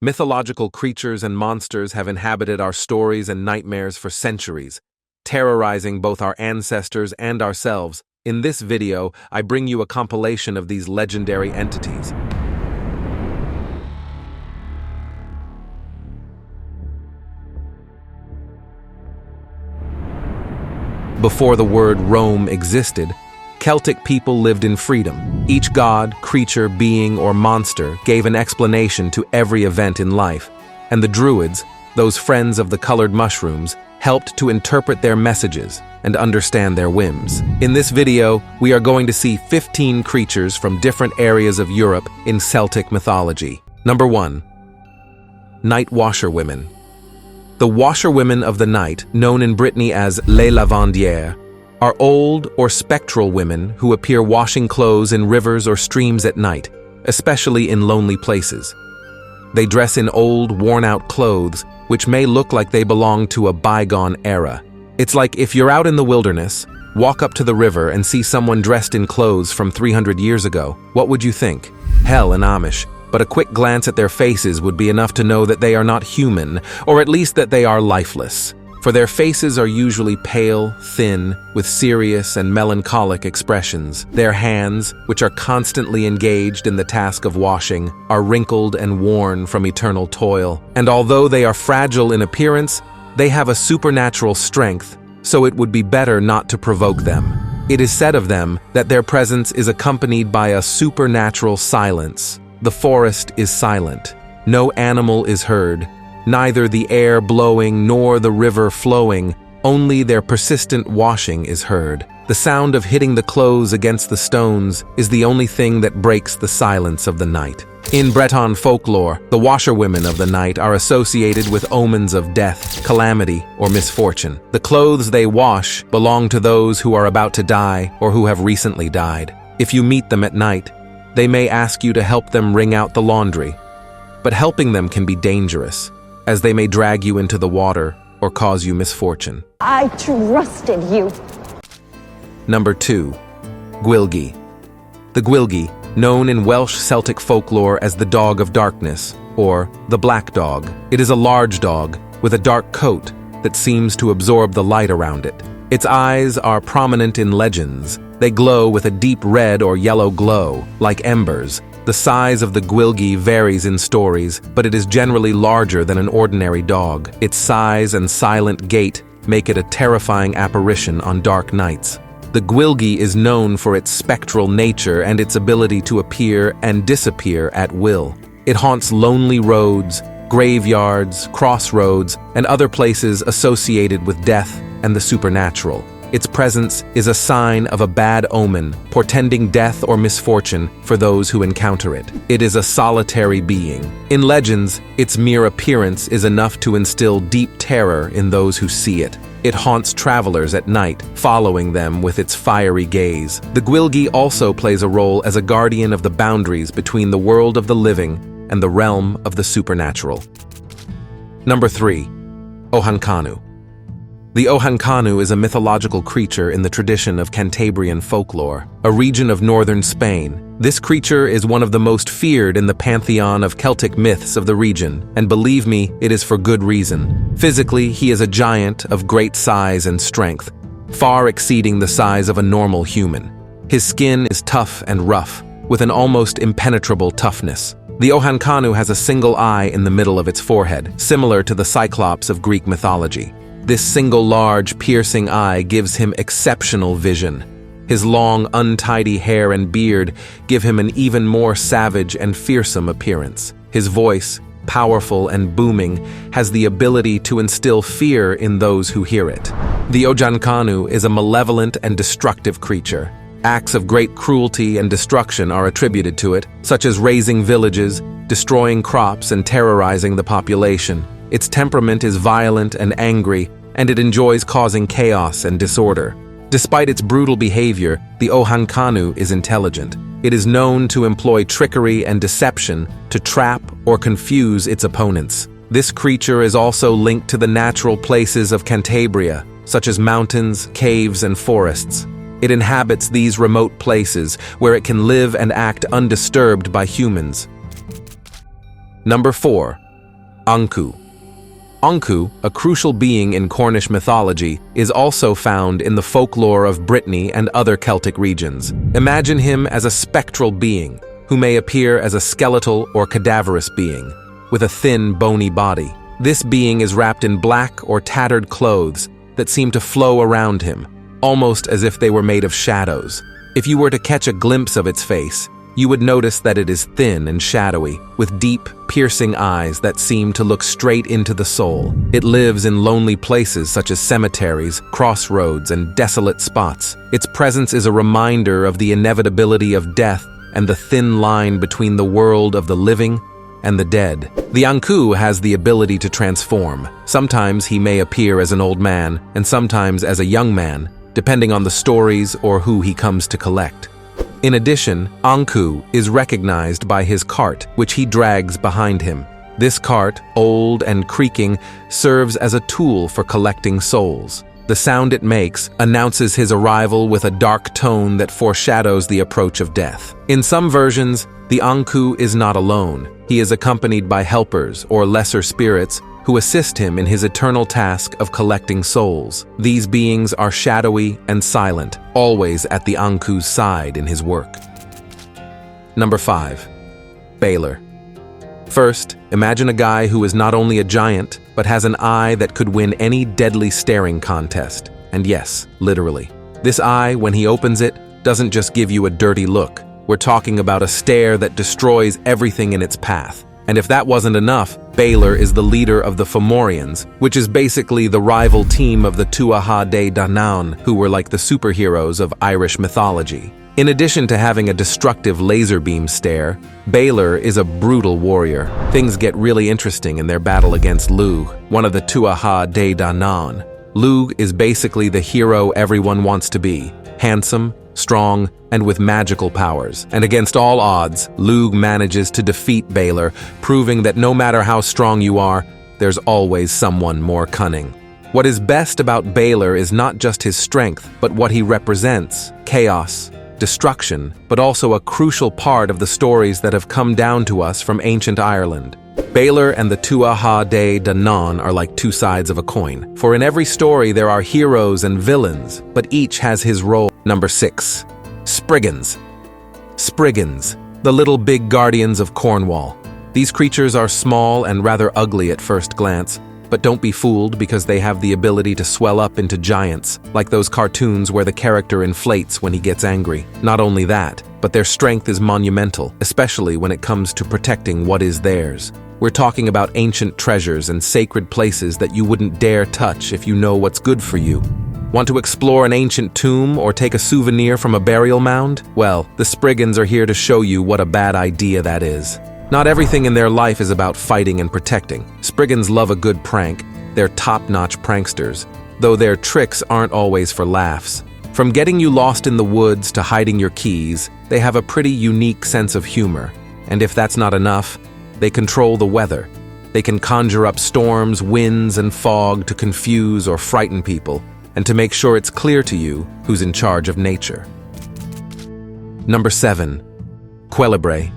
Mythological creatures and monsters have inhabited our stories and nightmares for centuries, terrorizing both our ancestors and ourselves. In this video, I bring you a compilation of these legendary entities. Before the word Rome existed, Celtic people lived in freedom. Each god, creature, being, or monster gave an explanation to every event in life, and the Druids, those friends of the colored mushrooms, helped to interpret their messages and understand their whims. In this video, we are going to see 15 creatures from different areas of Europe in Celtic mythology. Number 1. Night Washerwomen. The washerwomen of the night, known in Brittany as les lavandières, are old or spectral women who appear washing clothes in rivers or streams at night, especially in lonely places. They dress in old, worn-out clothes, which may look like they belong to a bygone era. It's like if you're out in the wilderness, walk up to the river and see someone dressed in clothes from 300 years ago. What would you think? Hell and Amish. But a quick glance at their faces would be enough to know that they are not human, or at least that they are lifeless. For their faces are usually pale, thin, with serious and melancholic expressions. Their hands, which are constantly engaged in the task of washing, are wrinkled and worn from eternal toil. And although they are fragile in appearance, they have a supernatural strength, so it would be better not to provoke them. It is said of them that their presence is accompanied by a supernatural silence. The forest is silent. No animal is heard. Neither the air blowing nor the river flowing, only their persistent washing is heard. The sound of hitting the clothes against the stones is the only thing that breaks the silence of the night. In Breton folklore, the washerwomen of the night are associated with omens of death, calamity, or misfortune. The clothes they wash belong to those who are about to die or who have recently died. If you meet them at night, they may ask you to help them wring out the laundry. But helping them can be dangerous, as they may drag you into the water or cause you misfortune. I trusted you. Number 2. Gwyllgi. The Gwyllgi, known in Welsh Celtic folklore as the Dog of Darkness, or the Black Dog. It is a large dog with a dark coat that seems to absorb the light around it. Its eyes are prominent in legends. They glow with a deep red or yellow glow, like embers. The size of the Gwyllgi varies in stories, but it is generally larger than an ordinary dog. Its size and silent gait make it a terrifying apparition on dark nights. The Gwyllgi is known for its spectral nature and its ability to appear and disappear at will. It haunts lonely roads, graveyards, crossroads, and other places associated with death and the supernatural. Its presence is a sign of a bad omen, portending death or misfortune for those who encounter it. It is a solitary being. In legends, its mere appearance is enough to instill deep terror in those who see it. It haunts travelers at night, following them with its fiery gaze. The Gwyllgi also plays a role as a guardian of the boundaries between the world of the living and the realm of the supernatural. Number 3. Ohancanu. The Ohancanu is a mythological creature in the tradition of Cantabrian folklore, a region of northern Spain. This creature is one of the most feared in the pantheon of Celtic myths of the region, and believe me, it is for good reason. Physically, he is a giant of great size and strength, far exceeding the size of a normal human. His skin is tough and rough, with an almost impenetrable toughness. The Ohancanu has a single eye in the middle of its forehead, similar to the Cyclops of Greek mythology. This single large, piercing eye gives him exceptional vision. His long, untidy hair and beard give him an even more savage and fearsome appearance. His voice, powerful and booming, has the ability to instill fear in those who hear it. The Ohancanu is a malevolent and destructive creature. Acts of great cruelty and destruction are attributed to it, such as razing villages, destroying crops, and terrorizing the population. Its temperament is violent and angry, and it enjoys causing chaos and disorder. Despite its brutal behavior, the Ohancanu is intelligent. It is known to employ trickery and deception to trap or confuse its opponents. This creature is also linked to the natural places of Cantabria, such as mountains, caves, and forests. It inhabits these remote places where it can live and act undisturbed by humans. Number 4. Anku. Anku, a crucial being in Cornish mythology, is also found in the folklore of Brittany and other Celtic regions. Imagine him as a spectral being, who may appear as a skeletal or cadaverous being, with a thin, bony body. This being is wrapped in black or tattered clothes that seem to flow around him, almost as if they were made of shadows. If you were to catch a glimpse of its face, you would notice that it is thin and shadowy, with deep, piercing eyes that seem to look straight into the soul. It lives in lonely places such as cemeteries, crossroads, and desolate spots. Its presence is a reminder of the inevitability of death and the thin line between the world of the living and the dead. The Anku has the ability to transform. Sometimes he may appear as an old man, and sometimes as a young man, depending on the stories or who he comes to collect. In addition, Anku is recognized by his cart, which he drags behind him. This cart, old and creaking, serves as a tool for collecting souls. The sound it makes announces his arrival with a dark tone that foreshadows the approach of death. In some versions, the Anku is not alone. He is accompanied by helpers or lesser spirits who assist him in his eternal task of collecting souls. These beings are shadowy and silent, always at the Anku's side in his work. Number 5. Balor. First, imagine a guy who is not only a giant, but has an eye that could win any deadly staring contest. And yes, literally. This eye, when he opens it, doesn't just give you a dirty look. We're talking about a stare that destroys everything in its path. And if that wasn't enough, Balor is the leader of the Fomorians, which is basically the rival team of the Tuatha De Danann, who were like the superheroes of Irish mythology. In addition to having a destructive laser beam stare, Balor is a brutal warrior. Things get really interesting in their battle against Lugh, one of the Tuatha De Danann. Lugh is basically the hero everyone wants to be, handsome, strong, and with magical powers. And against all odds, Lugh manages to defeat Balor, proving that no matter how strong you are, there's always someone more cunning. What is best about Balor is not just his strength, but what he represents: chaos, destruction, but also a crucial part of the stories that have come down to us from ancient Ireland. Balor and the Tuatha De Danann are like two sides of a coin, for in every story there are heroes and villains, but each has his role. Number 6. Spriggans. Spriggans, the little big guardians of Cornwall. These creatures are small and rather ugly at first glance, but don't be fooled because they have the ability to swell up into giants, like those cartoons where the character inflates when he gets angry. Not only that, but their strength is monumental, especially when it comes to protecting what is theirs. We're talking about ancient treasures and sacred places that you wouldn't dare touch if you know what's good for you. Want to explore an ancient tomb or take a souvenir from a burial mound? Well, the Spriggans are here to show you what a bad idea that is. Not everything in their life is about fighting and protecting. Spriggans love a good prank. They're top-notch pranksters, though their tricks aren't always for laughs. From getting you lost in the woods to hiding your keys, they have a pretty unique sense of humor. And if that's not enough, they control the weather. They can conjure up storms, winds, and fog to confuse or frighten people, and to make sure it's clear to you who's in charge of nature. Number 7. Quelibre.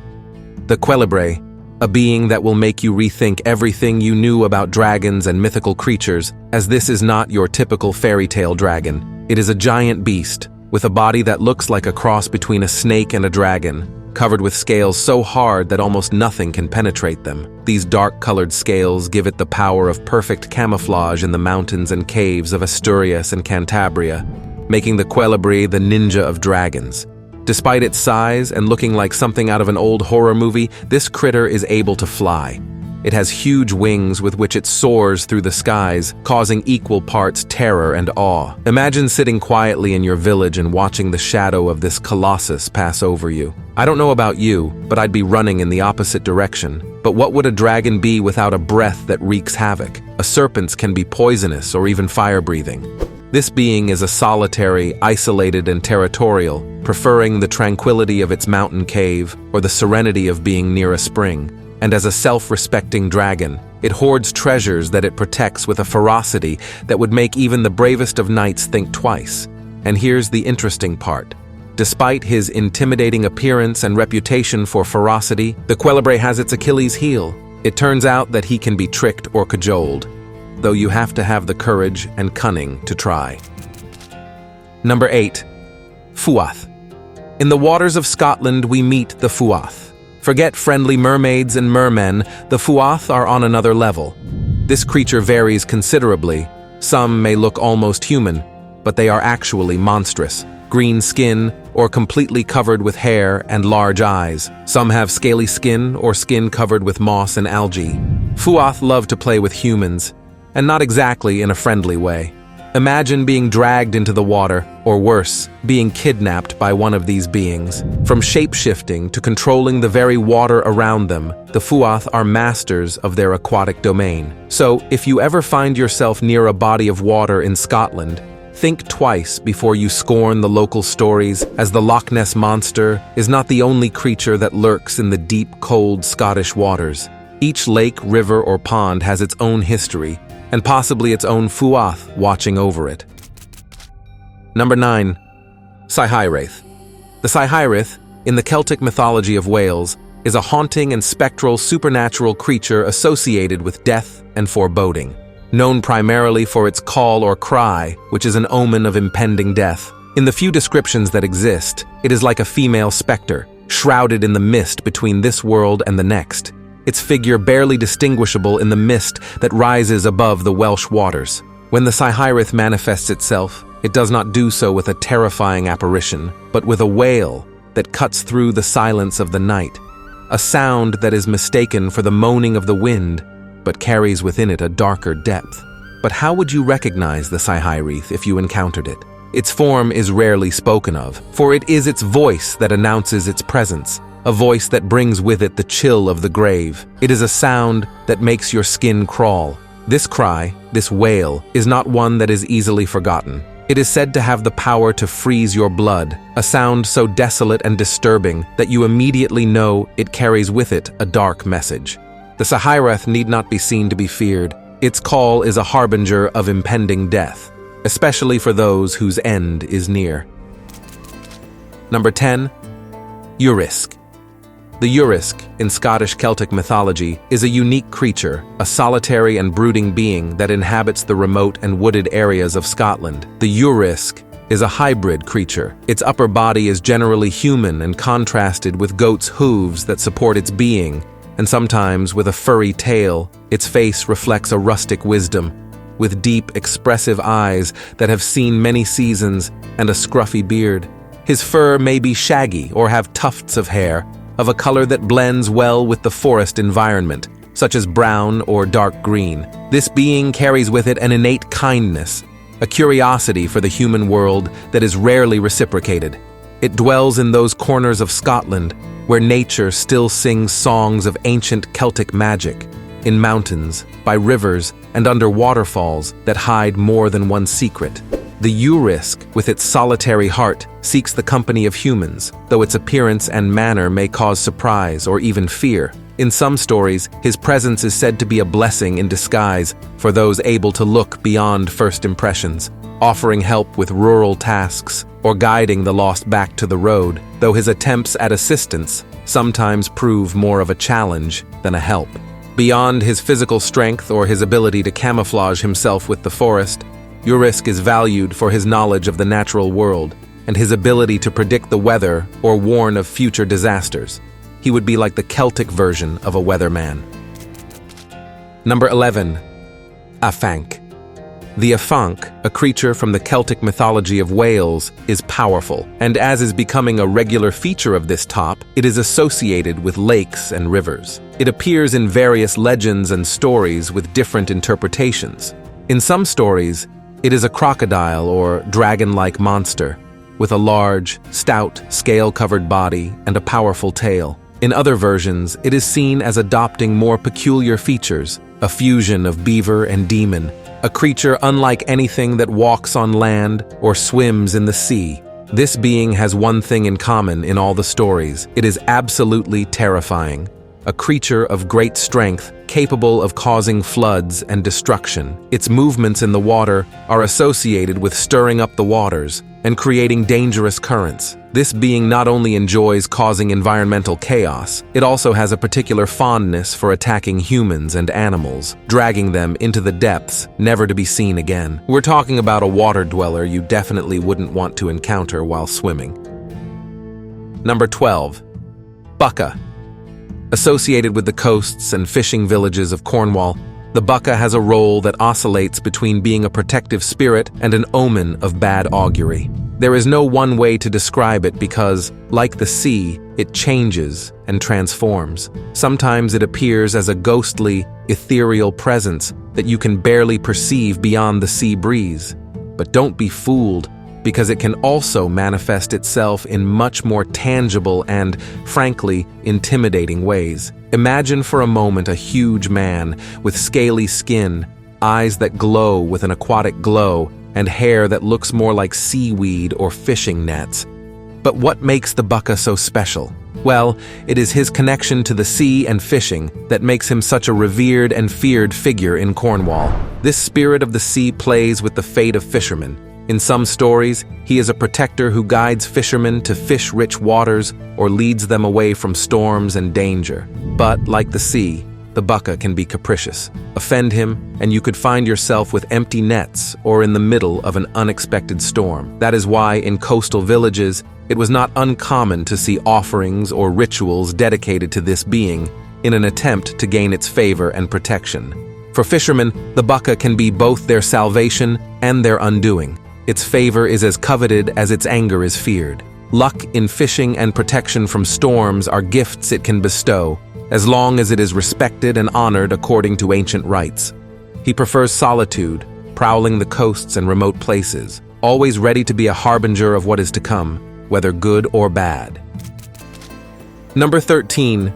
The Quelibre, a being that will make you rethink everything you knew about dragons and mythical creatures, as this is not your typical fairy tale dragon. It is a giant beast, with a body that looks like a cross between a snake and a dragon, covered with scales so hard that almost nothing can penetrate them. These dark-colored scales give it the power of perfect camouflage in the mountains and caves of Asturias and Cantabria, making the Quelibre the ninja of dragons. Despite its size and looking like something out of an old horror movie, this critter is able to fly. It has huge wings with which it soars through the skies, causing equal parts terror and awe. Imagine sitting quietly in your village and watching the shadow of this colossus pass over you. I don't know about you, but I'd be running in the opposite direction. But what would a dragon be without a breath that wreaks havoc? A serpent's can be poisonous or even fire-breathing. This being is a solitary, isolated, and territorial, preferring the tranquility of its mountain cave or the serenity of being near a spring. And as a self-respecting dragon, it hoards treasures that it protects with a ferocity that would make even the bravest of knights think twice. And here's the interesting part. Despite his intimidating appearance and reputation for ferocity, the Quelibre has its Achilles heel. It turns out that he can be tricked or cajoled, though you have to have the courage and cunning to try. Number 8. Fuath. In the waters of Scotland we meet the Fuath. Forget friendly mermaids and mermen, the Fuath are on another level. This creature varies considerably. Some may look almost human, but they are actually monstrous. Green skin, or completely covered with hair and large eyes. Some have scaly skin or skin covered with moss and algae. Fuath love to play with humans, and not exactly in a friendly way. Imagine being dragged into the water, or worse, being kidnapped by one of these beings. From shape-shifting to controlling the very water around them, the Fuath are masters of their aquatic domain. So, if you ever find yourself near a body of water in Scotland, think twice before you scorn the local stories, as the Loch Ness Monster is not the only creature that lurks in the deep, cold Scottish waters. Each lake, river, or pond has its own history, and possibly its own Fuath watching over it. Number 9. Saihiraeth. The Saihiraeth, in the Celtic mythology of Wales, is a haunting and spectral supernatural creature associated with death and foreboding. Known primarily for its call or cry, which is an omen of impending death. In the few descriptions that exist, it is like a female specter, shrouded in the mist between this world and the next. Its figure barely distinguishable in the mist that rises above the Welsh waters. When the Saihiraeth manifests itself, it does not do so with a terrifying apparition, but with a wail that cuts through the silence of the night. A sound that is mistaken for the moaning of the wind, but carries within it a darker depth. But how would you recognize the Saihiraeth if you encountered it? Its form is rarely spoken of, for it is its voice that announces its presence. A voice that brings with it the chill of the grave. It is a sound that makes your skin crawl. This cry, this wail, is not one that is easily forgotten. It is said to have the power to freeze your blood, a sound so desolate and disturbing that you immediately know it carries with it a dark message. The Saihiraeth need not be seen to be feared. Its call is a harbinger of impending death, especially for those whose end is near. Number 10. Urisk. The Urisk, in Scottish Celtic mythology, is a unique creature, a solitary and brooding being that inhabits the remote and wooded areas of Scotland. The Urisk is a hybrid creature. Its upper body is generally human and contrasted with goat's hooves that support its being, and sometimes with a furry tail. Its face reflects a rustic wisdom, with deep, expressive eyes that have seen many seasons and a scruffy beard. His fur may be shaggy or have tufts of hair, of a color that blends well with the forest environment, such as brown or dark green. This being carries with it an innate kindness, a curiosity for the human world that is rarely reciprocated. It dwells in those corners of Scotland where nature still sings songs of ancient Celtic magic, in mountains, by rivers, and under waterfalls that hide more than one secret. The Urisk, with its solitary heart, seeks the company of humans, though its appearance and manner may cause surprise or even fear. In some stories, his presence is said to be a blessing in disguise for those able to look beyond first impressions, offering help with rural tasks or guiding the lost back to the road, though his attempts at assistance sometimes prove more of a challenge than a help. Beyond his physical strength or his ability to camouflage himself with the forest, Urisk is valued for his knowledge of the natural world and his ability to predict the weather or warn of future disasters. He would be like the Celtic version of a weatherman. Number 11. Afanc. The Afanc, a creature from the Celtic mythology of Wales, is powerful, and as is becoming a regular feature of this top, it is associated with lakes and rivers. It appears in various legends and stories with different interpretations. In some stories, it is a crocodile or dragon-like monster, with a large, stout, scale-covered body and a powerful tail. In other versions, it is seen as adopting more peculiar features, a fusion of beaver and demon, a creature unlike anything that walks on land or swims in the sea. This being has one thing in common in all the stories: it is absolutely terrifying. a creature of great strength, capable of causing floods and destruction. Its movements in the water are associated with stirring up the waters and creating dangerous currents. This being not only enjoys causing environmental chaos, it also has a particular fondness for attacking humans and animals, dragging them into the depths, never to be seen again. We're talking about a water dweller you definitely wouldn't want to encounter while swimming. Number 12. Bucca. Associated with the coasts and fishing villages of Cornwall, the bucca has a role that oscillates between being a protective spirit and an omen of bad augury. There is no one way to describe it because, like the sea, it changes and transforms. Sometimes it appears as a ghostly, ethereal presence that you can barely perceive beyond the sea breeze. But don't be fooled, because it can also manifest itself in much more tangible and, frankly, intimidating ways. Imagine for a moment a huge man with scaly skin, eyes that glow with an aquatic glow, and hair that looks more like seaweed or fishing nets. But what makes the bucca so special? Well, it is his connection to the sea and fishing that makes him such a revered and feared figure in Cornwall. This spirit of the sea plays with the fate of fishermen. In some stories, he is a protector who guides fishermen to fish-rich waters or leads them away from storms and danger. But, like the sea, the bucca can be capricious. Offend him, and you could find yourself with empty nets or in the middle of an unexpected storm. That is why, in coastal villages, it was not uncommon to see offerings or rituals dedicated to this being in an attempt to gain its favor and protection. For fishermen, the bucca can be both their salvation and their undoing. Its favor is as coveted as its anger is feared. Luck in fishing and protection from storms are gifts it can bestow, as long as it is respected and honored according to ancient rites. He prefers solitude, prowling the coasts and remote places, always ready to be a harbinger of what is to come, whether good or bad. Number 13.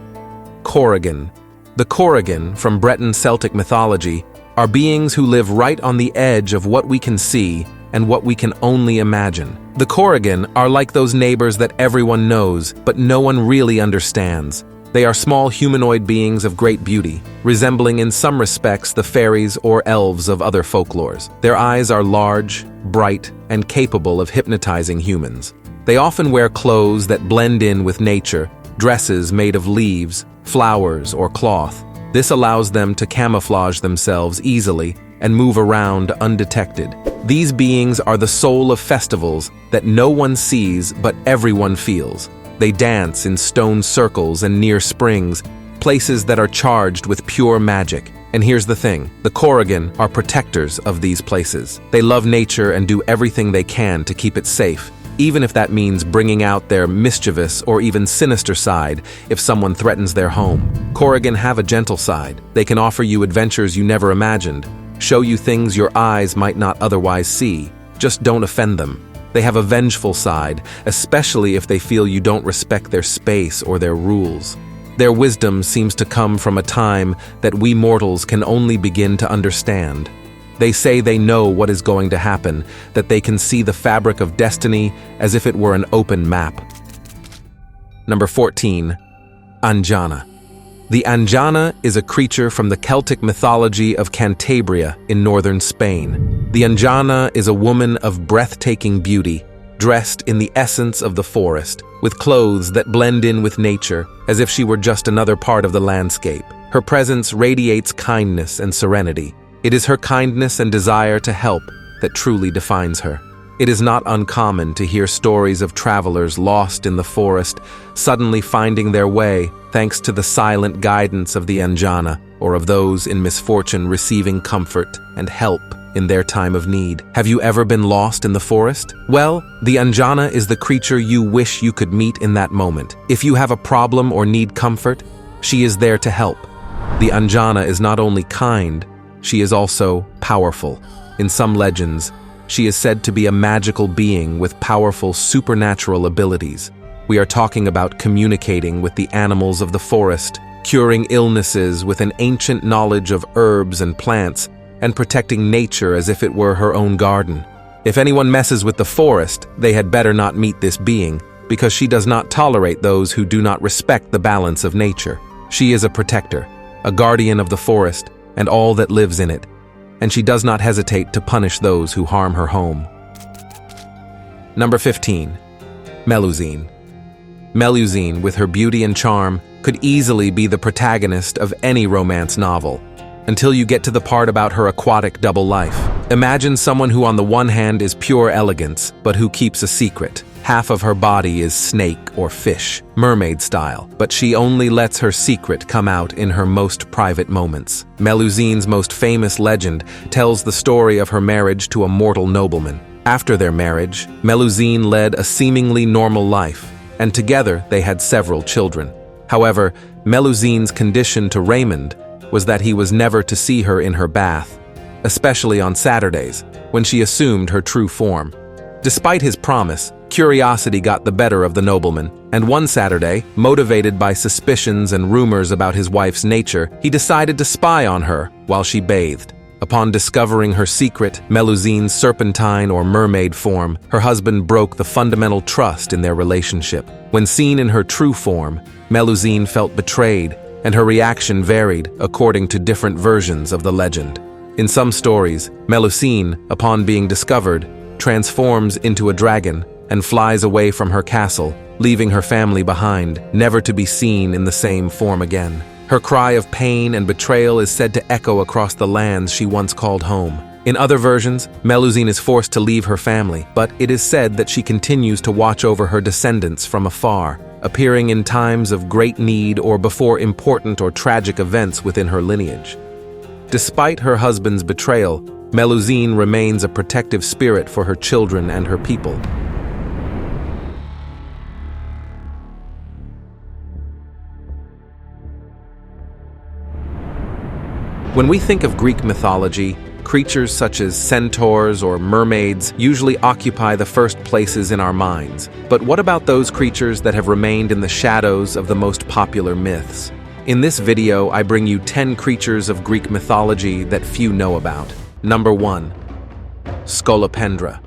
Corrigan. The Corrigan, from Breton Celtic mythology, are beings who live right on the edge of what we can see and what we can only imagine. The Corrigan are like those neighbors that everyone knows, but no one really understands. They are small humanoid beings of great beauty, resembling in some respects the fairies or elves of other folklores. Their eyes are large, bright, and capable of hypnotizing humans. They often wear clothes that blend in with nature, dresses made of leaves, flowers, or cloth. This allows them to camouflage themselves easily and move around undetected. These beings are the soul of festivals that no one sees but everyone feels. They dance in stone circles and near springs, places that are charged with pure magic. And here's the thing, the Corrigan are protectors of these places. They love nature and do everything they can to keep it safe, even if that means bringing out their mischievous or even sinister side if someone threatens their home. Corrigan have a gentle side. They can offer you adventures you never imagined, show you things your eyes might not otherwise see. Just don't offend them. They have a vengeful side, especially if they feel you don't respect their space or their rules. Their wisdom seems to come from a time that we mortals can only begin to understand. They say they know what is going to happen, that they can see the fabric of destiny as if it were an open map. Number 14. Anjana. The Anjana is a creature from the Celtic mythology of Cantabria in northern Spain. The Anjana is a woman of breathtaking beauty, dressed in the essence of the forest, with clothes that blend in with nature, as if she were just another part of the landscape. Her presence radiates kindness and serenity. It is her kindness and desire to help that truly defines her. It is not uncommon to hear stories of travelers lost in the forest, suddenly finding their way thanks to the silent guidance of the Anjana, or of those in misfortune receiving comfort and help in their time of need. Have you ever been lost in the forest? Well, the Anjana is the creature you wish you could meet in that moment. If you have a problem or need comfort, she is there to help. The Anjana is not only kind, she is also powerful. In some legends, she is said to be a magical being with powerful supernatural abilities. We are talking about communicating with the animals of the forest, curing illnesses with an ancient knowledge of herbs and plants, and protecting nature as if it were her own garden. If anyone messes with the forest, they had better not meet this being, because she does not tolerate those who do not respect the balance of nature. She is a protector, a guardian of the forest and all that lives in it, and she does not hesitate to punish those who harm her home. Number 15. Melusine. Melusine, with her beauty and charm, could easily be the protagonist of any romance novel, until you get to the part about her aquatic double life. Imagine someone who on the one hand is pure elegance, but who keeps a secret. Half of her body is snake or fish, mermaid style, but she only lets her secret come out in her most private moments. Melusine's most famous legend tells the story of her marriage to a mortal nobleman. After their marriage, Melusine led a seemingly normal life, and together they had several children. However, Melusine's condition to Raymond was that he was never to see her in her bath, especially on Saturdays, when she assumed her true form. Despite his promise, curiosity got the better of the nobleman, and one Saturday, motivated by suspicions and rumors about his wife's nature, he decided to spy on her while she bathed. Upon discovering her secret, Melusine's serpentine or mermaid form, her husband broke the fundamental trust in their relationship. When seen in her true form, Melusine felt betrayed, and her reaction varied according to different versions of the legend. In some stories, Melusine, upon being discovered, transforms into a dragon and flies away from her castle, leaving her family behind, never to be seen in the same form again. Her cry of pain and betrayal is said to echo across the lands she once called home. In other versions, Melusine is forced to leave her family, but it is said that she continues to watch over her descendants from afar, appearing in times of great need or before important or tragic events within her lineage. Despite her husband's betrayal, Melusine remains a protective spirit for her children and her people. When we think of Greek mythology, creatures such as centaurs or mermaids usually occupy the first places in our minds. But what about those creatures that have remained in the shadows of the most popular myths? In this video, I bring you 10 creatures of Greek mythology that few know about. Number 1. Scolopendra.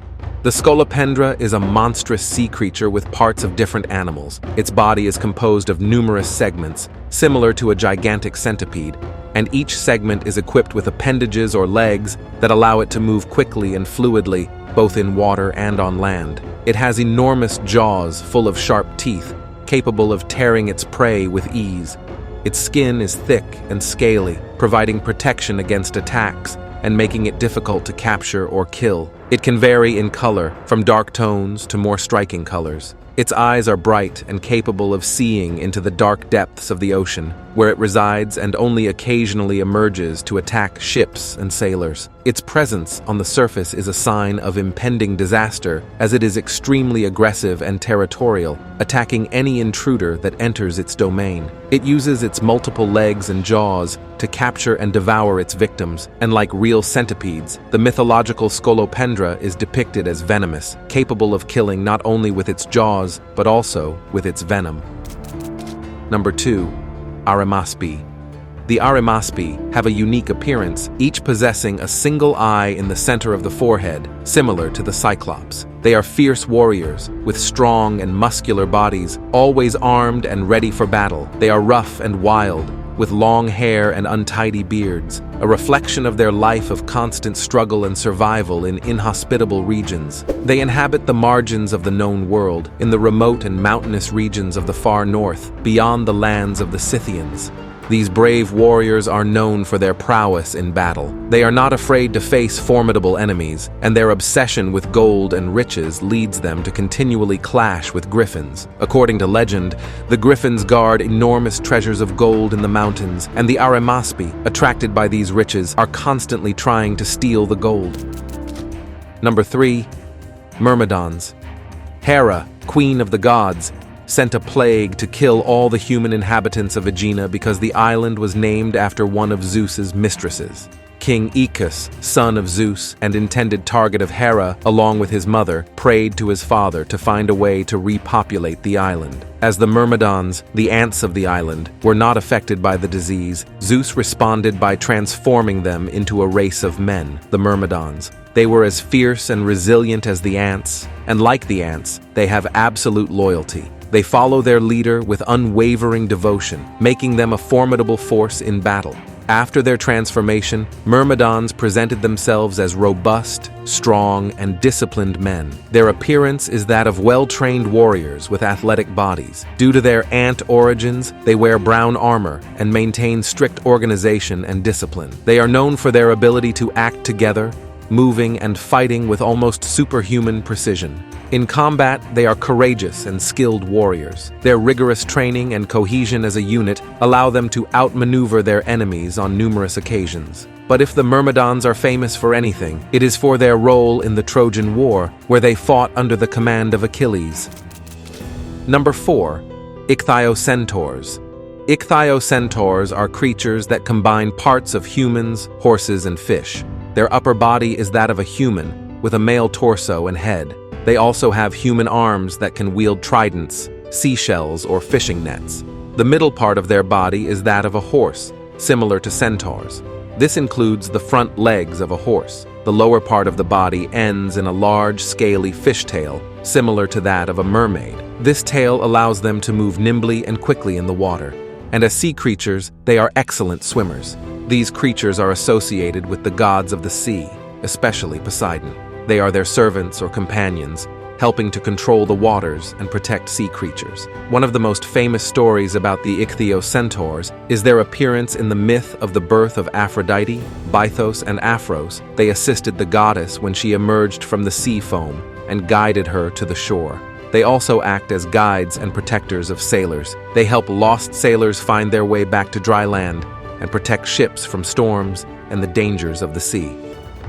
The scolopendra is a monstrous sea creature with parts of different animals. Its body is composed of numerous segments, similar to a gigantic centipede, and each segment is equipped with appendages or legs that allow it to move quickly and fluidly, both in water and on land. It has enormous jaws full of sharp teeth, capable of tearing its prey with ease. Its skin is thick and scaly, providing protection against attacks and making it difficult to capture or kill. It can vary in color, from dark tones to more striking colors. Its eyes are bright and capable of seeing into the dark depths of the ocean, where it resides and only occasionally emerges to attack ships and sailors. Its presence on the surface is a sign of impending disaster, as it is extremely aggressive and territorial, attacking any intruder that enters its domain. It uses its multiple legs and jaws to capture and devour its victims, and like real centipedes, the mythological Scolopendra is depicted as venomous, capable of killing not only with its jaws, but also with its venom. Number 2. Arimaspi. The Arimaspi have a unique appearance, each possessing a single eye in the center of the forehead, similar to the Cyclops. They are fierce warriors, with strong and muscular bodies, always armed and ready for battle. They are rough and wild, with long hair and untidy beards, a reflection of their life of constant struggle and survival in inhospitable regions. They inhabit the margins of the known world, in the remote and mountainous regions of the far north, beyond the lands of the Scythians. These brave warriors are known for their prowess in battle. They are not afraid to face formidable enemies, and their obsession with gold and riches leads them to continually clash with griffins. According to legend, the griffins guard enormous treasures of gold in the mountains, and the Arimaspi, attracted by these riches, are constantly trying to steal the gold. Number 3. Myrmidons. Hera, queen of the gods, sent a plague to kill all the human inhabitants of Aegina because the island was named after one of Zeus's mistresses. King Aeacus, son of Zeus and intended target of Hera, along with his mother, prayed to his father to find a way to repopulate the island. As the Myrmidons, the ants of the island, were not affected by the disease, Zeus responded by transforming them into a race of men, the Myrmidons. They were as fierce and resilient as the ants, and like the ants, they have absolute loyalty. They follow their leader with unwavering devotion, making them a formidable force in battle. After their transformation, myrmidons presented themselves as robust, strong, and disciplined men. Their appearance is that of well-trained warriors with athletic bodies. Due to their ant origins, they wear brown armor and maintain strict organization and discipline. They are known for their ability to act together, moving and fighting with almost superhuman precision. In combat, they are courageous and skilled warriors. Their rigorous training and cohesion as a unit allow them to outmaneuver their enemies on numerous occasions. But if the Myrmidons are famous for anything, it is for their role in the Trojan War, where they fought under the command of Achilles. Number 4. Ichthyocentaurs. Ichthyocentaurs are creatures that combine parts of humans, horses, and fish. Their upper body is that of a human, with a male torso and head. They also have human arms that can wield tridents, seashells, or fishing nets. The middle part of their body is that of a horse, similar to centaurs. This includes the front legs of a horse. The lower part of the body ends in a large, scaly fishtail, similar to that of a mermaid. This tail allows them to move nimbly and quickly in the water. And as sea creatures, they are excellent swimmers. These creatures are associated with the gods of the sea, especially Poseidon. They are their servants or companions, helping to control the waters and protect sea creatures. One of the most famous stories about the Ichthyocentaurs is their appearance in the myth of the birth of Aphrodite, Bythos, and Aphros. They assisted the goddess when she emerged from the sea foam and guided her to the shore. They also act as guides and protectors of sailors. They help lost sailors find their way back to dry land and protect ships from storms and the dangers of the sea.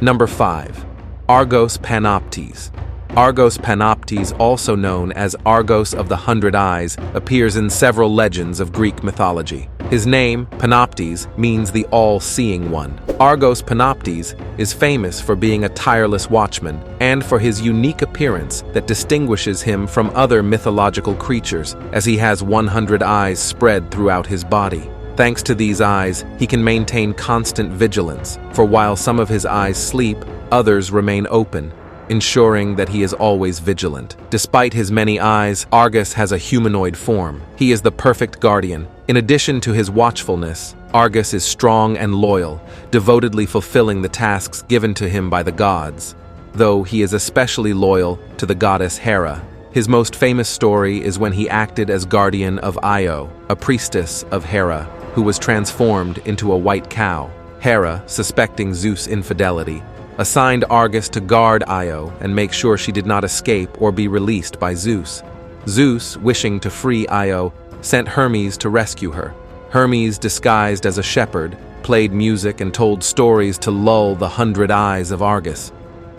Number 5. Argos Panoptes. Argos Panoptes, also known as Argos of the 100 Eyes, appears in several legends of Greek mythology. His name, Panoptes, means the all-seeing one. Argos Panoptes is famous for being a tireless watchman and for his unique appearance that distinguishes him from other mythological creatures, as he has 100 eyes spread throughout his body. Thanks to these eyes, he can maintain constant vigilance, for while some of his eyes sleep, others remain open, ensuring that he is always vigilant. Despite his many eyes, Argus has a humanoid form. He is the perfect guardian. In addition to his watchfulness, Argus is strong and loyal, devotedly fulfilling the tasks given to him by the gods, though he is especially loyal to the goddess Hera. His most famous story is when he acted as guardian of Io, a priestess of Hera, who was transformed into a white cow. Hera, suspecting Zeus' infidelity, assigned Argus to guard Io and make sure she did not escape or be released by Zeus. Zeus, wishing to free Io, sent Hermes to rescue her. Hermes, disguised as a shepherd, played music and told stories to lull the 100 eyes of Argus.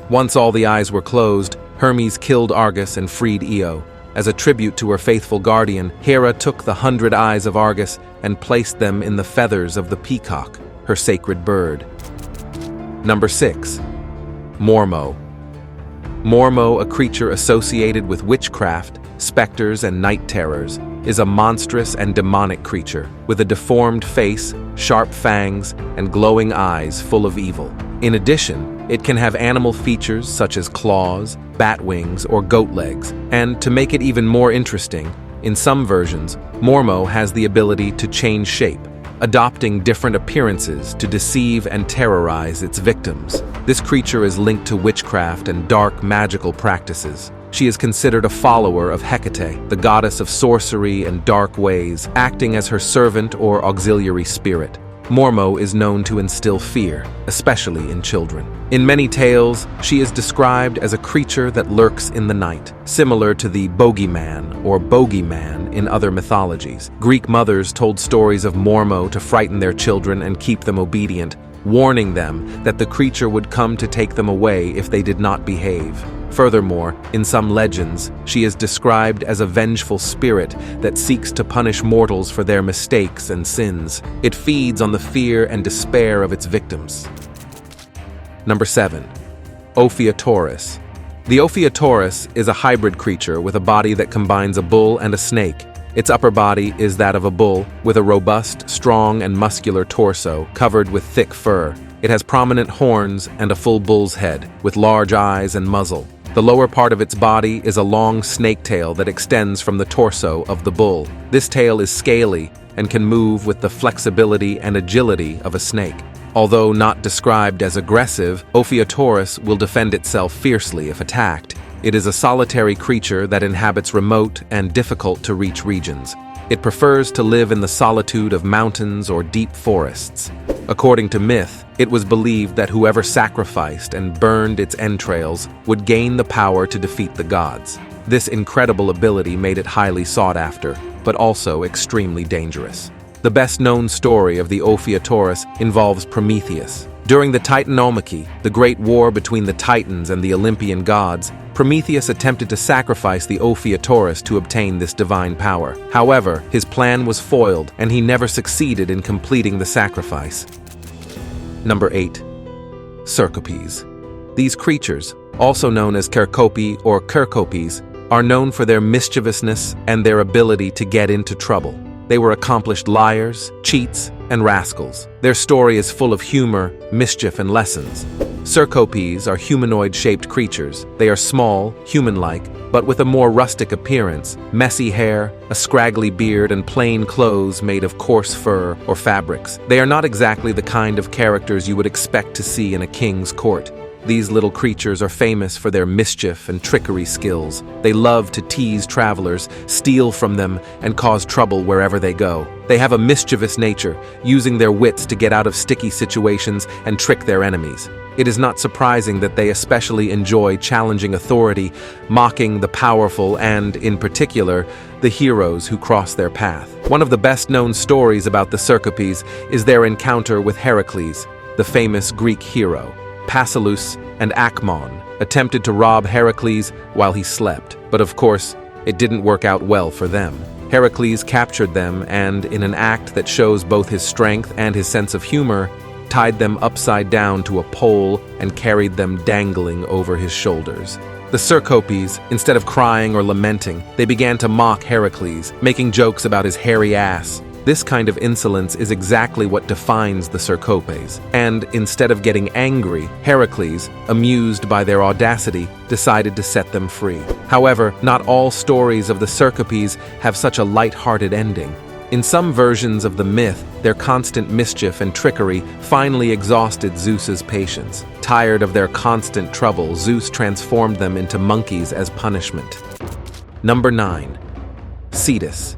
Once all the eyes were closed, Hermes killed Argus and freed Io. As a tribute to her faithful guardian, Hera took the 100 eyes of Argus and placed them in the feathers of the peacock, her sacred bird. Number 6. Mormo. Mormo, a creature associated with witchcraft, specters, and night terrors, is a monstrous and demonic creature with a deformed face, sharp fangs, and glowing eyes full of evil. In addition, it can have animal features such as claws, bat wings, or goat legs. And to make it even more interesting, in some versions, Mormo has the ability to change shape, adopting different appearances to deceive and terrorize its victims. This creature is linked to witchcraft and dark magical practices. She is considered a follower of Hecate, the goddess of sorcery and dark ways, acting as her servant or auxiliary spirit. Mormo is known to instill fear, especially in children. In many tales, she is described as a creature that lurks in the night, similar to the bogeyman or bogeyman in other mythologies. Greek mothers told stories of Mormo to frighten their children and keep them obedient, warning them that the creature would come to take them away if they did not behave. Furthermore, in some legends, she is described as a vengeful spirit that seeks to punish mortals for their mistakes and sins. It feeds on the fear and despair of its victims. Number 7. Ophiutorus. The Ophiutorus is a hybrid creature with a body that combines a bull and a snake. Its upper body is that of a bull, with a robust, strong, and muscular torso covered with thick fur. It has prominent horns and a full bull's head, with large eyes and muzzle. The lower part of its body is a long snake tail that extends from the torso of the bull. This tail is scaly and can move with the flexibility and agility of a snake. Although not described as aggressive, Ophiuchorus will defend itself fiercely if attacked. It is a solitary creature that inhabits remote and difficult-to-reach regions. It prefers to live in the solitude of mountains or deep forests. According to myth, it was believed that whoever sacrificed and burned its entrails would gain the power to defeat the gods. This incredible ability made it highly sought after, but also extremely dangerous. The best-known story of the Ophiuchorus involves Prometheus. During the Titanomachy, the great war between the Titans and the Olympian gods, Prometheus attempted to sacrifice the Ophiuchorus to obtain this divine power. However, his plan was foiled, and he never succeeded in completing the sacrifice. Number 8. Cercopes. These creatures, also known as Cercopi or Kerkopes, are known for their mischievousness and their ability to get into trouble. They were accomplished liars, cheats, and rascals. Their story is full of humor, mischief, and lessons. Cercopes are humanoid-shaped creatures. They are small, human-like, but with a more rustic appearance, messy hair, a scraggly beard, and plain clothes made of coarse fur or fabrics. They are not exactly the kind of characters you would expect to see in a king's court. These little creatures are famous for their mischief and trickery skills. They love to tease travelers, steal from them, and cause trouble wherever they go. They have a mischievous nature, using their wits to get out of sticky situations and trick their enemies. It is not surprising that they especially enjoy challenging authority, mocking the powerful and, in particular, the heroes who cross their path. One of the best-known stories about the Cercopes is their encounter with Heracles, the famous Greek hero. Pasalus and Acmon attempted to rob Heracles while he slept, but of course, it didn't work out well for them. Heracles captured them and, in an act that shows both his strength and his sense of humor, tied them upside down to a pole and carried them dangling over his shoulders. The Cercopes, instead of crying or lamenting, they began to mock Heracles, making jokes about his hairy ass. This kind of insolence is exactly what defines the Cercopes, and instead of getting angry, Heracles, amused by their audacity, decided to set them free. However, not all stories of the Cercopes have such a light-hearted ending. In some versions of the myth, their constant mischief and trickery finally exhausted Zeus's patience. Tired of their constant trouble, Zeus transformed them into monkeys as punishment. Number 9. Cetus.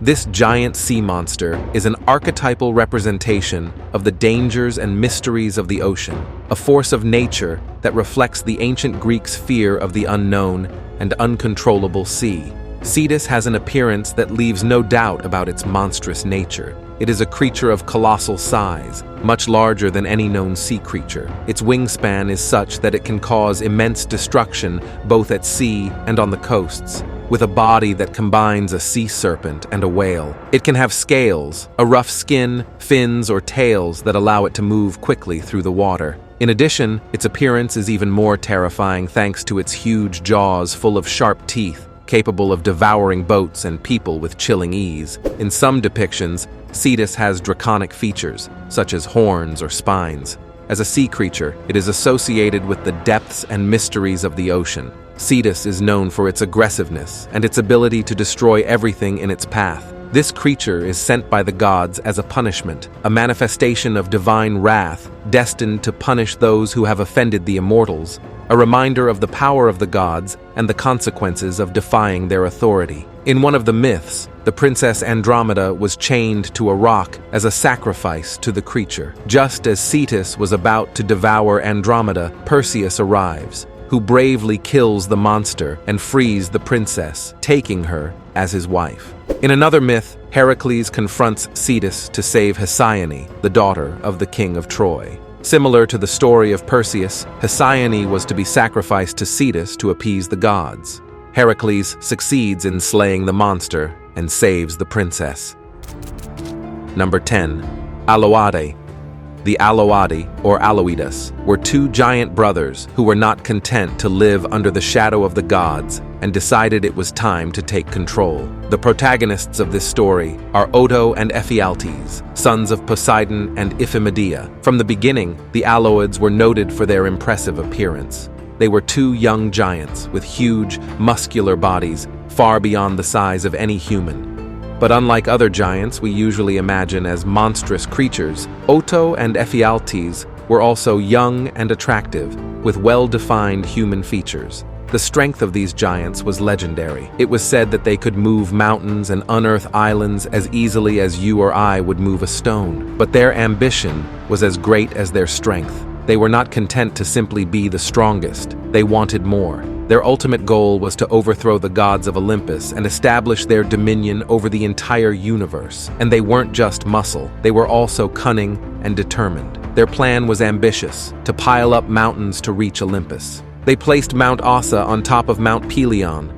This giant sea monster is an archetypal representation of the dangers and mysteries of the ocean, a force of nature that reflects the ancient Greeks' fear of the unknown and uncontrollable sea. Cetus has an appearance that leaves no doubt about its monstrous nature. It is a creature of colossal size, much larger than any known sea creature. Its wingspan is such that it can cause immense destruction both at sea and on the coasts. With a body that combines a sea serpent and a whale. It can have scales, a rough skin, fins, or tails that allow it to move quickly through the water. In addition, its appearance is even more terrifying thanks to its huge jaws full of sharp teeth, capable of devouring boats and people with chilling ease. In some depictions, Cetus has draconic features, such as horns or spines. As a sea creature, it is associated with the depths and mysteries of the ocean. Cetus is known for its aggressiveness and its ability to destroy everything in its path. This creature is sent by the gods as a punishment, a manifestation of divine wrath destined to punish those who have offended the immortals, a reminder of the power of the gods and the consequences of defying their authority. In one of the myths, the princess Andromeda was chained to a rock as a sacrifice to the creature. Just as Cetus was about to devour Andromeda, Perseus arrives, who bravely kills the monster and frees the princess, taking her as his wife. In another myth, Heracles confronts Cetus to save Hesione, the daughter of the king of Troy. Similar to the story of Perseus, Hesione was to be sacrificed to Cetus to appease the gods. Heracles succeeds in slaying the monster and saves the princess. Number 10. Aloade. The Aloade, or Aloidas, were two giant brothers who were not content to live under the shadow of the gods and decided it was time to take control. The protagonists of this story are Oto and Ephialtes, sons of Poseidon and Iphimedea. From the beginning, the Aloids were noted for their impressive appearance. They were two young giants with huge, muscular bodies, far beyond the size of any human. But unlike other giants we usually imagine as monstrous creatures, Otto and Ephialtes were also young and attractive, with well-defined human features. The strength of these giants was legendary. It was said that they could move mountains and unearth islands as easily as you or I would move a stone. But their ambition was as great as their strength. They were not content to simply be the strongest. They wanted more. Their ultimate goal was to overthrow the gods of Olympus and establish their dominion over the entire universe. And they weren't just muscle, they were also cunning and determined. Their plan was ambitious, to pile up mountains to reach Olympus. They placed Mount Ossa on top of Mount Pelion.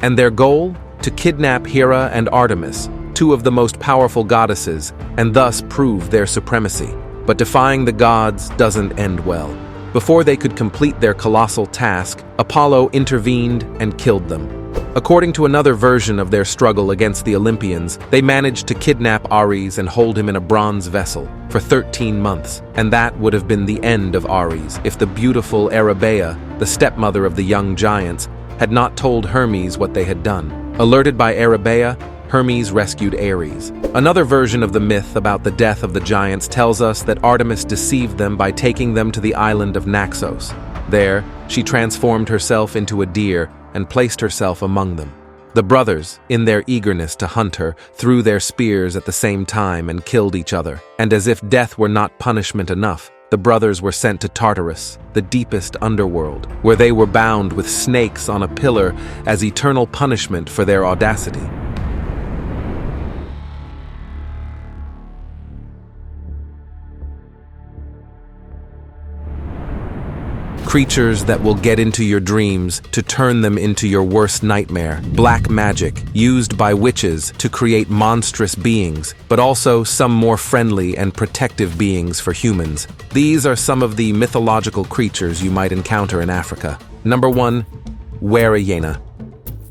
And their goal? To kidnap Hera and Artemis, two of the most powerful goddesses, and thus prove their supremacy. But defying the gods doesn't end well. Before they could complete their colossal task, Apollo intervened and killed them. According to another version of their struggle against the Olympians, they managed to kidnap Ares and hold him in a bronze vessel for 13 months, and that would have been the end of Ares if the beautiful Erebea, the stepmother of the young giants, had not told Hermes what they had done. Alerted by Erebea, Hermes rescued Ares. Another version of the myth about the death of the giants tells us that Artemis deceived them by taking them to the island of Naxos. There, she transformed herself into a deer and placed herself among them. The brothers, in their eagerness to hunt her, threw their spears at the same time and killed each other. And as if death were not punishment enough, the brothers were sent to Tartarus, the deepest underworld, where they were bound with snakes on a pillar as eternal punishment for their audacity. Creatures that will get into your dreams to turn them into your worst nightmare. Black magic, used by witches to create monstrous beings, but also some more friendly and protective beings for humans. These are some of the mythological creatures you might encounter in Africa. Number 1. Were-hyena.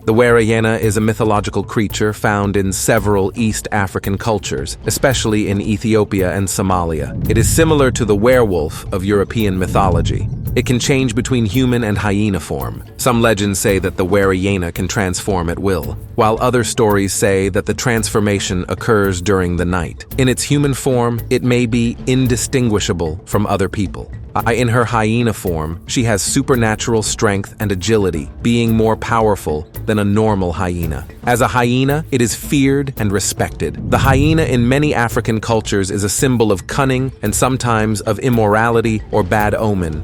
The were-hyena is a mythological creature found in several East African cultures, especially in Ethiopia and Somalia. It is similar to the werewolf of European mythology. It can change between human and hyena form. Some legends say that the were-hyena can transform at will, while other stories say that the transformation occurs during the night. In its human form, it may be indistinguishable from other people. In her hyena form, she has supernatural strength and agility, being more powerful than a normal hyena. As a hyena, it is feared and respected. The hyena in many African cultures is a symbol of cunning and sometimes of immorality or bad omen.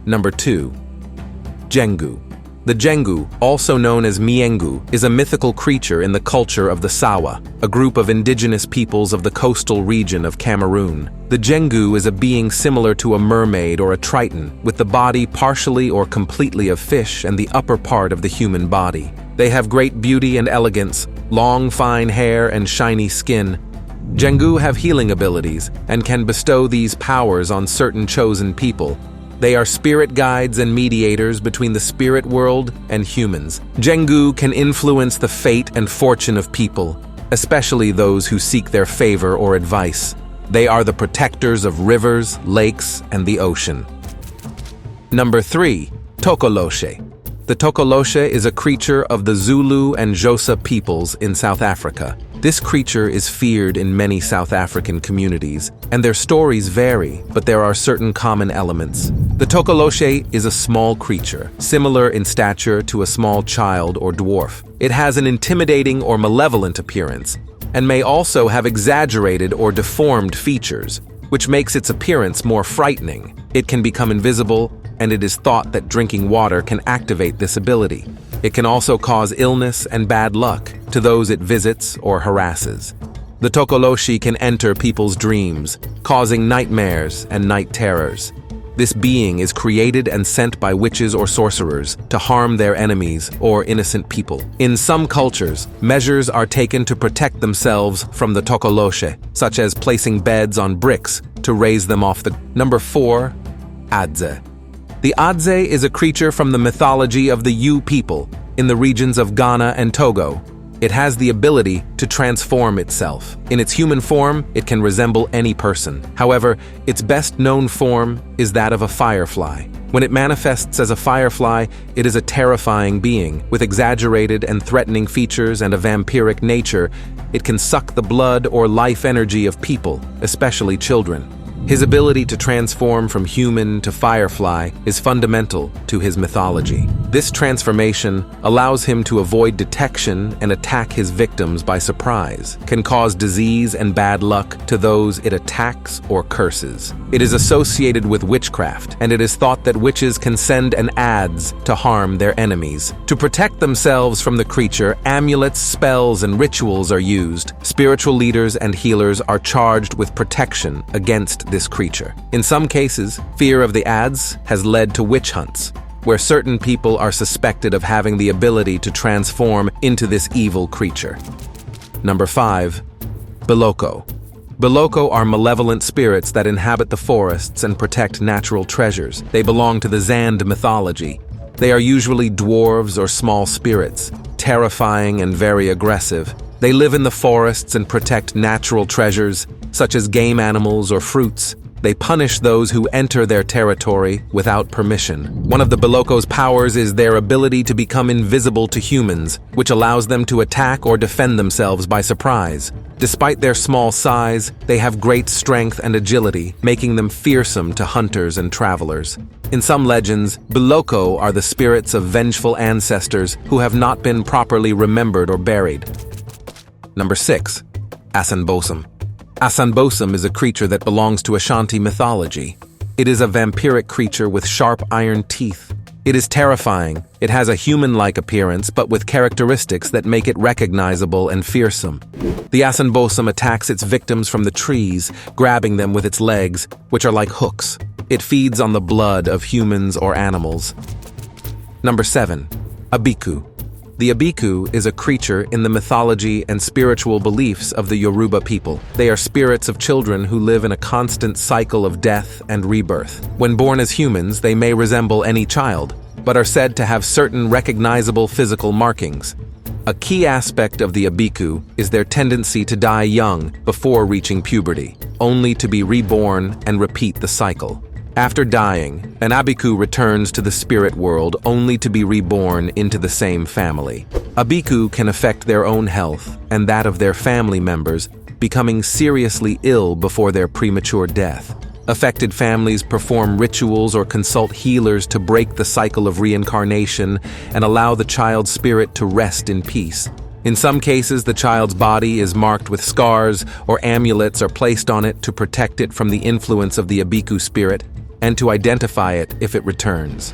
Number 2. Jengu. The Jengu, also known as Miengu, is a mythical creature in the culture of the Sawa, a group of indigenous peoples of the coastal region of Cameroon. The Jengu is a being similar to a mermaid or a triton, with the body partially or completely of fish and the upper part of the human body. They have great beauty and elegance, long fine hair and shiny skin. Jengu have healing abilities and can bestow these powers on certain chosen people. They are spirit guides and mediators between the spirit world and humans. Jengu can influence the fate and fortune of people, especially those who seek their favor or advice. They are the protectors of rivers, lakes, and the ocean. Number 3. Tokoloshe. The Tokoloshe is a creature of the Zulu and Xhosa peoples in South Africa. This creature is feared in many South African communities, and their stories vary, but there are certain common elements. The Tokoloshe is a small creature, similar in stature to a small child or dwarf. It has an intimidating or malevolent appearance, and may also have exaggerated or deformed features, which makes its appearance more frightening. It can become invisible, and it is thought that drinking water can activate this ability. It can also cause illness and bad luck to those it visits or harasses. The Tokoloshe can enter people's dreams, causing nightmares and night terrors. This being is created and sent by witches or sorcerers to harm their enemies or innocent people. In some cultures, measures are taken to protect themselves from the Tokoloshe, such as placing beds on bricks to raise them off the... Number 4. Adze. The Adze is a creature from the mythology of the Yu people in the regions of Ghana and Togo. It has the ability to transform itself. In its human form, it can resemble any person. However, its best-known form is that of a firefly. When it manifests as a firefly, it is a terrifying being. With exaggerated and threatening features and a vampiric nature, it can suck the blood or life energy of people, especially children. His ability to transform from human to firefly is fundamental to his mythology. This transformation allows him to avoid detection and attack his victims by surprise, can cause disease and bad luck to those it attacks or curses. It is associated with witchcraft, and it is thought that witches can send an adze to harm their enemies. To protect themselves from the creature, amulets, spells, and rituals are used. Spiritual leaders and healers are charged with protection against this creature. In some cases, fear of the adze has led to witch hunts, where certain people are suspected of having the ability to transform into this evil creature. Number 5. Biloko. Biloko are malevolent spirits that inhabit the forests and protect natural treasures. They belong to the Zand mythology. They are usually dwarves or small spirits, terrifying and very aggressive. They live in the forests and protect natural treasures, such as game animals or fruits. They punish those who enter their territory without permission. One of the Biloko's powers is their ability to become invisible to humans, which allows them to attack or defend themselves by surprise. Despite their small size, they have great strength and agility, making them fearsome to hunters and travelers. In some legends, Biloko are the spirits of vengeful ancestors who have not been properly remembered or buried. Number 6. Asanbosum. Asanbosum is a creature that belongs to Ashanti mythology. It is a vampiric creature with sharp iron teeth. It is terrifying. It has a human-like appearance, but with characteristics that make it recognizable and fearsome. The Asanbosum attacks its victims from the trees, grabbing them with its legs, which are like hooks. It feeds on the blood of humans or animals. Number 7. Abiku. The Abiku is a creature in the mythology and spiritual beliefs of the Yoruba people. They are spirits of children who live in a constant cycle of death and rebirth. When born as humans, they may resemble any child, but are said to have certain recognizable physical markings. A key aspect of the Abiku is their tendency to die young before reaching puberty, only to be reborn and repeat the cycle. After dying, an Abiku returns to the spirit world only to be reborn into the same family. Abiku can affect their own health and that of their family members, becoming seriously ill before their premature death. Affected families perform rituals or consult healers to break the cycle of reincarnation and allow the child's spirit to rest in peace. In some cases, the child's body is marked with scars or amulets are placed on it to protect it from the influence of the Abiku spirit and to identify it if it returns.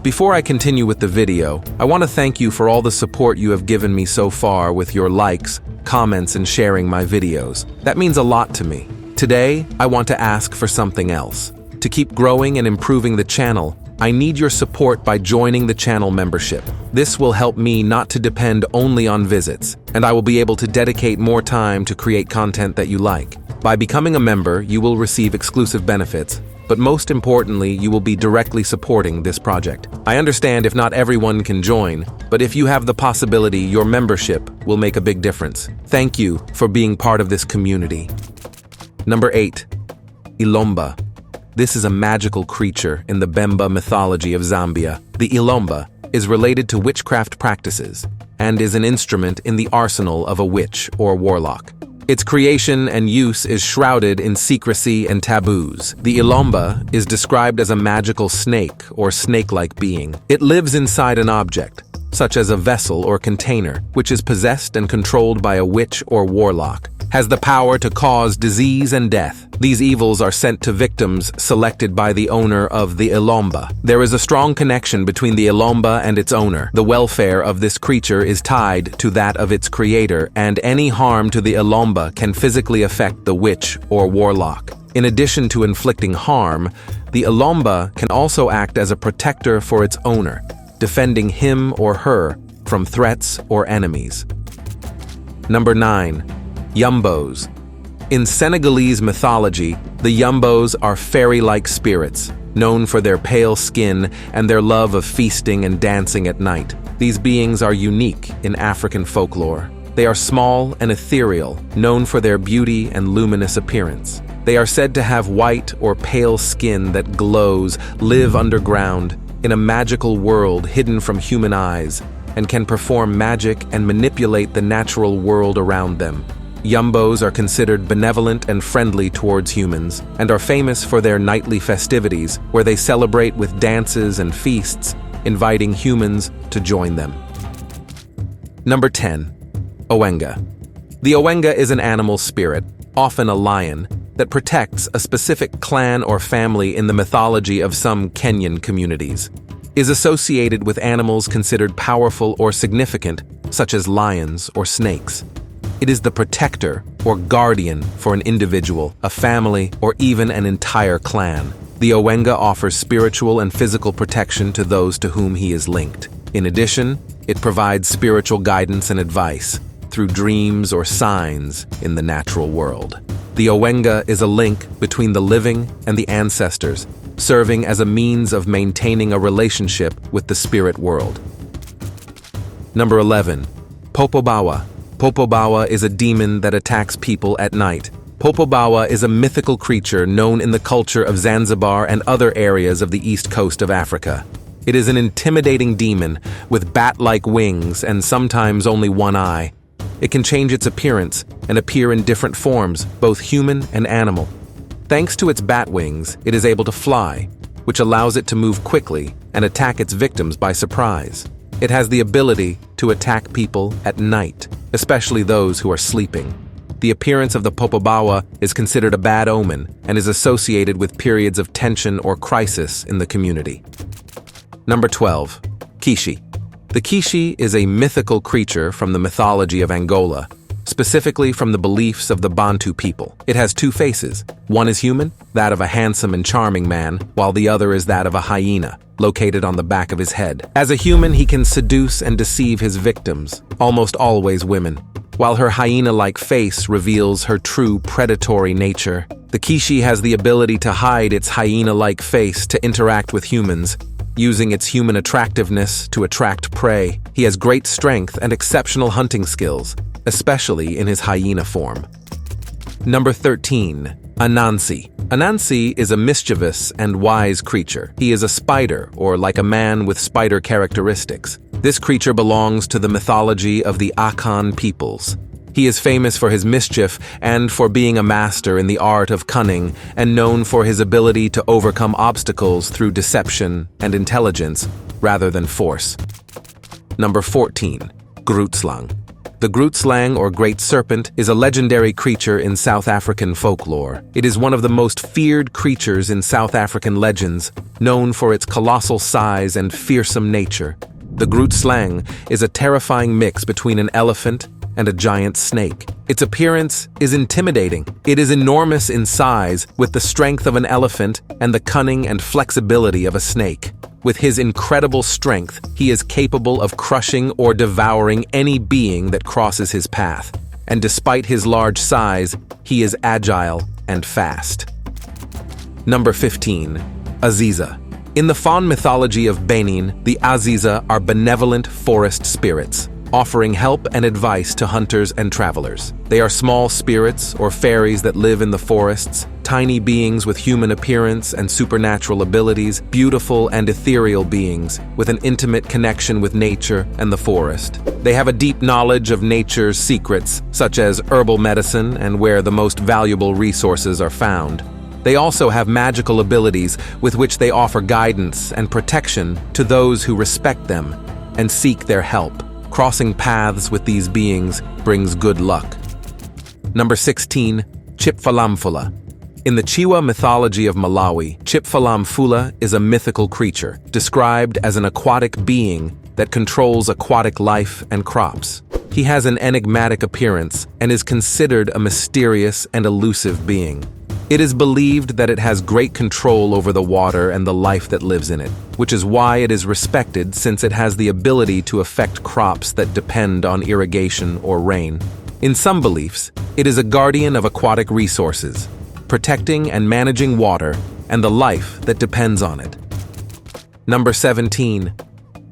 Before I continue with the video, I want to thank you for all the support you have given me so far with your likes, comments, and sharing my videos. That means a lot to me. Today, I want to ask for something else. To keep growing and improving the channel, I need your support by joining the channel membership. This will help me not to depend only on visits, and I will be able to dedicate more time to create content that you like. By becoming a member, you will receive exclusive benefits, but most importantly, you will be directly supporting this project. I understand if not everyone can join, but if you have the possibility, your membership will make a big difference. Thank you for being part of this community. Number 8. Ilomba. This is a magical creature in the Bemba mythology of Zambia. The Ilomba is related to witchcraft practices and is an instrument in the arsenal of a witch or warlock. Its creation and use is shrouded in secrecy and taboos. The Ilomba is described as a magical snake or snake-like being. It lives inside an object, such as a vessel or container, which is possessed and controlled by a witch or warlock, has the power to cause disease and death. These evils are sent to victims selected by the owner of the Ilomba. There is a strong connection between the Ilomba and its owner. The welfare of this creature is tied to that of its creator, and any harm to the Ilomba can physically affect the witch or warlock. In addition to inflicting harm, the Ilomba can also act as a protector for its owner, defending him or her from threats or enemies. Number 9. Yumbos. In Senegalese mythology, the Yumbos are fairy-like spirits, known for their pale skin and their love of feasting and dancing at night. These beings are unique in African folklore. They are small and ethereal, known for their beauty and luminous appearance. They are said to have white or pale skin that glows, live underground, in a magical world hidden from human eyes, and can perform magic and manipulate the natural world around them. Yumbos are considered benevolent and friendly towards humans, and are famous for their nightly festivities, where they celebrate with dances and feasts, inviting humans to join them. Number 10. Owenga. The Owenga is an animal spirit, often a lion, that protects a specific clan or family in the mythology of some Kenyan communities. Is associated with animals considered powerful or significant, such as lions or snakes. It is the protector or guardian for an individual, a family, or even an entire clan. The Owenga offers spiritual and physical protection to those to whom he is linked. In addition, it provides spiritual guidance and advice through dreams or signs in the natural world. The Owenga is a link between the living and the ancestors, serving as a means of maintaining a relationship with the spirit world. Number 11. Popobawa. Popobawa is a demon that attacks people at night. Popobawa is a mythical creature known in the culture of Zanzibar and other areas of the east coast of Africa. It is an intimidating demon with bat-like wings and sometimes only one eye. It can change its appearance and appear in different forms, both human and animal. Thanks to its bat wings, it is able to fly, which allows it to move quickly and attack its victims by surprise. It has the ability to attack people at night, especially those who are sleeping. The appearance of the Popobawa is considered a bad omen and is associated with periods of tension or crisis in the community. Number 12. Kishi. The Kishi is a mythical creature from the mythology of Angola, specifically from the beliefs of the Bantu people. It has two faces. One is human, that of a handsome and charming man, while the other is that of a hyena, located on the back of his head. As a human, he can seduce and deceive his victims, almost always women. While her hyena-like face reveals her true predatory nature, the Kishi has the ability to hide its hyena-like face to interact with humans, using its human attractiveness to attract prey. He has great strength and exceptional hunting skills, especially in his hyena form. Number 13. Anansi. Anansi is a mischievous and wise creature. He is a spider, or like a man with spider characteristics. This creature belongs to the mythology of the Akan peoples. He is famous for his mischief and for being a master in the art of cunning, and known for his ability to overcome obstacles through deception and intelligence rather than force. Number 14. Grootslang. The Grootslang, or Great Serpent, is a legendary creature in South African folklore. It is one of the most feared creatures in South African legends, known for its colossal size and fearsome nature. The Grootslang is a terrifying mix between an elephant and a giant snake. Its appearance is intimidating. It is enormous in size, with the strength of an elephant and the cunning and flexibility of a snake. With his incredible strength, he is capable of crushing or devouring any being that crosses his path. And despite his large size, he is agile and fast. Number 15. Aziza. In the faun mythology of Benin, the Aziza are benevolent forest spirits, offering help and advice to hunters and travelers. They are small spirits or fairies that live in the forests, tiny beings with human appearance and supernatural abilities, beautiful and ethereal beings with an intimate connection with nature and the forest. They have a deep knowledge of nature's secrets, such as herbal medicine and where the most valuable resources are found. They also have magical abilities with which they offer guidance and protection to those who respect them and seek their help. Crossing paths with these beings brings good luck. Number 16. Chipfalamfula. In the Chiwa mythology of Malawi, Chipfalamfula is a mythical creature, described as an aquatic being that controls aquatic life and crops. He has an enigmatic appearance and is considered a mysterious and elusive being. It is believed that it has great control over the water and the life that lives in it, which is why it is respected, since it has the ability to affect crops that depend on irrigation or rain. In some beliefs, it is a guardian of aquatic resources, protecting and managing water and the life that depends on it. Number 17.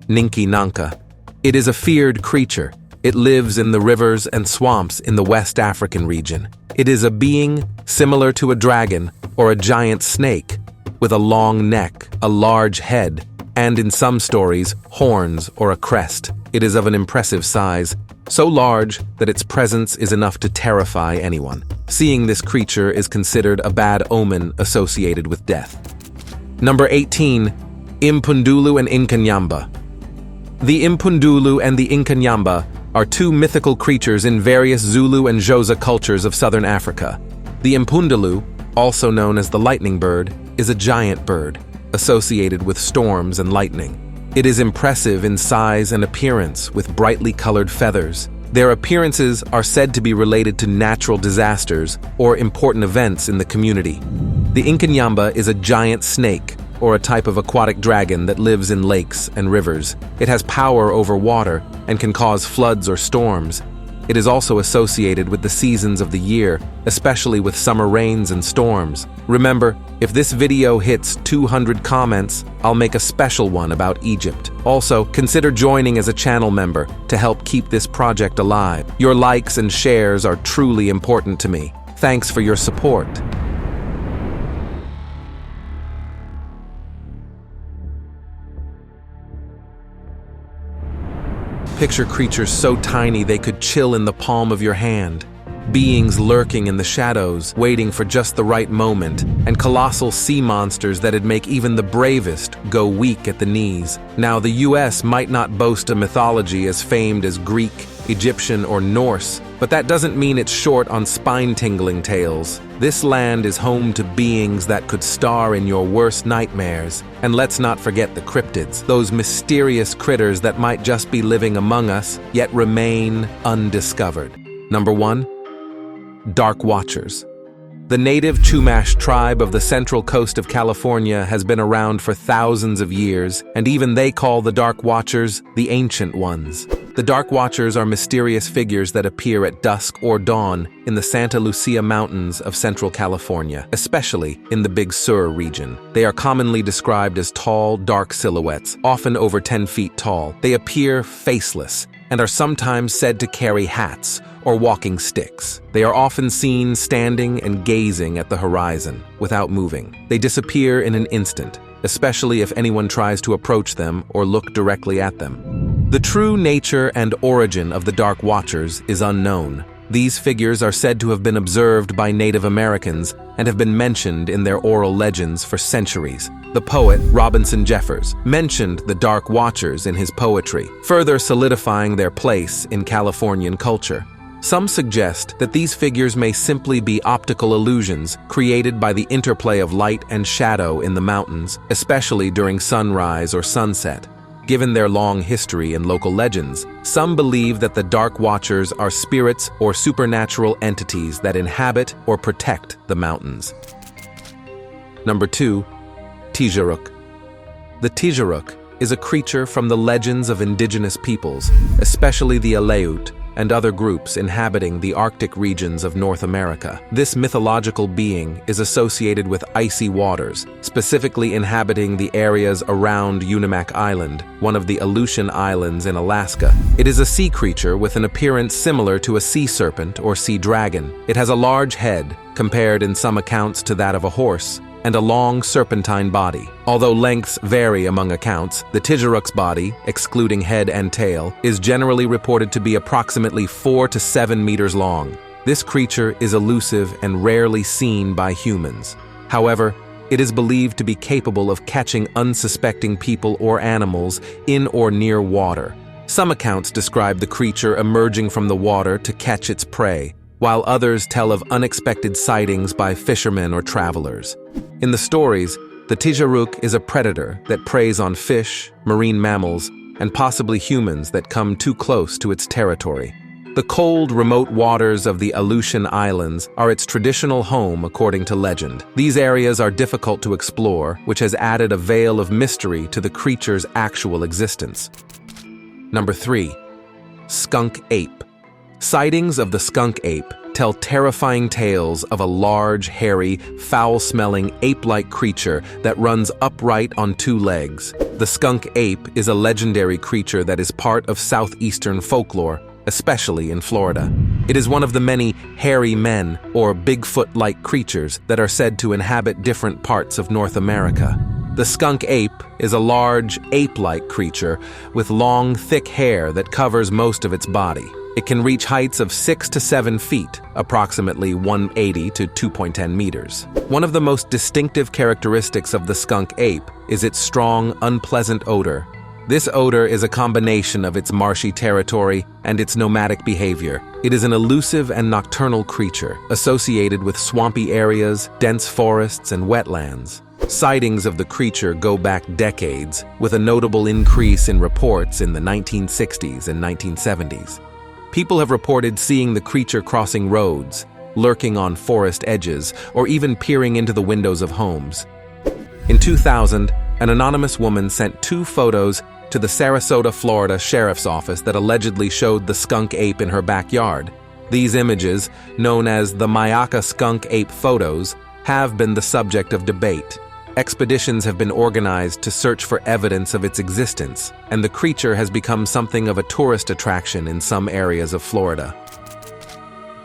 Ninki Nanka. It is a feared creature, It lives in the rivers and swamps in the West African region. It is a being similar to a dragon or a giant snake, with a long neck, a large head, and in some stories, horns or a crest. It is of an impressive size, so large that its presence is enough to terrify anyone. Seeing this creature is considered a bad omen associated with death. Number 18. Impundulu and Inkanyamba. The Impundulu and the Inkanyamba are two mythical creatures in various Zulu and Xhosa cultures of southern Africa. The Impundulu, also known as the lightning bird, is a giant bird, associated with storms and lightning. It is impressive in size and appearance with brightly colored feathers. Their appearances are said to be related to natural disasters or important events in the community. The Inkanyamba is a giant snake, or a type of aquatic dragon that lives in lakes and rivers. It has power over water and can cause floods or storms. It is also associated with the seasons of the year, especially with summer rains and storms. Remember, if this video hits 200 comments, I'll make a special one about Egypt. Also, consider joining as a channel member to help keep this project alive. Your likes and shares are truly important to me. Thanks for your support. Picture creatures so tiny they could chill in the palm of your hand. Beings lurking in the shadows, waiting for just the right moment, and colossal sea monsters that'd make even the bravest go weak at the knees. Now, the US might not boast a mythology as famed as Greek, Egyptian, or Norse, but that doesn't mean it's short on spine-tingling tales. This land is home to beings that could star in your worst nightmares. And let's not forget the cryptids, those mysterious critters that might just be living among us, yet remain undiscovered. Number 1. Dark Watchers. The native Chumash tribe of the central coast of California has been around for thousands of years, and even they call the Dark Watchers the Ancient Ones. The Dark Watchers are mysterious figures that appear at dusk or dawn in the Santa Lucia Mountains of central California, especially in the Big Sur region. They are commonly described as tall, dark silhouettes, often over 10 feet tall. They appear faceless and are sometimes said to carry hats or walking sticks. They are often seen standing and gazing at the horizon without moving. They disappear in an instant, especially if anyone tries to approach them or look directly at them. The true nature and origin of the Dark Watchers is unknown. These figures are said to have been observed by Native Americans and have been mentioned in their oral legends for centuries. The poet Robinson Jeffers mentioned the Dark Watchers in his poetry, further solidifying their place in Californian culture. Some suggest that these figures may simply be optical illusions created by the interplay of light and shadow in the mountains, especially during sunrise or sunset. Given their long history and local legends, some believe that the Dark Watchers are spirits or supernatural entities that inhabit or protect the mountains. Number 2. Tijaruk. The Tijaruk is a creature from the legends of indigenous peoples, especially the Aleut and other groups inhabiting the Arctic regions of North America. This mythological being is associated with icy waters, specifically inhabiting the areas around Unimak Island, one of the Aleutian Islands in Alaska. It is a sea creature with an appearance similar to a sea serpent or sea dragon. It has a large head, compared in some accounts to that of a horse, and a long serpentine body. Although lengths vary among accounts, the Tijaruk's body, excluding head and tail, is generally reported to be approximately 4 to 7 meters long. This creature is elusive and rarely seen by humans. However, it is believed to be capable of catching unsuspecting people or animals in or near water. Some accounts describe the creature emerging from the water to catch its prey, while others tell of unexpected sightings by fishermen or travelers. In the stories, the Tijaruk is a predator that preys on fish, marine mammals, and possibly humans that come too close to its territory. The cold, remote waters of the Aleutian Islands are its traditional home according to legend. These areas are difficult to explore, which has added a veil of mystery to the creature's actual existence. Number 3. Skunk Ape. Sightings of the skunk ape tell terrifying tales of a large, hairy, foul-smelling, ape-like creature that runs upright on 2 legs. The skunk ape is a legendary creature that is part of southeastern folklore, especially in Florida. It is one of the many hairy men, or Bigfoot-like creatures, that are said to inhabit different parts of North America. The skunk ape is a large, ape-like creature with long, thick hair that covers most of its body. It can reach heights of 6 to 7 feet, approximately 180 to 2.10 meters. One of the most distinctive characteristics of the skunk ape is its strong, unpleasant odor. This odor is a combination of its marshy territory and its nomadic behavior. It is an elusive and nocturnal creature, associated with swampy areas, dense forests, and wetlands. Sightings of the creature go back decades, with a notable increase in reports in the 1960s and 1970s. People have reported seeing the creature crossing roads, lurking on forest edges, or even peering into the windows of homes. In 2000, an anonymous woman sent 2 photos to the Sarasota, Florida Sheriff's Office that allegedly showed the skunk ape in her backyard. These images, known as the Mayaka skunk ape photos, have been the subject of debate. Expeditions have been organized to search for evidence of its existence, and the creature has become something of a tourist attraction in some areas of Florida.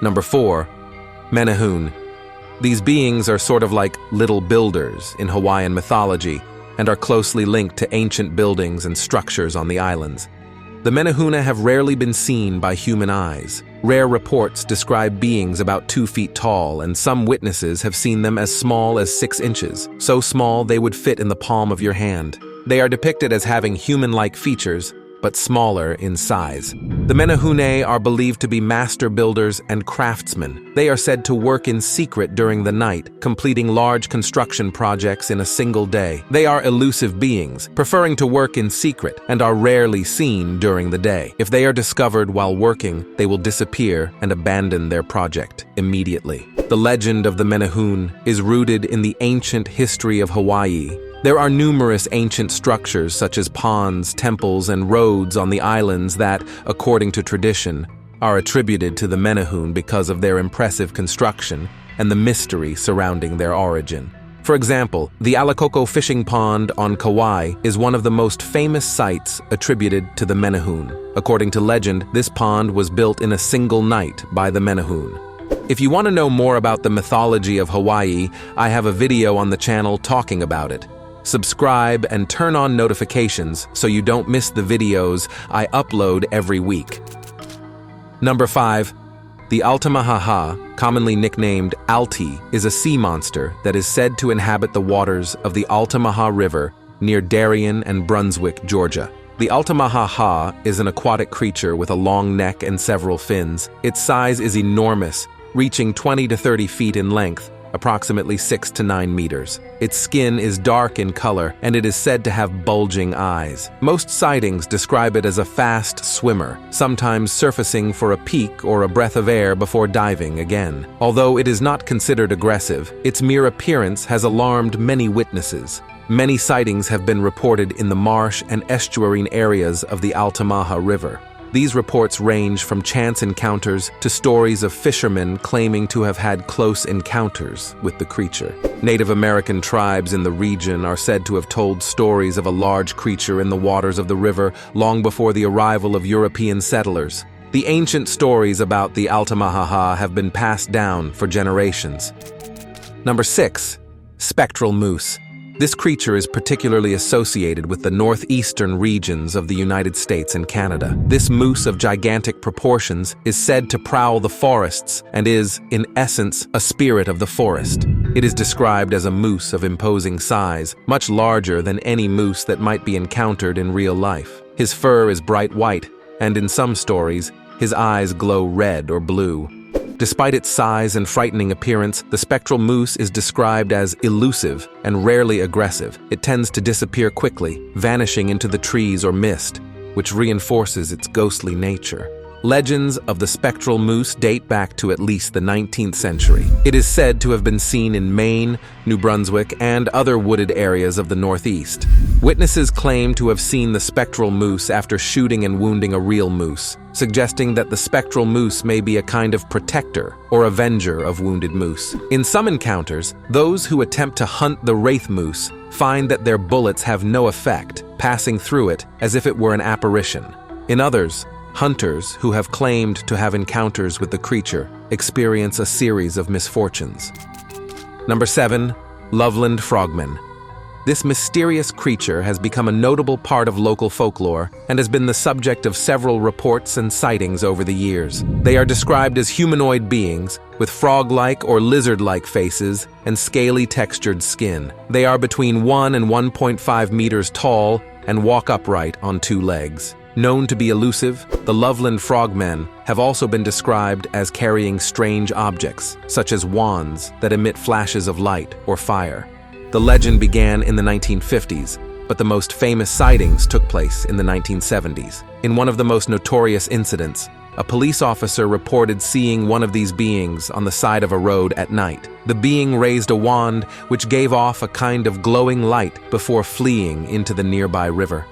Number 4. Menehune. These beings are sort of like little builders in Hawaiian mythology and are closely linked to ancient buildings and structures on the islands. The Menehune have rarely been seen by human eyes. Rare reports describe beings about 2 feet tall, and some witnesses have seen them as small as 6 inches, so small they would fit in the palm of your hand. They are depicted as having human-like features, but smaller in size. The Menehune are believed to be master builders and craftsmen. They are said to work in secret during the night, completing large construction projects in a single day. They are elusive beings, preferring to work in secret, and are rarely seen during the day. If they are discovered while working, they will disappear and abandon their project immediately. The legend of the Menehune is rooted in the ancient history of Hawaii. There are numerous ancient structures such as ponds, temples, and roads on the islands that, according to tradition, are attributed to the Menehune because of their impressive construction and the mystery surrounding their origin. For example, the Alacoco fishing pond on Kauai is one of the most famous sites attributed to the Menehune. According to legend, this pond was built in a single night by the Menehune. If you want to know more about the mythology of Hawaii, I have a video on the channel talking about it. Subscribe and turn on notifications so you don't miss the videos I upload every week. Number 5. The Altamaha, commonly nicknamed Alti, is a sea monster that is said to inhabit the waters of the Altamaha River near Darien and Brunswick, Georgia. The Altamaha is an aquatic creature with a long neck and several fins. Its size is enormous, reaching 20 to 30 feet in length, approximately 6 to 9 meters. Its skin is dark in color, and it is said to have bulging eyes. Most sightings describe it as a fast swimmer, sometimes surfacing for a peek or a breath of air before diving again. Although it is not considered aggressive, its mere appearance has alarmed many witnesses. Many sightings have been reported in the marsh and estuarine areas of the Altamaha River. These reports range from chance encounters to stories of fishermen claiming to have had close encounters with the creature. Native American tribes in the region are said to have told stories of a large creature in the waters of the river long before the arrival of European settlers. The ancient stories about the Altamaha have been passed down for generations. Number 6. Spectral moose. This creature is particularly associated with the northeastern regions of the United States and Canada. This moose of gigantic proportions is said to prowl the forests and is, in essence, a spirit of the forest. It is described as a moose of imposing size, much larger than any moose that might be encountered in real life. His fur is bright white, and in some stories, his eyes glow red or blue. Despite its size and frightening appearance, the spectral moose is described as elusive and rarely aggressive. It tends to disappear quickly, vanishing into the trees or mist, which reinforces its ghostly nature. Legends of the spectral moose date back to at least the 19th century. It is said to have been seen in Maine, New Brunswick, and other wooded areas of the Northeast. Witnesses claim to have seen the spectral moose after shooting and wounding a real moose, suggesting that the spectral moose may be a kind of protector or avenger of wounded moose. In some encounters, those who attempt to hunt the wraith moose find that their bullets have no effect, passing through it as if it were an apparition. In others, Hunters who have claimed to have encounters with the creature experience a series of misfortunes. Number 7. Loveland Frogmen. This mysterious creature has become a notable part of local folklore and has been the subject of several reports and sightings over the years. They are described as humanoid beings with frog-like or lizard-like faces and scaly textured skin. They are between 1 and 1.5 meters tall and walk upright on 2 legs. Known to be elusive, the Loveland Frogmen have also been described as carrying strange objects, such as wands that emit flashes of light or fire. The legend began in the 1950s, but the most famous sightings took place in the 1970s. In one of the most notorious incidents, a police officer reported seeing one of these beings on the side of a road at night. The being raised a wand which gave off a kind of glowing light before fleeing into the nearby river.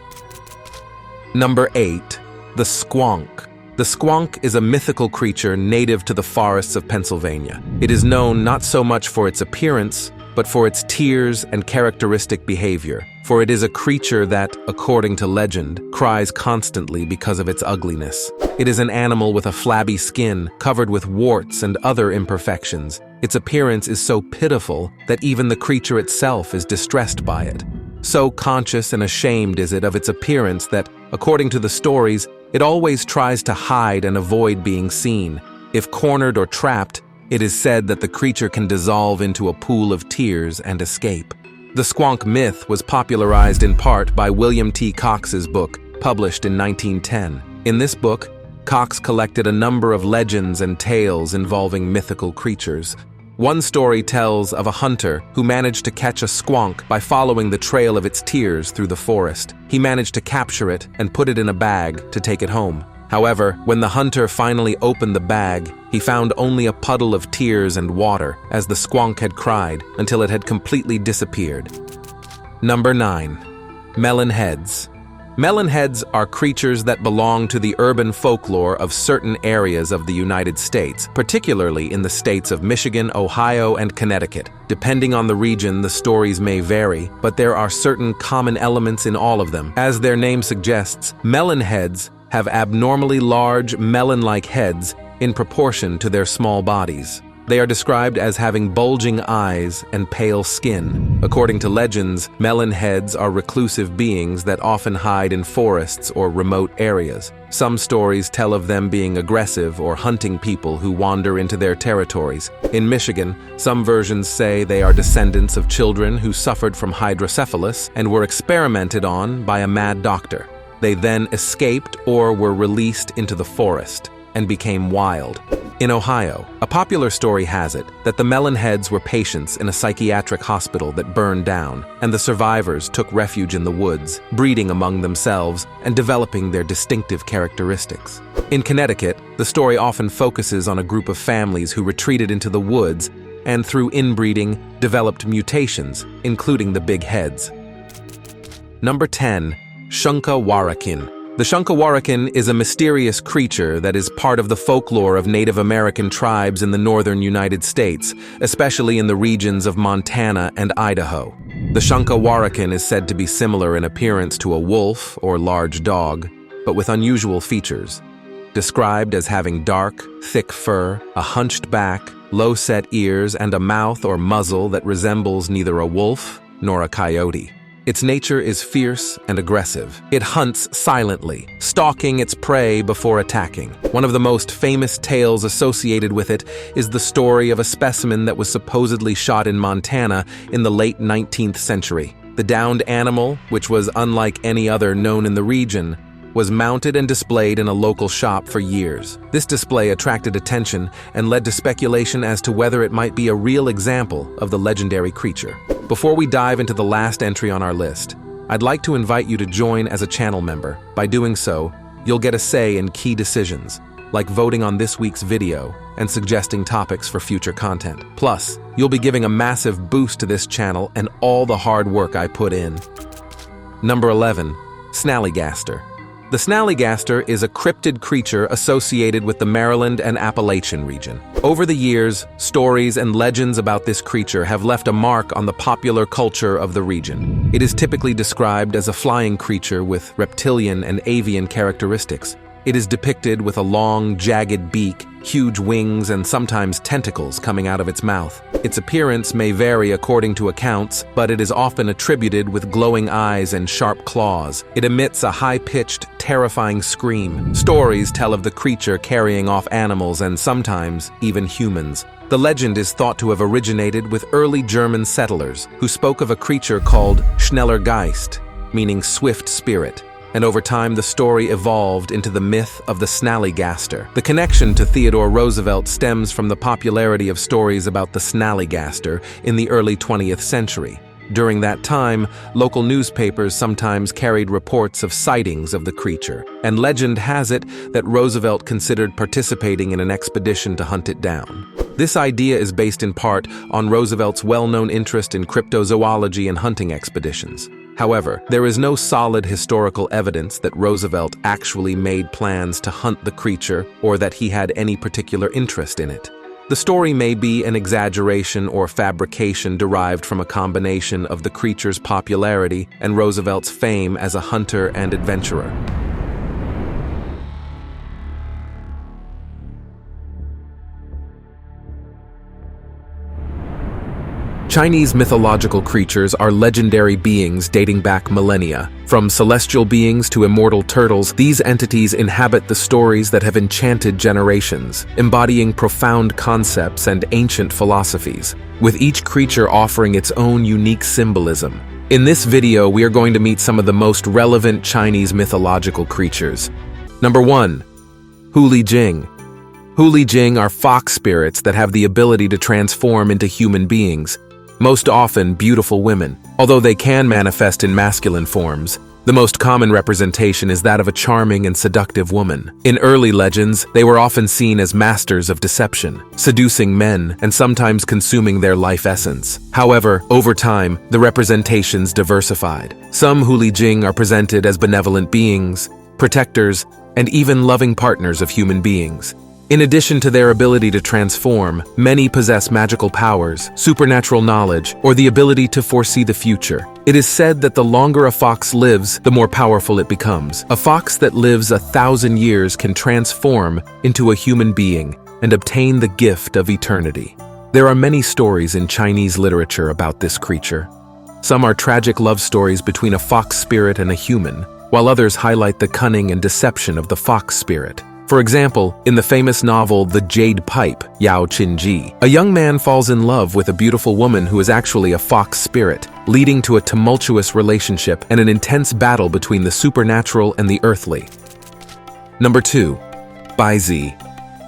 Number 8. The Squonk. The squonk is a mythical creature native to the forests of Pennsylvania. It is known not so much for its appearance, but for its tears and characteristic behavior, for it is a creature that, according to legend, cries constantly because of its ugliness. It is an animal with a flabby skin, covered with warts and other imperfections. Its appearance is so pitiful that even the creature itself is distressed by it. So conscious and ashamed is it of its appearance that, according to the stories, it always tries to hide and avoid being seen. If cornered or trapped, it is said that the creature can dissolve into a pool of tears and escape. The squonk myth was popularized in part by William T. Cox's book, published in 1910. In this book, Cox collected a number of legends and tales involving mythical creatures. One story tells of a hunter who managed to catch a squonk by following the trail of its tears through the forest. He managed to capture it and put it in a bag to take it home. However, when the hunter finally opened the bag, he found only a puddle of tears and water, as the squonk had cried until it had completely disappeared. Number 9. Melon heads. Melon heads are creatures that belong to the urban folklore of certain areas of the United States, particularly in the states of Michigan, Ohio, and Connecticut. Depending on the region, the stories may vary, but there are certain common elements in all of them. As their name suggests, melon heads have abnormally large melon-like heads in proportion to their small bodies. They are described as having bulging eyes and pale skin. According to legends, melon heads are reclusive beings that often hide in forests or remote areas. Some stories tell of them being aggressive or hunting people who wander into their territories. In Michigan, some versions say they are descendants of children who suffered from hydrocephalus and were experimented on by a mad doctor. They then escaped or were released into the forest and became wild. In Ohio, a popular story has it that the melon heads were patients in a psychiatric hospital that burned down, and the survivors took refuge in the woods, breeding among themselves and developing their distinctive characteristics. In Connecticut, the story often focuses on a group of families who retreated into the woods and through inbreeding developed mutations, including the big heads. Number 10. Shunka-Warakin. The Shunka-Warakin is a mysterious creature that is part of the folklore of Native American tribes in the northern United States, especially in the regions of Montana and Idaho. The Shunka-Warakin is said to be similar in appearance to a wolf or large dog, but with unusual features. Described as having dark, thick fur, a hunched back, low-set ears, and a mouth or muzzle that resembles neither a wolf nor a coyote. Its nature is fierce and aggressive. It hunts silently, stalking its prey before attacking. One of the most famous tales associated with it is the story of a specimen that was supposedly shot in Montana in the late 19th century. The downed animal, which was unlike any other known in the region, was mounted and displayed in a local shop for years. This display attracted attention and led to speculation as to whether it might be a real example of the legendary creature. Before we dive into the last entry on our list, I'd like to invite you to join as a channel member. By doing so, you'll get a say in key decisions, like voting on this week's video and suggesting topics for future content. Plus, you'll be giving a massive boost to this channel and all the hard work I put in. Number 11. Snallygaster. The snallygaster is a cryptid creature associated with the Maryland and Appalachian region. Over the years, stories and legends about this creature have left a mark on the popular culture of the region. It is typically described as a flying creature with reptilian and avian characteristics. It is depicted with a long, jagged beak, huge wings, and sometimes tentacles coming out of its mouth. Its appearance may vary according to accounts, but it is often attributed with glowing eyes and sharp claws. It emits a high-pitched, terrifying scream. Stories tell of the creature carrying off animals and sometimes even humans. The legend is thought to have originated with early German settlers who spoke of a creature called Schneller Geist, meaning swift spirit. And over time, the story evolved into the myth of the Snallygaster. The connection to Theodore Roosevelt stems from the popularity of stories about the Snallygaster in the early 20th century. During that time, local newspapers sometimes carried reports of sightings of the creature, and legend has it that Roosevelt considered participating in an expedition to hunt it down. This idea is based in part on Roosevelt's well-known interest in cryptozoology and hunting expeditions. However, there is no solid historical evidence that Roosevelt actually made plans to hunt the creature or that he had any particular interest in it. The story may be an exaggeration or fabrication derived from a combination of the creature's popularity and Roosevelt's fame as a hunter and adventurer. Chinese mythological creatures are legendary beings dating back millennia. From celestial beings to immortal turtles, these entities inhabit the stories that have enchanted generations, embodying profound concepts and ancient philosophies, with each creature offering its own unique symbolism. In this video, we are going to meet some of the most relevant Chinese mythological creatures. Number 1. Huli Jing. Huli Jing are fox spirits that have the ability to transform into human beings, most often beautiful women. Although they can manifest in masculine forms, the most common representation is that of a charming and seductive woman. In early legends, they were often seen as masters of deception, seducing men and sometimes consuming their life essence. However, over time, the representations diversified. Some Huli Jing are presented as benevolent beings, protectors, and even loving partners of human beings. In addition to their ability to transform, many possess magical powers, supernatural knowledge, or the ability to foresee the future. It is said that the longer a fox lives, the more powerful it becomes. A fox that lives 1,000 years can transform into a human being and obtain the gift of eternity. There are many stories in Chinese literature about this creature. Some are tragic love stories between a fox spirit and a human, while others highlight the cunning and deception of the fox spirit. For example, in the famous novel The Jade Pipe, Yao Qinji, a young man falls in love with a beautiful woman who is actually a fox spirit, leading to a tumultuous relationship and an intense battle between the supernatural and the earthly. Number 2. Baizi.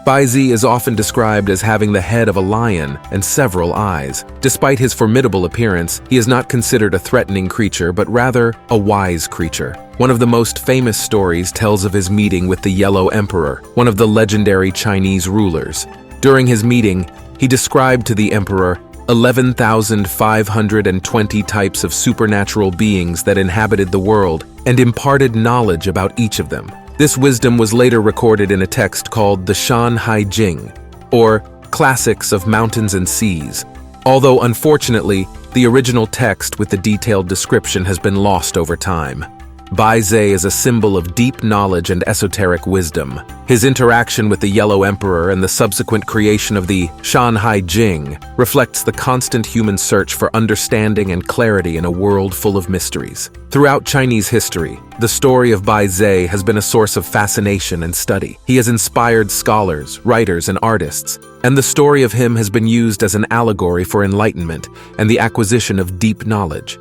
Baizi is often described as having the head of a lion and several eyes. Despite his formidable appearance, he is not considered a threatening creature, but rather a wise creature. One of the most famous stories tells of his meeting with the Yellow Emperor, one of the legendary Chinese rulers. During his meeting, he described to the emperor 11,520 types of supernatural beings that inhabited the world and imparted knowledge about each of them. This wisdom was later recorded in a text called the Shanhai Jing, or Classics of Mountains and Seas. Although unfortunately, the original text with the detailed description has been lost over time. Baizi is a symbol of deep knowledge and esoteric wisdom. His interaction with the Yellow Emperor and the subsequent creation of the Shanhai Jing reflects the constant human search for understanding and clarity in a world full of mysteries. Throughout Chinese history, the story of Baizi has been a source of fascination and study. He has inspired scholars, writers, and artists, and the story of him has been used as an allegory for enlightenment and the acquisition of deep knowledge.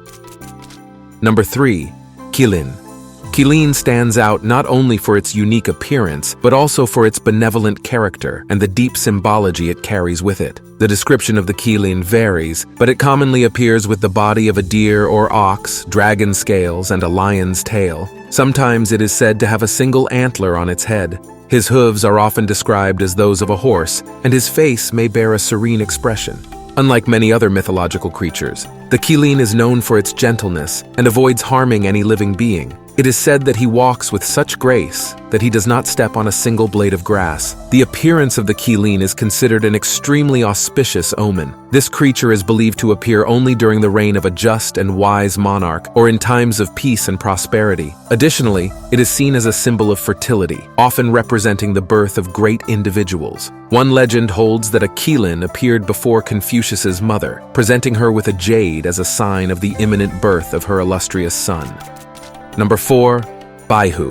Number 3. Qilin. Qilin stands out not only for its unique appearance, but also for its benevolent character and the deep symbology it carries with it. The description of the Qilin varies, but it commonly appears with the body of a deer or ox, dragon scales, and a lion's tail. Sometimes it is said to have a single antler on its head. His hooves are often described as those of a horse, and his face may bear a serene expression. Unlike many other mythological creatures, the Qilin is known for its gentleness and avoids harming any living being. It is said that he walks with such grace that he does not step on a single blade of grass. The appearance of the qilin is considered an extremely auspicious omen. This creature is believed to appear only during the reign of a just and wise monarch or in times of peace and prosperity. Additionally, it is seen as a symbol of fertility, often representing the birth of great individuals. One legend holds that a qilin appeared before Confucius's mother, presenting her with a jade as a sign of the imminent birth of her illustrious son. Number 4. Baihu.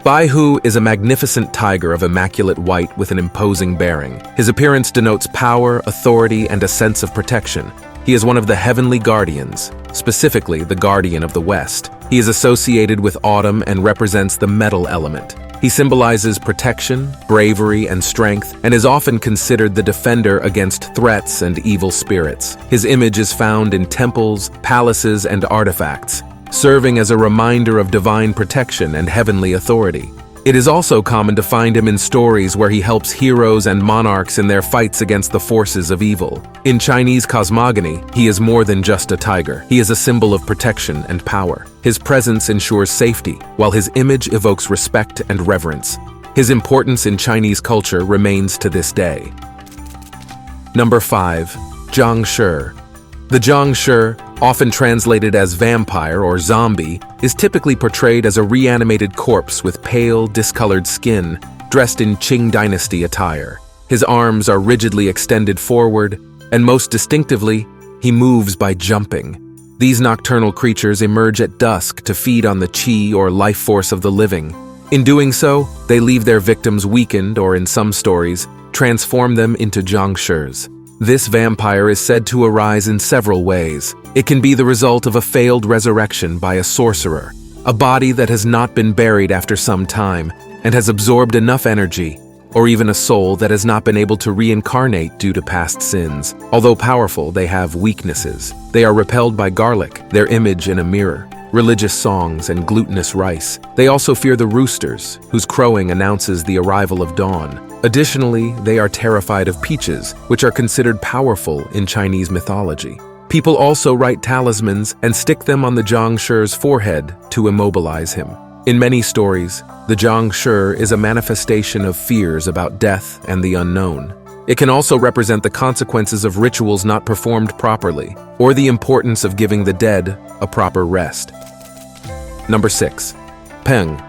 Baihu is a magnificent tiger of immaculate white with an imposing bearing. His appearance denotes power, authority, and a sense of protection. He is one of the heavenly guardians, specifically the guardian of the West. He is associated with autumn and represents the metal element. He symbolizes protection, bravery, and strength, and is often considered the defender against threats and evil spirits. His image is found in temples, palaces, and artifacts, serving as a reminder of divine protection and heavenly authority. It is also common to find him in stories where he helps heroes and monarchs in their fights against the forces of evil. In Chinese cosmogony, he is more than just a tiger. He is a symbol of protection and power. His presence ensures safety, while his image evokes respect and reverence. His importance in Chinese culture remains to this day. Number 5. Zhangshi. The Zhangshi, often translated as vampire or zombie, is typically portrayed as a reanimated corpse with pale, discolored skin, dressed in Qing dynasty attire. His arms are rigidly extended forward, and most distinctively, he moves by jumping. These nocturnal creatures emerge at dusk to feed on the qi or life force of the living. In doing so, they leave their victims weakened or, in some stories, transform them into Zhangshis. This vampire is said to arise in several ways. It can be the result of a failed resurrection by a sorcerer, a body that has not been buried after some time and has absorbed enough energy, or even a soul that has not been able to reincarnate due to past sins. Although powerful, they have weaknesses. They are repelled by garlic, their image in a mirror, religious songs, and glutinous rice. They also fear the roosters, whose crowing announces the arrival of dawn. Additionally, they are terrified of peaches, which are considered powerful in Chinese mythology. People also write talismans and stick them on the Zhangshi's forehead to immobilize him. In many stories, the Zhangshi is a manifestation of fears about death and the unknown. It can also represent the consequences of rituals not performed properly, or the importance of giving the dead a proper rest. Number 6. Peng.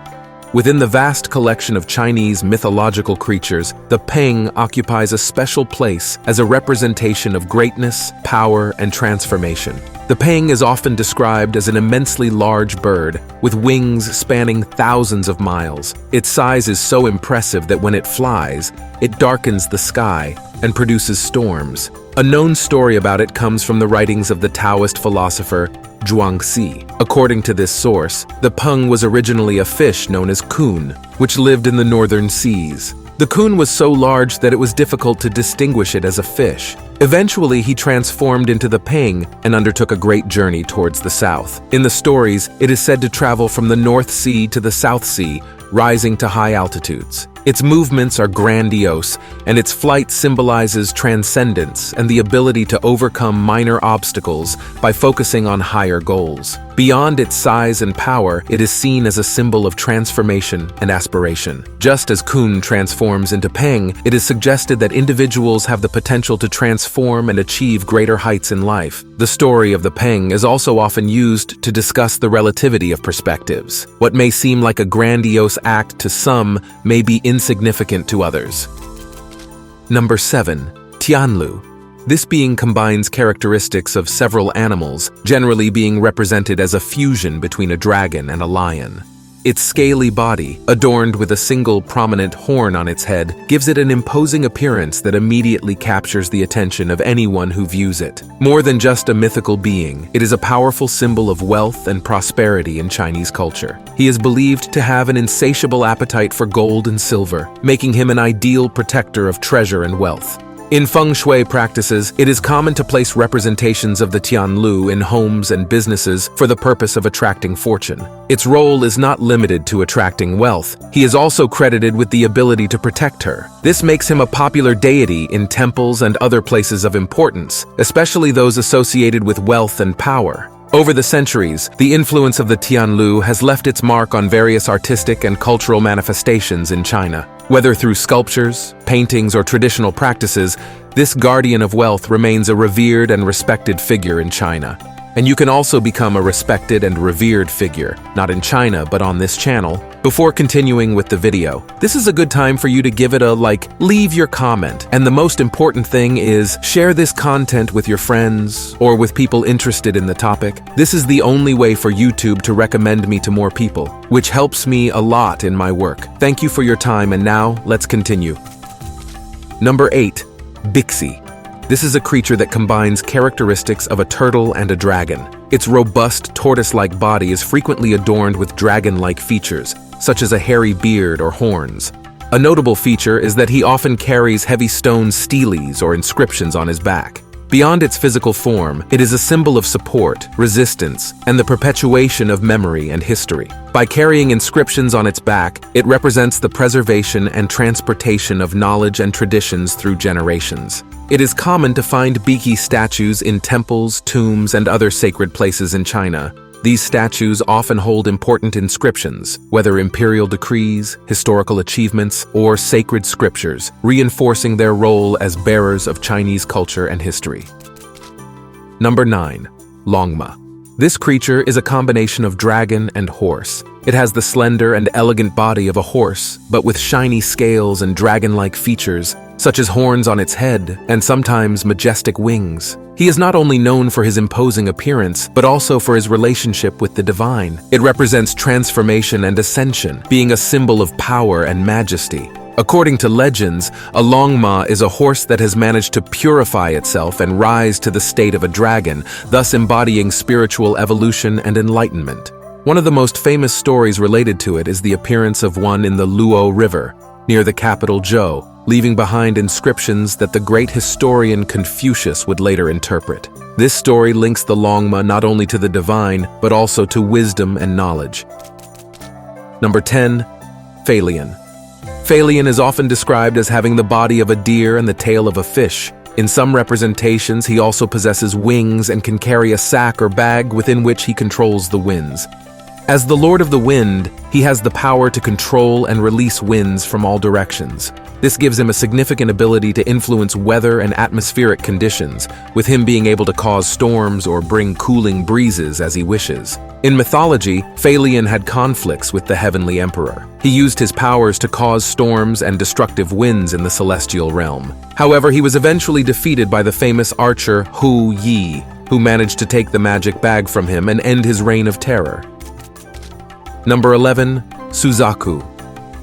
Within the vast collection of Chinese mythological creatures, the Peng occupies a special place as a representation of greatness, power, and transformation. The Peng is often described as an immensely large bird, with wings spanning thousands of miles. Its size is so impressive that when it flies, it darkens the sky and produces storms. A known story about it comes from the writings of the Taoist philosopher Zhuangzi. According to this source, the Peng was originally a fish known as kun, which lived in the northern seas. The kun was so large that it was difficult to distinguish it as a fish. Eventually, he transformed into the Peng and undertook a great journey towards the south. In the stories, it is said to travel from the North Sea to the South Sea, rising to high altitudes. Its movements are grandiose, and its flight symbolizes transcendence and the ability to overcome minor obstacles by focusing on higher goals. Beyond its size and power, it is seen as a symbol of transformation and aspiration. Just as kun transforms into Peng, it is suggested that individuals have the potential to transform and achieve greater heights in life. The story of the Peng is also often used to discuss the relativity of perspectives. What may seem like a grandiose act to some may be insignificant to others. Number 7. Tianlu. This being combines characteristics of several animals, generally being represented as a fusion between a dragon and a lion. Its scaly body, adorned with a single prominent horn on its head, gives it an imposing appearance that immediately captures the attention of anyone who views it. More than just a mythical being, it is a powerful symbol of wealth and prosperity in Chinese culture. He is believed to have an insatiable appetite for gold and silver, making him an ideal protector of treasure and wealth. In feng shui practices, it is common to place representations of the Tianlu in homes and businesses for the purpose of attracting fortune. Its role is not limited to attracting wealth. He is also credited with the ability to protect her. This makes him a popular deity in temples and other places of importance, especially those associated with wealth and power. Over the centuries, the influence of the Tianlu has left its mark on various artistic and cultural manifestations in China. Whether through sculptures, paintings, or traditional practices, this guardian of wealth remains a revered and respected figure in China. And you can also become a respected and revered figure, not in China, but on this channel. Before continuing with the video, this is a good time for you to give it a like, leave your comment. And the most important thing is share this content with your friends or with people interested in the topic. This is the only way for YouTube to recommend me to more people, which helps me a lot in my work. Thank you for your time, and now let's continue. Number 8. Bixi. This is a creature that combines characteristics of a turtle and a dragon. Its robust, tortoise-like body is frequently adorned with dragon-like features, such as a hairy beard or horns. A notable feature is that he often carries heavy stone steles or inscriptions on his back. Beyond its physical form, it is a symbol of support, resistance, and the perpetuation of memory and history. By carrying inscriptions on its back, it represents the preservation and transportation of knowledge and traditions through generations. It is common to find Bixi statues in temples, tombs, and other sacred places in China. These statues often hold important inscriptions, whether imperial decrees, historical achievements, or sacred scriptures, reinforcing their role as bearers of Chinese culture and history. Number 9. Longma. This creature is a combination of dragon and horse. It has the slender and elegant body of a horse, but with shiny scales and dragon-like features, such as horns on its head and sometimes majestic wings. He is not only known for his imposing appearance, but also for his relationship with the divine. It represents transformation and ascension, being a symbol of power and majesty. According to legends, a Longma is a horse that has managed to purify itself and rise to the state of a dragon, thus embodying spiritual evolution and enlightenment. One of the most famous stories related to it is the appearance of one in the Luo River, near the capital Zhou, leaving behind inscriptions that the great historian Confucius would later interpret. This story links the Longma not only to the divine, but also to wisdom and knowledge. Number 10. Phalian. Phalian is often described as having the body of a deer and the tail of a fish. In some representations, he also possesses wings and can carry a sack or bag within which he controls the winds. As the Lord of the Wind, he has the power to control and release winds from all directions. This gives him a significant ability to influence weather and atmospheric conditions, with him being able to cause storms or bring cooling breezes as he wishes. In mythology, Phalian had conflicts with the Heavenly Emperor. He used his powers to cause storms and destructive winds in the celestial realm. However, he was eventually defeated by the famous archer Hu Yi, who managed to take the magic bag from him and end his reign of terror. Number 11. Suzaku.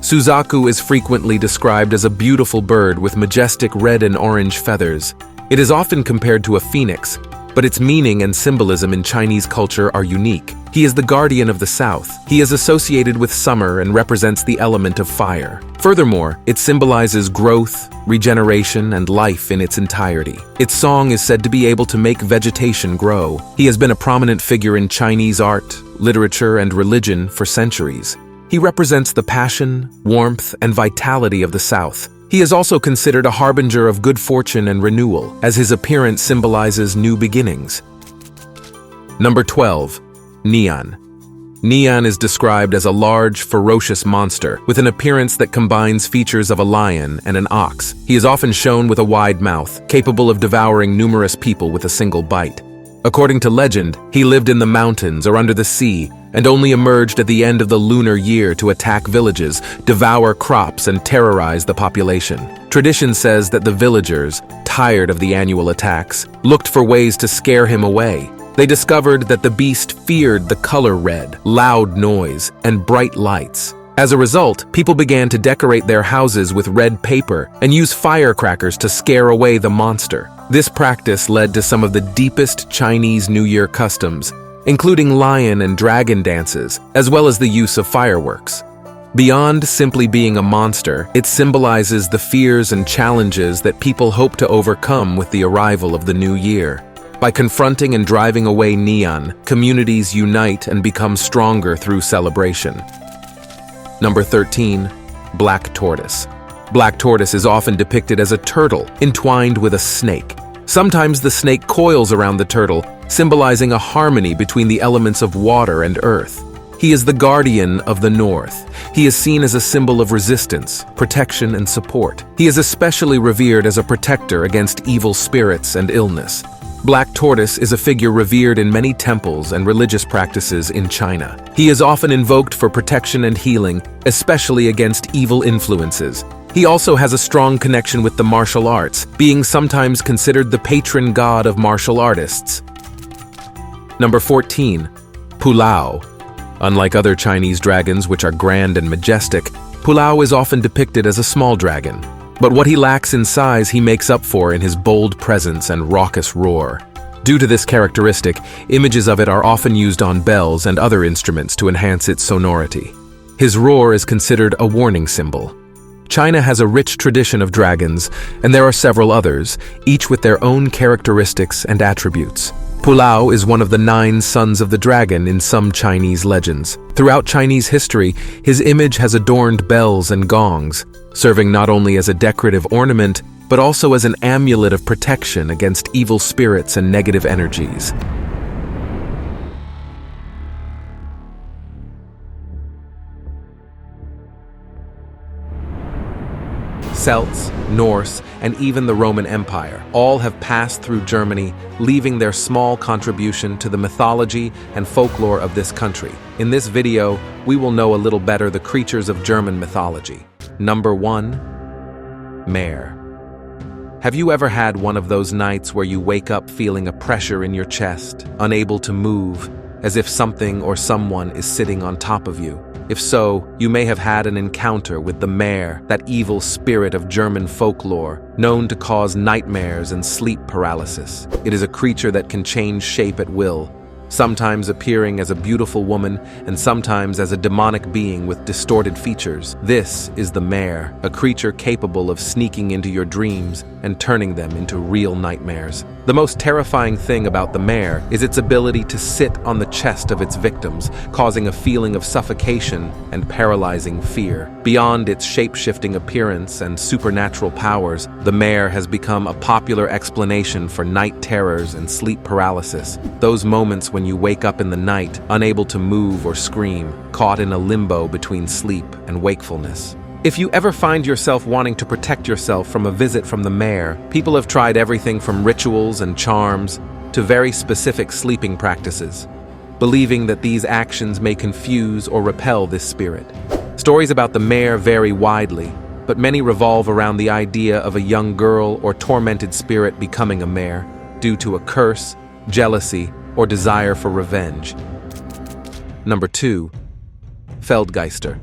Suzaku is frequently described as a beautiful bird with majestic red and orange feathers. It is often compared to a phoenix, but its meaning and symbolism in Chinese culture are unique. He is the guardian of the south. He is associated with summer and represents the element of fire. Furthermore, it symbolizes growth, regeneration, and life in its entirety. Its song is said to be able to make vegetation grow. He has been a prominent figure in Chinese art, literature, and religion for centuries. He represents the passion, warmth, and vitality of the South. He is also considered a harbinger of good fortune and renewal, as his appearance symbolizes new beginnings. Number 12. Neon. Neon is described as a large, ferocious monster with an appearance that combines features of a lion and an ox. He is often shown with a wide mouth, capable of devouring numerous people with a single bite. According to legend, he lived in the mountains or under the sea and only emerged at the end of the lunar year to attack villages, devour crops, and terrorize the population. Tradition says that the villagers, tired of the annual attacks, looked for ways to scare him away. They discovered that the beast feared the color red, loud noise, and bright lights. As a result, people began to decorate their houses with red paper and use firecrackers to scare away the monster. This practice led to some of the deepest Chinese New Year customs, including lion and dragon dances, as well as the use of fireworks. Beyond simply being a monster, it symbolizes the fears and challenges that people hope to overcome with the arrival of the new year. By confronting and driving away Neon, communities unite and become stronger through celebration. Number 13. Black Tortoise. Black tortoise is often depicted as a turtle entwined with a snake. Sometimes the snake coils around the turtle, symbolizing a harmony between the elements of water and earth. He is the guardian of the north. He is seen as a symbol of resistance, protection, and support. He is especially revered as a protector against evil spirits and illness. Black Tortoise is a figure revered in many temples and religious practices in China. He is often invoked for protection and healing, especially against evil influences. He also has a strong connection with the martial arts, being sometimes considered the patron god of martial artists. Number 14. Pulao. Unlike other Chinese dragons, which are grand and majestic, Pulao is often depicted as a small dragon. But what he lacks in size, he makes up for in his bold presence and raucous roar. Due to this characteristic, images of it are often used on bells and other instruments to enhance its sonority. His roar is considered a warning symbol. China has a rich tradition of dragons, and there are several others, each with their own characteristics and attributes. Pulao is one of the 9 sons of the dragon in some Chinese legends. Throughout Chinese history, his image has adorned bells and gongs, serving not only as a decorative ornament, but also as an amulet of protection against evil spirits and negative energies. Celts, Norse, and even the Roman Empire all have passed through Germany, leaving their small contribution to the mythology and folklore of this country. In this video, we will know a little better the creatures of German mythology. Number 1. Mare. Have you ever had one of those nights where you wake up feeling a pressure in your chest, unable to move, as if something or someone is sitting on top of you? If so, you may have had an encounter with the mare, that evil spirit of German folklore, known to cause nightmares and sleep paralysis. It is a creature that can change shape at will, sometimes appearing as a beautiful woman and sometimes as a demonic being with distorted features. This is the mare, a creature capable of sneaking into your dreams and turning them into real nightmares. The most terrifying thing about the mare is its ability to sit on the chest of its victims, causing a feeling of suffocation and paralyzing fear. Beyond its shape-shifting appearance and supernatural powers, the mare has become a popular explanation for night terrors and sleep paralysis. Those moments when you wake up in the night, unable to move or scream, caught in a limbo between sleep and wakefulness. If you ever find yourself wanting to protect yourself from a visit from the mare, people have tried everything from rituals and charms to very specific sleeping practices, believing that these actions may confuse or repel this spirit. Stories about the mare vary widely, but many revolve around the idea of a young girl or tormented spirit becoming a mare due to a curse, jealousy, or desire for revenge. Number 2. Feldgeister.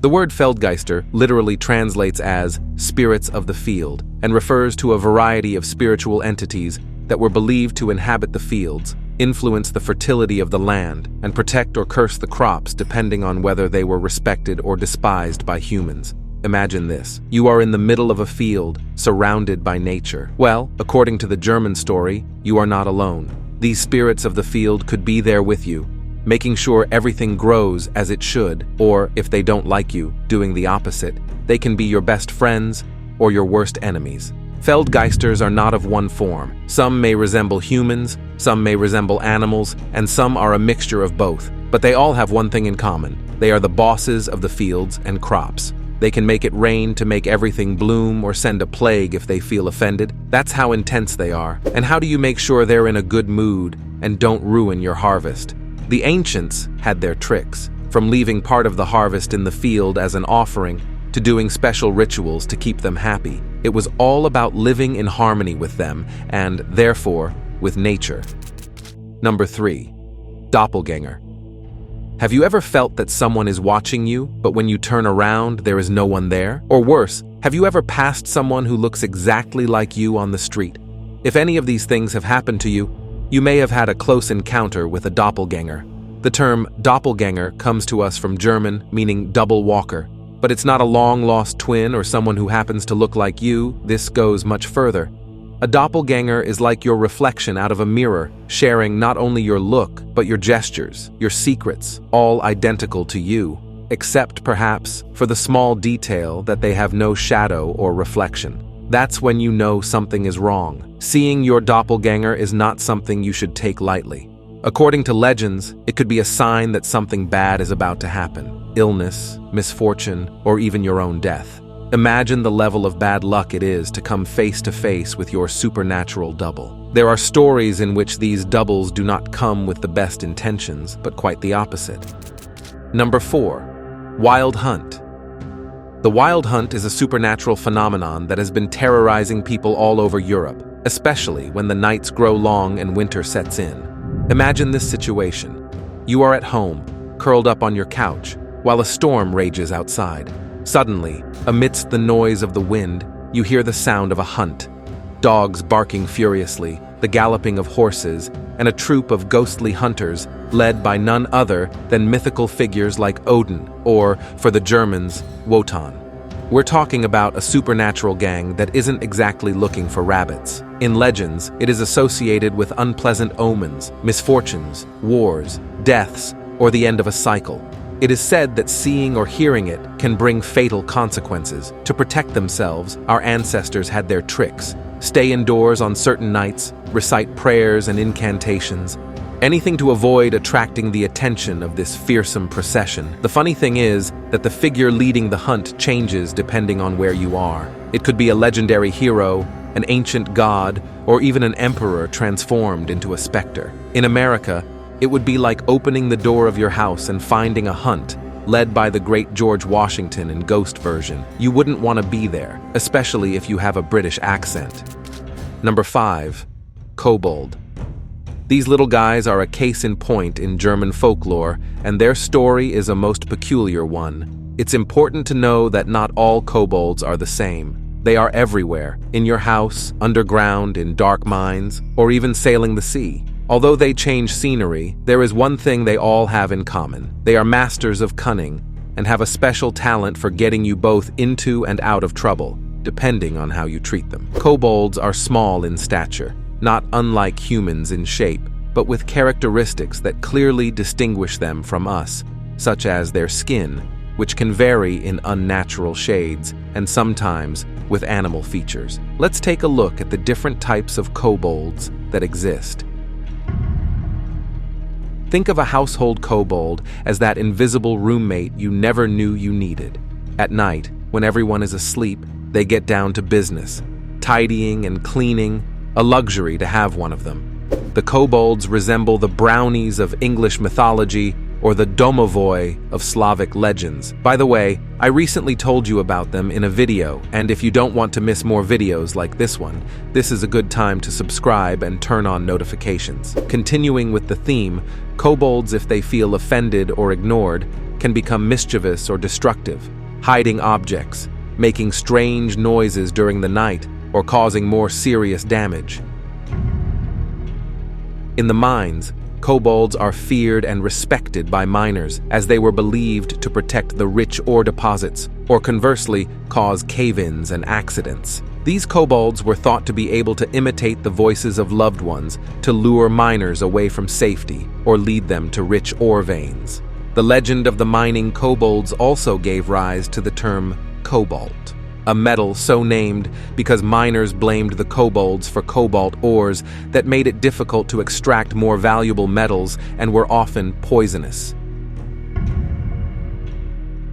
The word Feldgeister literally translates as spirits of the field and refers to a variety of spiritual entities that were believed to inhabit the fields, influence the fertility of the land, and protect or curse the crops depending on whether they were respected or despised by humans. Imagine this. You are in the middle of a field, surrounded by nature. Well, according to the German story, you are not alone. These spirits of the field could be there with you, making sure everything grows as it should, or if they don't like you, doing the opposite. They can be your best friends or your worst enemies. Feldgeisters are not of one form. Some may resemble humans, some may resemble animals, and some are a mixture of both. But they all have one thing in common. They are the bosses of the fields and crops. They can make it rain to make everything bloom or send a plague if they feel offended. That's how intense they are. And how do you make sure they're in a good mood and don't ruin your harvest? The ancients had their tricks, from leaving part of the harvest in the field as an offering to doing special rituals to keep them happy. It was all about living in harmony with them and, therefore, with nature. Number 3. Doppelganger. Have you ever felt that someone is watching you, but when you turn around, there is no one there? Or worse, have you ever passed someone who looks exactly like you on the street? If any of these things have happened to you, you may have had a close encounter with a doppelganger. The term doppelganger comes to us from German, meaning double walker. But it's not a long-lost twin or someone who happens to look like you. This goes much further. A doppelganger is like your reflection out of a mirror, sharing not only your look, but your gestures, your secrets, all identical to you, except perhaps for the small detail that they have no shadow or reflection. That's when you know something is wrong. Seeing your doppelganger is not something you should take lightly. According to legends, it could be a sign that something bad is about to happen: illness, misfortune, or even your own death. Imagine the level of bad luck it is to come face to face with your supernatural double. There are stories in which these doubles do not come with the best intentions, but quite the opposite. Number 4. Wild Hunt. The wild hunt is a supernatural phenomenon that has been terrorizing people all over Europe, especially when the nights grow long and winter sets in. Imagine this situation. You are at home, curled up on your couch, while a storm rages outside. Suddenly, amidst the noise of the wind, you hear the sound of a hunt. Dogs barking furiously, the galloping of horses, and a troop of ghostly hunters led by none other than mythical figures like Odin, or, for the Germans, Wotan. We're talking about a supernatural gang that isn't exactly looking for rabbits. In legends, it is associated with unpleasant omens, misfortunes, wars, deaths, or the end of a cycle. It is said that seeing or hearing it can bring fatal consequences. To protect themselves, our ancestors had their tricks. Stay indoors on certain nights, recite prayers and incantations, anything to avoid attracting the attention of this fearsome procession. The funny thing is that the figure leading the hunt changes depending on where you are. It could be a legendary hero, an ancient god, or even an emperor transformed into a specter. In America, it would be like opening the door of your house and finding a hunt, led by the great George Washington in ghost version. You wouldn't want to be there, especially if you have a British accent. Number 5. Kobold. These little guys are a case in point in German folklore, and their story is a most peculiar one. It's important to know that not all kobolds are the same. They are everywhere, in your house, underground, in dark mines, or even sailing the sea. Although they change scenery, there is one thing they all have in common. They are masters of cunning and have a special talent for getting you both into and out of trouble, depending on how you treat them. Kobolds are small in stature, not unlike humans in shape, but with characteristics that clearly distinguish them from us, such as their skin, which can vary in unnatural shades, and sometimes with animal features. Let's take a look at the different types of kobolds that exist. Think of a household kobold as that invisible roommate you never knew you needed. At night, when everyone is asleep, they get down to business, tidying and cleaning, a luxury to have one of them. The kobolds resemble the brownies of English mythology or the domovoi of Slavic legends. By the way, I recently told you about them in a video, and if you don't want to miss more videos like this one, this is a good time to subscribe and turn on notifications. Continuing with the theme, kobolds, if they feel offended or ignored, can become mischievous or destructive, hiding objects, making strange noises during the night, or causing more serious damage. In the mines, kobolds are feared and respected by miners, as they were believed to protect the rich ore deposits, or conversely, cause cave-ins and accidents. These kobolds were thought to be able to imitate the voices of loved ones to lure miners away from safety or lead them to rich ore veins. The legend of the mining kobolds also gave rise to the term cobalt, a metal so named because miners blamed the kobolds for cobalt ores that made it difficult to extract more valuable metals and were often poisonous.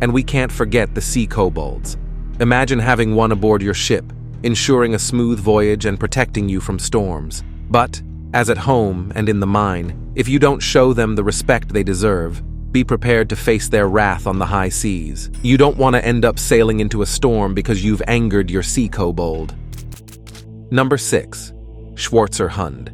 And we can't forget the sea kobolds. Imagine having one aboard your ship, ensuring a smooth voyage and protecting you from storms. But, as at home and in the mine, if you don't show them the respect they deserve, be prepared to face their wrath on the high seas. You don't want to end up sailing into a storm because you've angered your sea kobold. Number 6. Schwarzer Hund.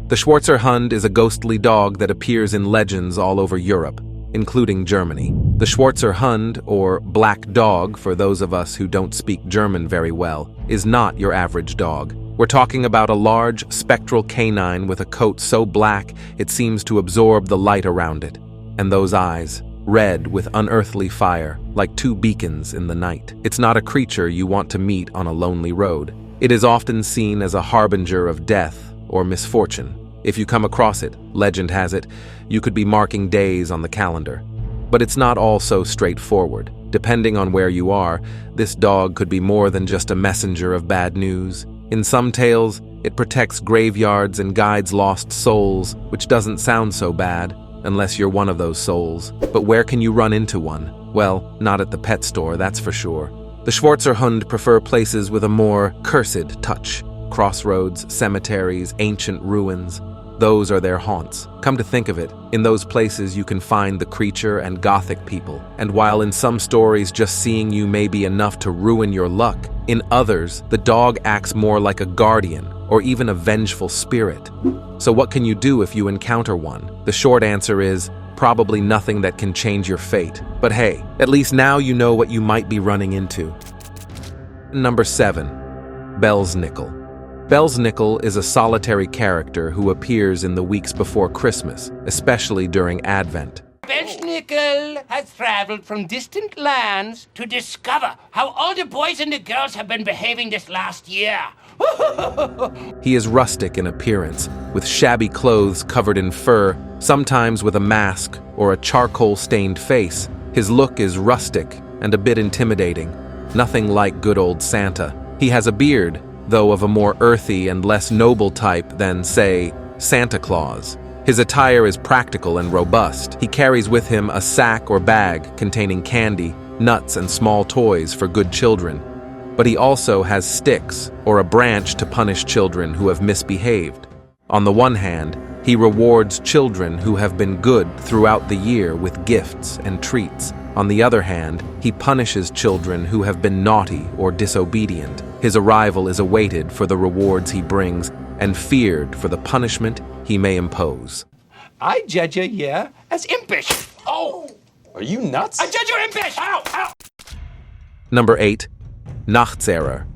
The Schwarzer Hund is a ghostly dog that appears in legends all over Europe, including Germany. The Schwarzer Hund, or black dog for those of us who don't speak German very well, is not your average dog. We're talking about a large, spectral canine with a coat so black it seems to absorb the light around it. And those eyes, red with unearthly fire, like two beacons in the night. It's not a creature you want to meet on a lonely road. It is often seen as a harbinger of death or misfortune. If you come across it, legend has it, you could be marking days on the calendar. But it's not all so straightforward. Depending on where you are, this dog could be more than just a messenger of bad news. In some tales, it protects graveyards and guides lost souls, which doesn't sound so bad, unless you're one of those souls. But where can you run into one? Well, not at the pet store, that's for sure. The Schwarzer Hund prefer places with a more cursed touch. Crossroads, cemeteries, ancient ruins. Those are their haunts. Come to think of it, in those places you can find the creature and gothic people. And while in some stories just seeing you may be enough to ruin your luck, in others, the dog acts more like a guardian or even a vengeful spirit. So what can you do if you encounter one? The short answer is, probably nothing that can change your fate. But hey, at least now you know what you might be running into. Number 7. Belsnickel. Belsnickel is a solitary character who appears in the weeks before Christmas, especially during Advent. Belsnickel has traveled from distant lands to discover how all the boys and the girls have been behaving this last year. He is rustic in appearance, with shabby clothes covered in fur, sometimes with a mask or a charcoal-stained face. His look is rustic and a bit intimidating, nothing like good old Santa. He has a beard, though of a more earthy and less noble type than, say, Santa Claus. His attire is practical and robust. He carries with him a sack or bag containing candy, nuts, and small toys for good children. But he also has sticks or a branch to punish children who have misbehaved. On the one hand, he rewards children who have been good throughout the year with gifts and treats. On the other hand, he punishes children who have been naughty or disobedient. His arrival is awaited for the rewards he brings and feared for the punishment he may impose. I judge you, yeah, as impish. Oh! Are you nuts? I judge you impish! Ow! Ow! Number 8. Nachtseher.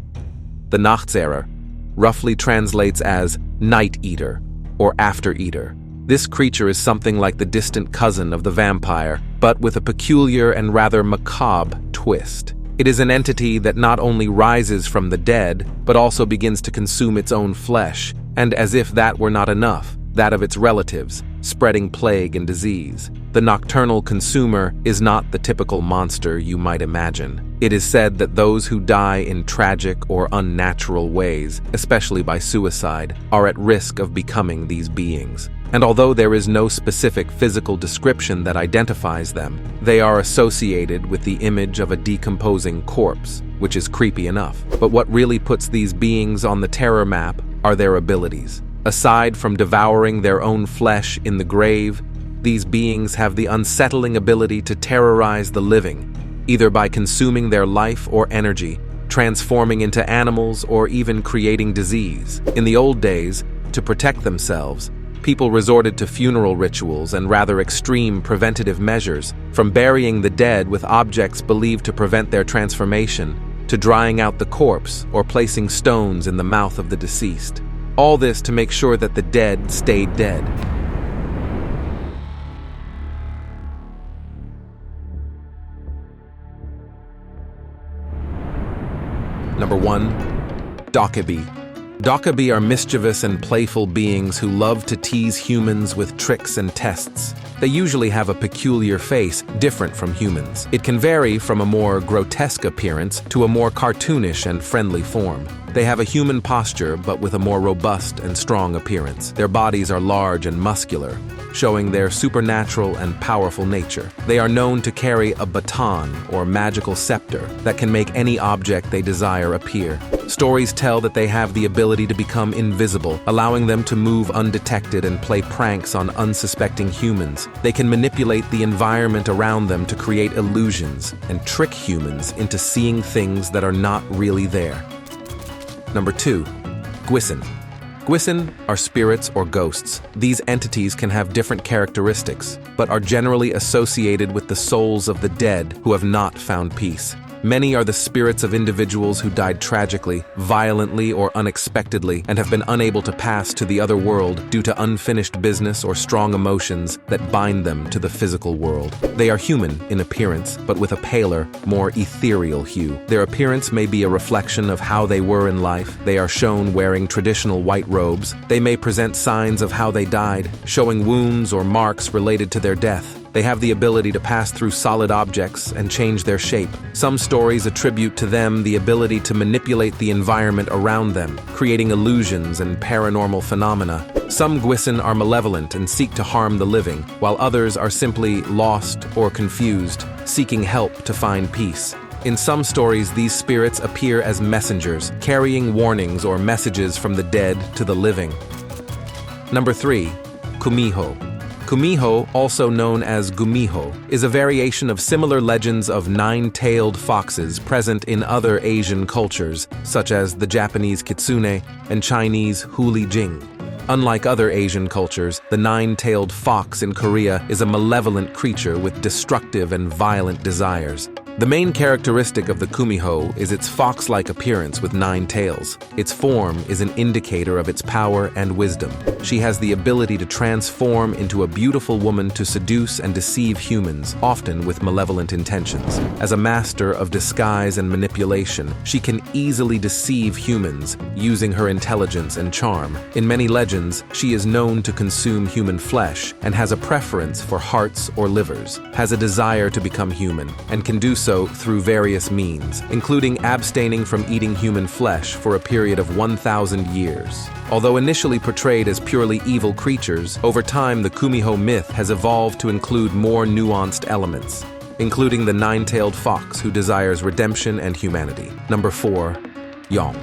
The Nachtseher roughly translates as night eater or after eater. This creature is something like the distant cousin of the vampire, but with a peculiar and rather macabre twist. It is an entity that not only rises from the dead, but also begins to consume its own flesh, and as if that were not enough, that of its relatives, spreading plague and disease. The nocturnal consumer is not the typical monster you might imagine. It is said that those who die in tragic or unnatural ways, especially by suicide, are at risk of becoming these beings. And although there is no specific physical description that identifies them, they are associated with the image of a decomposing corpse, which is creepy enough. But what really puts these beings on the terror map are their abilities. Aside from devouring their own flesh in the grave, these beings have the unsettling ability to terrorize the living, either by consuming their life or energy, transforming into animals, or even creating disease. In the old days, to protect themselves, people resorted to funeral rituals and rather extreme preventative measures, from burying the dead with objects believed to prevent their transformation, to drying out the corpse or placing stones in the mouth of the deceased. All this to make sure that the dead stayed dead. Number 1. Dockaby. Dockaby are mischievous and playful beings who love to tease humans with tricks and tests. They usually have a peculiar face, different from humans. It can vary from a more grotesque appearance to a more cartoonish and friendly form. They have a human posture, but with a more robust and strong appearance. Their bodies are large and muscular, showing their supernatural and powerful nature. They are known to carry a baton or magical scepter that can make any object they desire appear. Stories tell that they have the ability to become invisible, allowing them to move undetected and play pranks on unsuspecting humans. They can manipulate the environment around them to create illusions and trick humans into seeing things that are not really there. Number 2. Gwisin. Gwisin are spirits or ghosts. These entities can have different characteristics, but are generally associated with the souls of the dead who have not found peace. Many are the spirits of individuals who died tragically, violently, or unexpectedly, and have been unable to pass to the other world due to unfinished business or strong emotions that bind them to the physical world. They are human in appearance, but with a paler, more ethereal hue. Their appearance may be a reflection of how they were in life. They are shown wearing traditional white robes. They may present signs of how they died, showing wounds or marks related to their death. They have the ability to pass through solid objects and change their shape. Some stories attribute to them the ability to manipulate the environment around them, creating illusions and paranormal phenomena. Some Gwisen are malevolent and seek to harm the living, while others are simply lost or confused, seeking help to find peace. In some stories, these spirits appear as messengers, carrying warnings or messages from the dead to the living. Number 3. Kumiho. Kumiho, also known as Gumiho, is a variation of similar legends of nine-tailed foxes present in other Asian cultures, such as the Japanese kitsune and Chinese huli jing. Unlike other Asian cultures, the nine-tailed fox in Korea is a malevolent creature with destructive and violent desires. The main characteristic of the Kumiho is its fox-like appearance with 9 tails. Its form is an indicator of its power and wisdom. She has the ability to transform into a beautiful woman to seduce and deceive humans, often with malevolent intentions. As a master of disguise and manipulation, she can easily deceive humans using her intelligence and charm. In many legends, she is known to consume human flesh and has a preference for hearts or livers, has a desire to become human, and can do so through various means, including abstaining from eating human flesh for a period of 1,000 years. Although initially portrayed as purely evil creatures, over time the Kumiho myth has evolved to include more nuanced elements, including the nine-tailed fox who desires redemption and humanity. Number 4. Yong.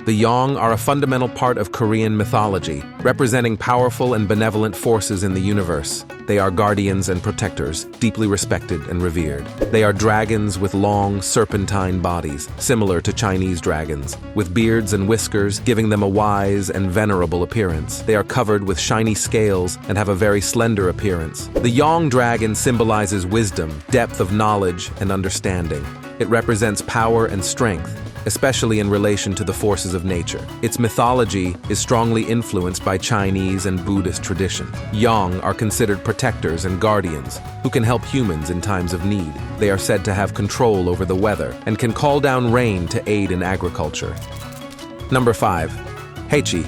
The Yong are a fundamental part of Korean mythology, representing powerful and benevolent forces in the universe. They are guardians and protectors, deeply respected and revered. They are dragons with long, serpentine bodies, similar to Chinese dragons, with beards and whiskers, giving them a wise and venerable appearance. They are covered with shiny scales and have a very slender appearance. The Yong dragon symbolizes wisdom, depth of knowledge, and understanding. It represents power and strength, especially in relation to the forces of nature. Its mythology is strongly influenced by Chinese and Buddhist tradition. Yong are considered protectors and guardians who can help humans in times of need. They are said to have control over the weather and can call down rain to aid in agriculture. Number 5. Heichi.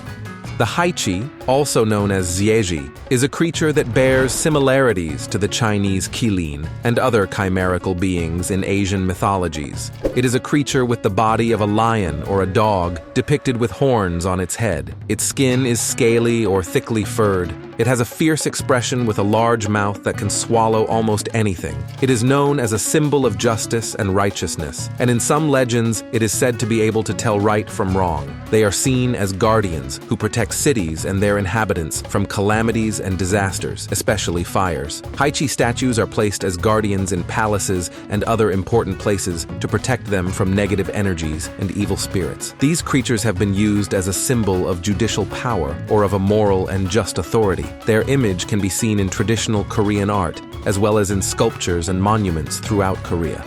The Heichi, also known as Zieji, is a creature that bears similarities to the Chinese Qilin and other chimerical beings in Asian mythologies. It is a creature with the body of a lion or a dog, depicted with horns on its head. Its skin is scaly or thickly furred. It has a fierce expression with a large mouth that can swallow almost anything. It is known as a symbol of justice and righteousness, and in some legends, it is said to be able to tell right from wrong. They are seen as guardians who protect cities and their inhabitants from calamities and disasters, especially fires. Heichi statues are placed as guardians in palaces and other important places to protect them from negative energies and evil spirits. These creatures have been used as a symbol of judicial power or of a moral and just authority. Their image can be seen in traditional Korean art, as well as in sculptures and monuments throughout Korea.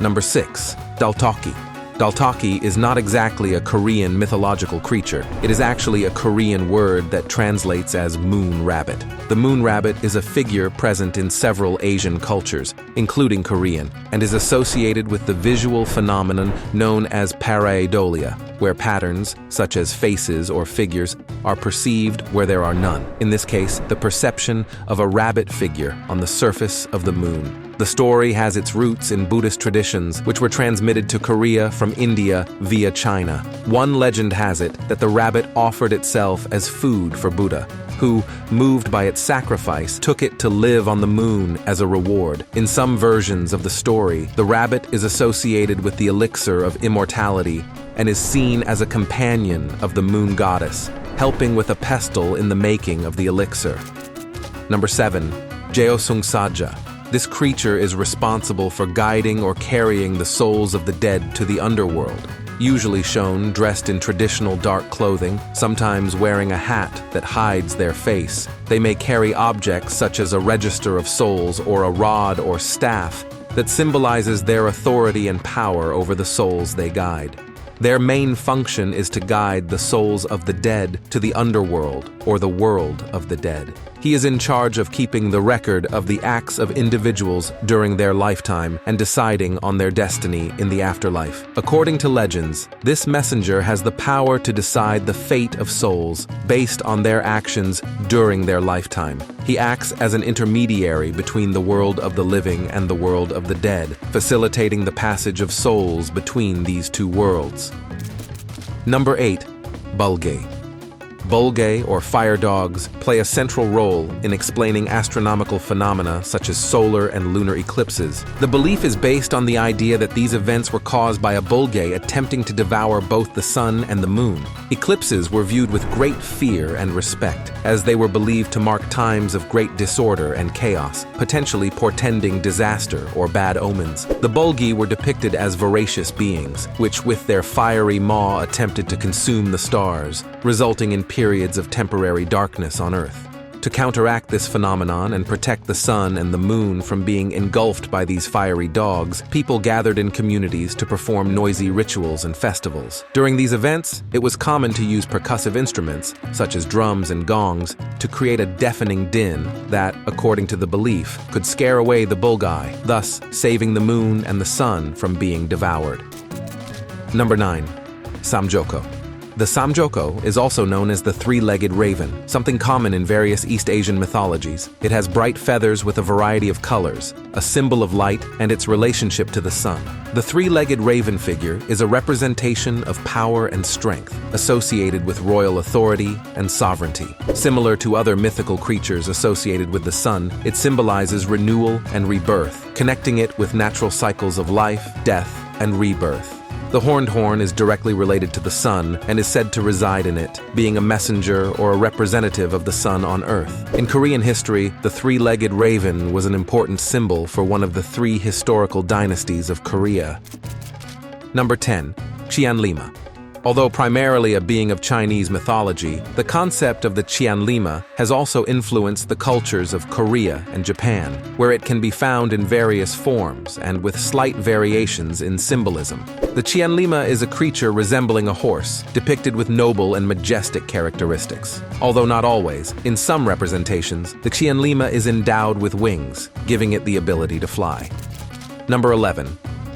Number 6. Daltaki. Daltaki is not exactly a Korean mythological creature. It is actually a Korean word that translates as moon rabbit. The moon rabbit is a figure present in several Asian cultures, including Korean, and is associated with the visual phenomenon known as pareidolia, where patterns, such as faces or figures, are perceived where there are none. In this case, the perception of a rabbit figure on the surface of the moon. The story has its roots in Buddhist traditions, which were transmitted to Korea from India via China. One legend has it that the rabbit offered itself as food for Buddha, who, moved by its sacrifice, took it to live on the moon as a reward. In some versions of the story, the rabbit is associated with the elixir of immortality and is seen as a companion of the moon goddess, helping with a pestle in the making of the elixir. Number 7. Jeosungsaja. This creature is responsible for guiding or carrying the souls of the dead to the underworld, usually shown dressed in traditional dark clothing, sometimes wearing a hat that hides their face. They may carry objects such as a register of souls or a rod or staff that symbolizes their authority and power over the souls they guide. Their main function is to guide the souls of the dead to the underworld or the world of the dead. He is in charge of keeping the record of the acts of individuals during their lifetime and deciding on their destiny in the afterlife. According to legends, this messenger has the power to decide the fate of souls based on their actions during their lifetime. He acts as an intermediary between the world of the living and the world of the dead, facilitating the passage of souls between these two worlds. Number 8. Bulge. Bulge, or fire dogs, play a central role in explaining astronomical phenomena such as solar and lunar eclipses. The belief is based on the idea that these events were caused by a bulge attempting to devour both the sun and the moon. Eclipses were viewed with great fear and respect, as they were believed to mark times of great disorder and chaos, potentially portending disaster or bad omens. The bulgi were depicted as voracious beings, which with their fiery maw attempted to consume the stars, resulting in periods of temporary darkness on Earth. To counteract this phenomenon and protect the sun and the moon from being engulfed by these fiery dogs, people gathered in communities to perform noisy rituals and festivals. During these events, it was common to use percussive instruments, such as drums and gongs, to create a deafening din that, according to the belief, could scare away the bulgai, thus saving the moon and the sun from being devoured. Number 9. Samjoko. The samjoko is also known as the three-legged raven, something common in various East Asian mythologies. It has bright feathers with a variety of colors, a symbol of light and its relationship to the sun. The three-legged raven figure is a representation of power and strength, associated with royal authority and sovereignty. Similar to other mythical creatures associated with the sun, it symbolizes renewal and rebirth, connecting it with natural cycles of life, death, and rebirth. The horned horn is directly related to the sun and is said to reside in it, being a messenger or a representative of the sun on Earth. In Korean history, the three-legged raven was an important symbol for one of the three historical dynasties of Korea. Number 10. Qianlima. Although primarily a being of Chinese mythology, the concept of the Qianlima has also influenced the cultures of Korea and Japan, where it can be found in various forms and with slight variations in symbolism. The Qianlima is a creature resembling a horse, depicted with noble and majestic characteristics. Although not always, in some representations, the Qianlima is endowed with wings, giving it the ability to fly. Number 11.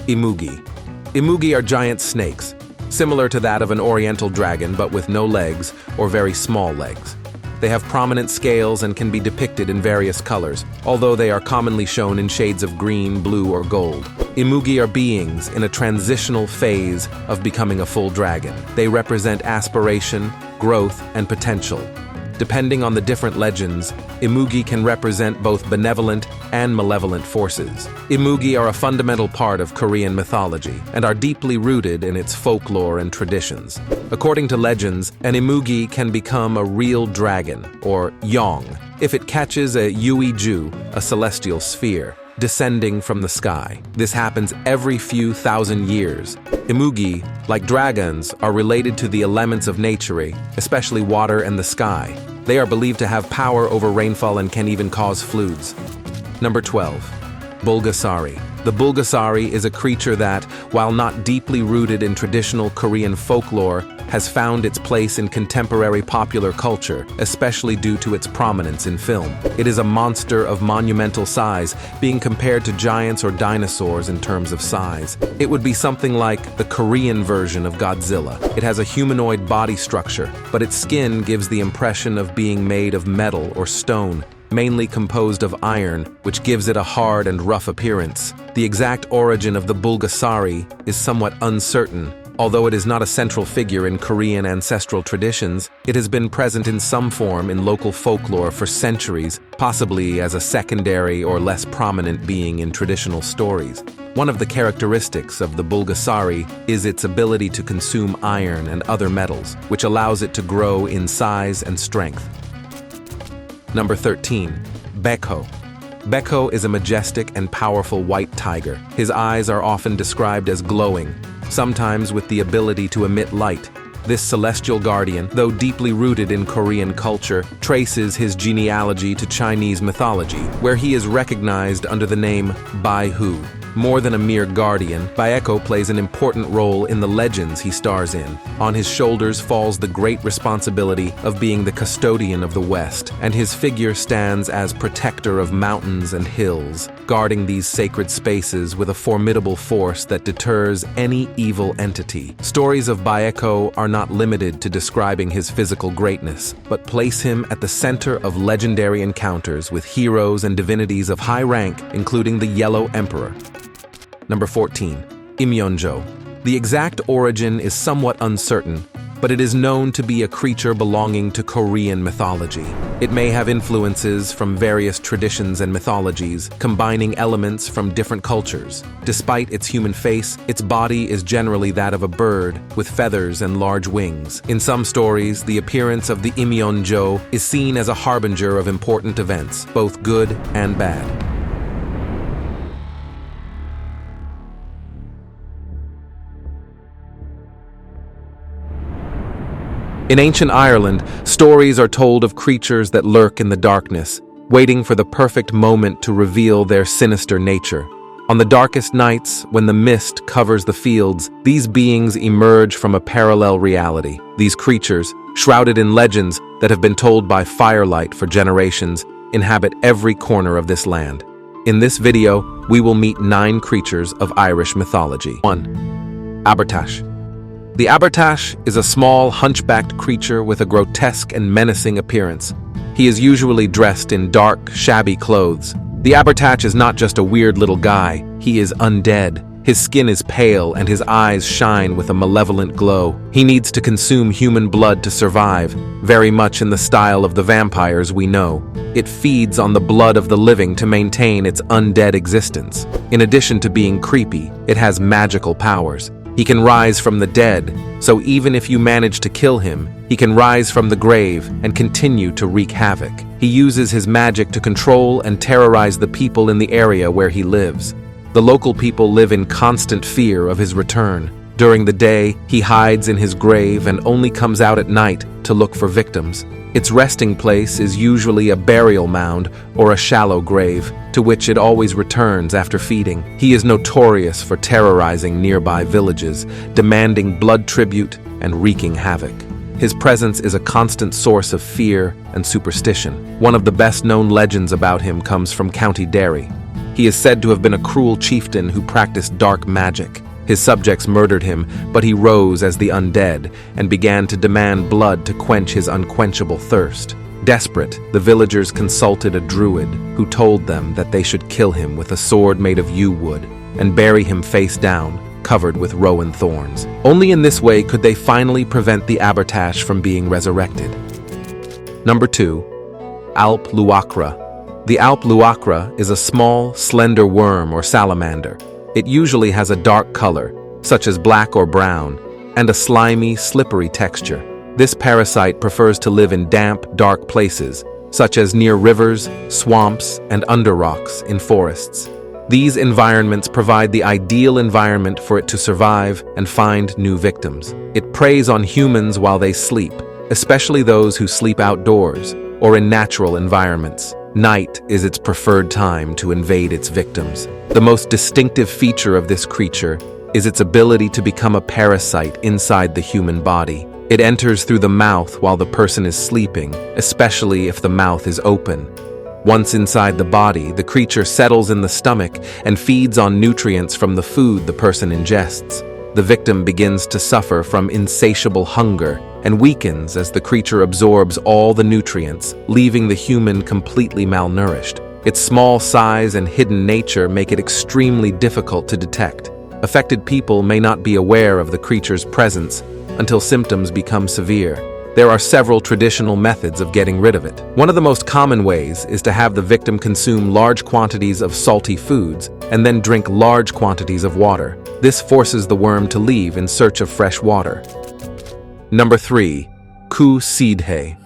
Imugi. Imugi are giant snakes, similar to that of an oriental dragon but with no legs or very small legs. They have prominent scales and can be depicted in various colors, although they are commonly shown in shades of green, blue, or gold. Imugi are beings in a transitional phase of becoming a full dragon. They represent aspiration, growth, and potential. Depending on the different legends, Imugi can represent both benevolent and malevolent forces. Imugi are a fundamental part of Korean mythology and are deeply rooted in its folklore and traditions. According to legends, an Imugi can become a real dragon, or yong, if it catches a yuiju, a celestial sphere, descending from the sky. This happens every few thousand years. Imugi, like dragons, are related to the elements of nature, especially water and the sky. They are believed to have power over rainfall and can even cause floods. Number 12. Bulgasari. The Bulgasari is a creature that, while not deeply rooted in traditional Korean folklore, has found its place in contemporary popular culture, especially due to its prominence in film. It is a monster of monumental size, being compared to giants or dinosaurs in terms of size. It would be something like the Korean version of Godzilla. It has a humanoid body structure, but its skin gives the impression of being made of metal or stone, mainly composed of iron, which gives it a hard and rough appearance. The exact origin of the Bulgasari is somewhat uncertain. Although it is not a central figure in Korean ancestral traditions, it has been present in some form in local folklore for centuries, possibly as a secondary or less prominent being in traditional stories. One of the characteristics of the Bulgasari is its ability to consume iron and other metals, which allows it to grow in size and strength. Number 13. Baekho. Baekho is a majestic and powerful white tiger. His eyes are often described as glowing, sometimes with the ability to emit light. This celestial guardian, though deeply rooted in Korean culture, traces his genealogy to Chinese mythology, where he is recognized under the name Bai Hu. More than a mere guardian, Baeko plays an important role in the legends he stars in. On his shoulders falls the great responsibility of being the custodian of the West, and his figure stands as protector of mountains and hills, guarding these sacred spaces with a formidable force that deters any evil entity. Stories of Baeko are not limited to describing his physical greatness, but place him at the center of legendary encounters with heroes and divinities of high rank, including the Yellow Emperor. Number 14. Imyeonjo. The exact origin is somewhat uncertain, but it is known to be a creature belonging to Korean mythology. It may have influences from various traditions and mythologies, combining elements from different cultures. Despite its human face, its body is generally that of a bird, with feathers and large wings. In some stories, the appearance of the Imyeonjo is seen as a harbinger of important events, both good and bad. In ancient Ireland, stories are told of creatures that lurk in the darkness, waiting for the perfect moment to reveal their sinister nature. On the darkest nights, when the mist covers the fields, these beings emerge from a parallel reality. These creatures, shrouded in legends that have been told by firelight for generations, inhabit every corner of this land. In this video, we will meet 9 creatures of Irish mythology. 1. Abertash. The Abertash is a small, hunchbacked creature with a grotesque and menacing appearance. He is usually dressed in dark, shabby clothes. The Abertash is not just a weird little guy, he is undead. His skin is pale and his eyes shine with a malevolent glow. He needs to consume human blood to survive, very much in the style of the vampires we know. It feeds on the blood of the living to maintain its undead existence. In addition to being creepy, it has magical powers. He can rise from the dead, so even if you manage to kill him, he can rise from the grave and continue to wreak havoc. He uses his magic to control and terrorize the people in the area where he lives. The local people live in constant fear of his return. During the day, he hides in his grave and only comes out at night to look for victims. Its resting place is usually a burial mound or a shallow grave, to which it always returns after feeding. He is notorious for terrorizing nearby villages, demanding blood tribute and wreaking havoc. His presence is a constant source of fear and superstition. One of the best-known legends about him comes from County Derry. He is said to have been a cruel chieftain who practiced dark magic. His subjects murdered him, but he rose as the undead and began to demand blood to quench his unquenchable thirst. Desperate, the villagers consulted a druid who told them that they should kill him with a sword made of yew wood and bury him face down, covered with rowan thorns. Only in this way could they finally prevent the Abertash from being resurrected. Number 2. Alp Luacra. The Alp Luacra is a small, slender worm or salamander. It usually has a dark color, such as black or brown, and a slimy, slippery texture. This parasite prefers to live in damp, dark places, such as near rivers, swamps, and under rocks in forests. These environments provide the ideal environment for it to survive and find new victims. It preys on humans while they sleep, especially those who sleep outdoors or in natural environments. Night is its preferred time to invade its victims. The most distinctive feature of this creature is its ability to become a parasite inside the human body. It enters through the mouth while the person is sleeping, especially if the mouth is open. Once inside the body, the creature settles in the stomach and feeds on nutrients from the food the person ingests. The victim begins to suffer from insatiable hunger and weakens as the creature absorbs all the nutrients, leaving the human completely malnourished. Its small size and hidden nature make it extremely difficult to detect. Affected people may not be aware of the creature's presence until symptoms become severe. There are several traditional methods of getting rid of it. One of the most common ways is to have the victim consume large quantities of salty foods and then drink large quantities of water. This forces the worm to leave in search of fresh water. Number 3. Ku Sidhe.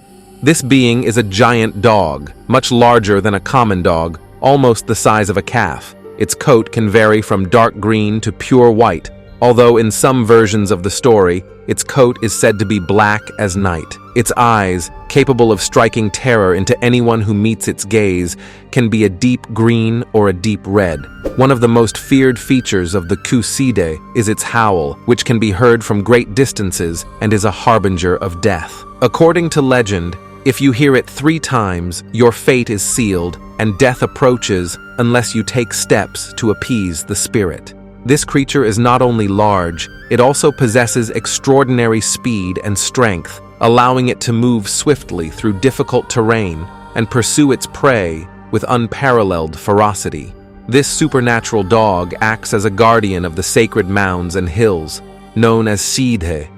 This being is a giant dog, much larger than a common dog, almost the size of a calf. Its coat can vary from dark green to pure white, although in some versions of the story, its coat is said to be black as night. Its eyes, capable of striking terror into anyone who meets its gaze, can be a deep green or a deep red. One of the most feared features of the Kuside is its howl, which can be heard from great distances and is a harbinger of death. According to legend, if you hear it 3 times, your fate is sealed, and death approaches unless you take steps to appease the spirit. This creature is not only large, it also possesses extraordinary speed and strength, allowing it to move swiftly through difficult terrain and pursue its prey with unparalleled ferocity. This supernatural dog acts as a guardian of the sacred mounds and hills, known as Sidhe,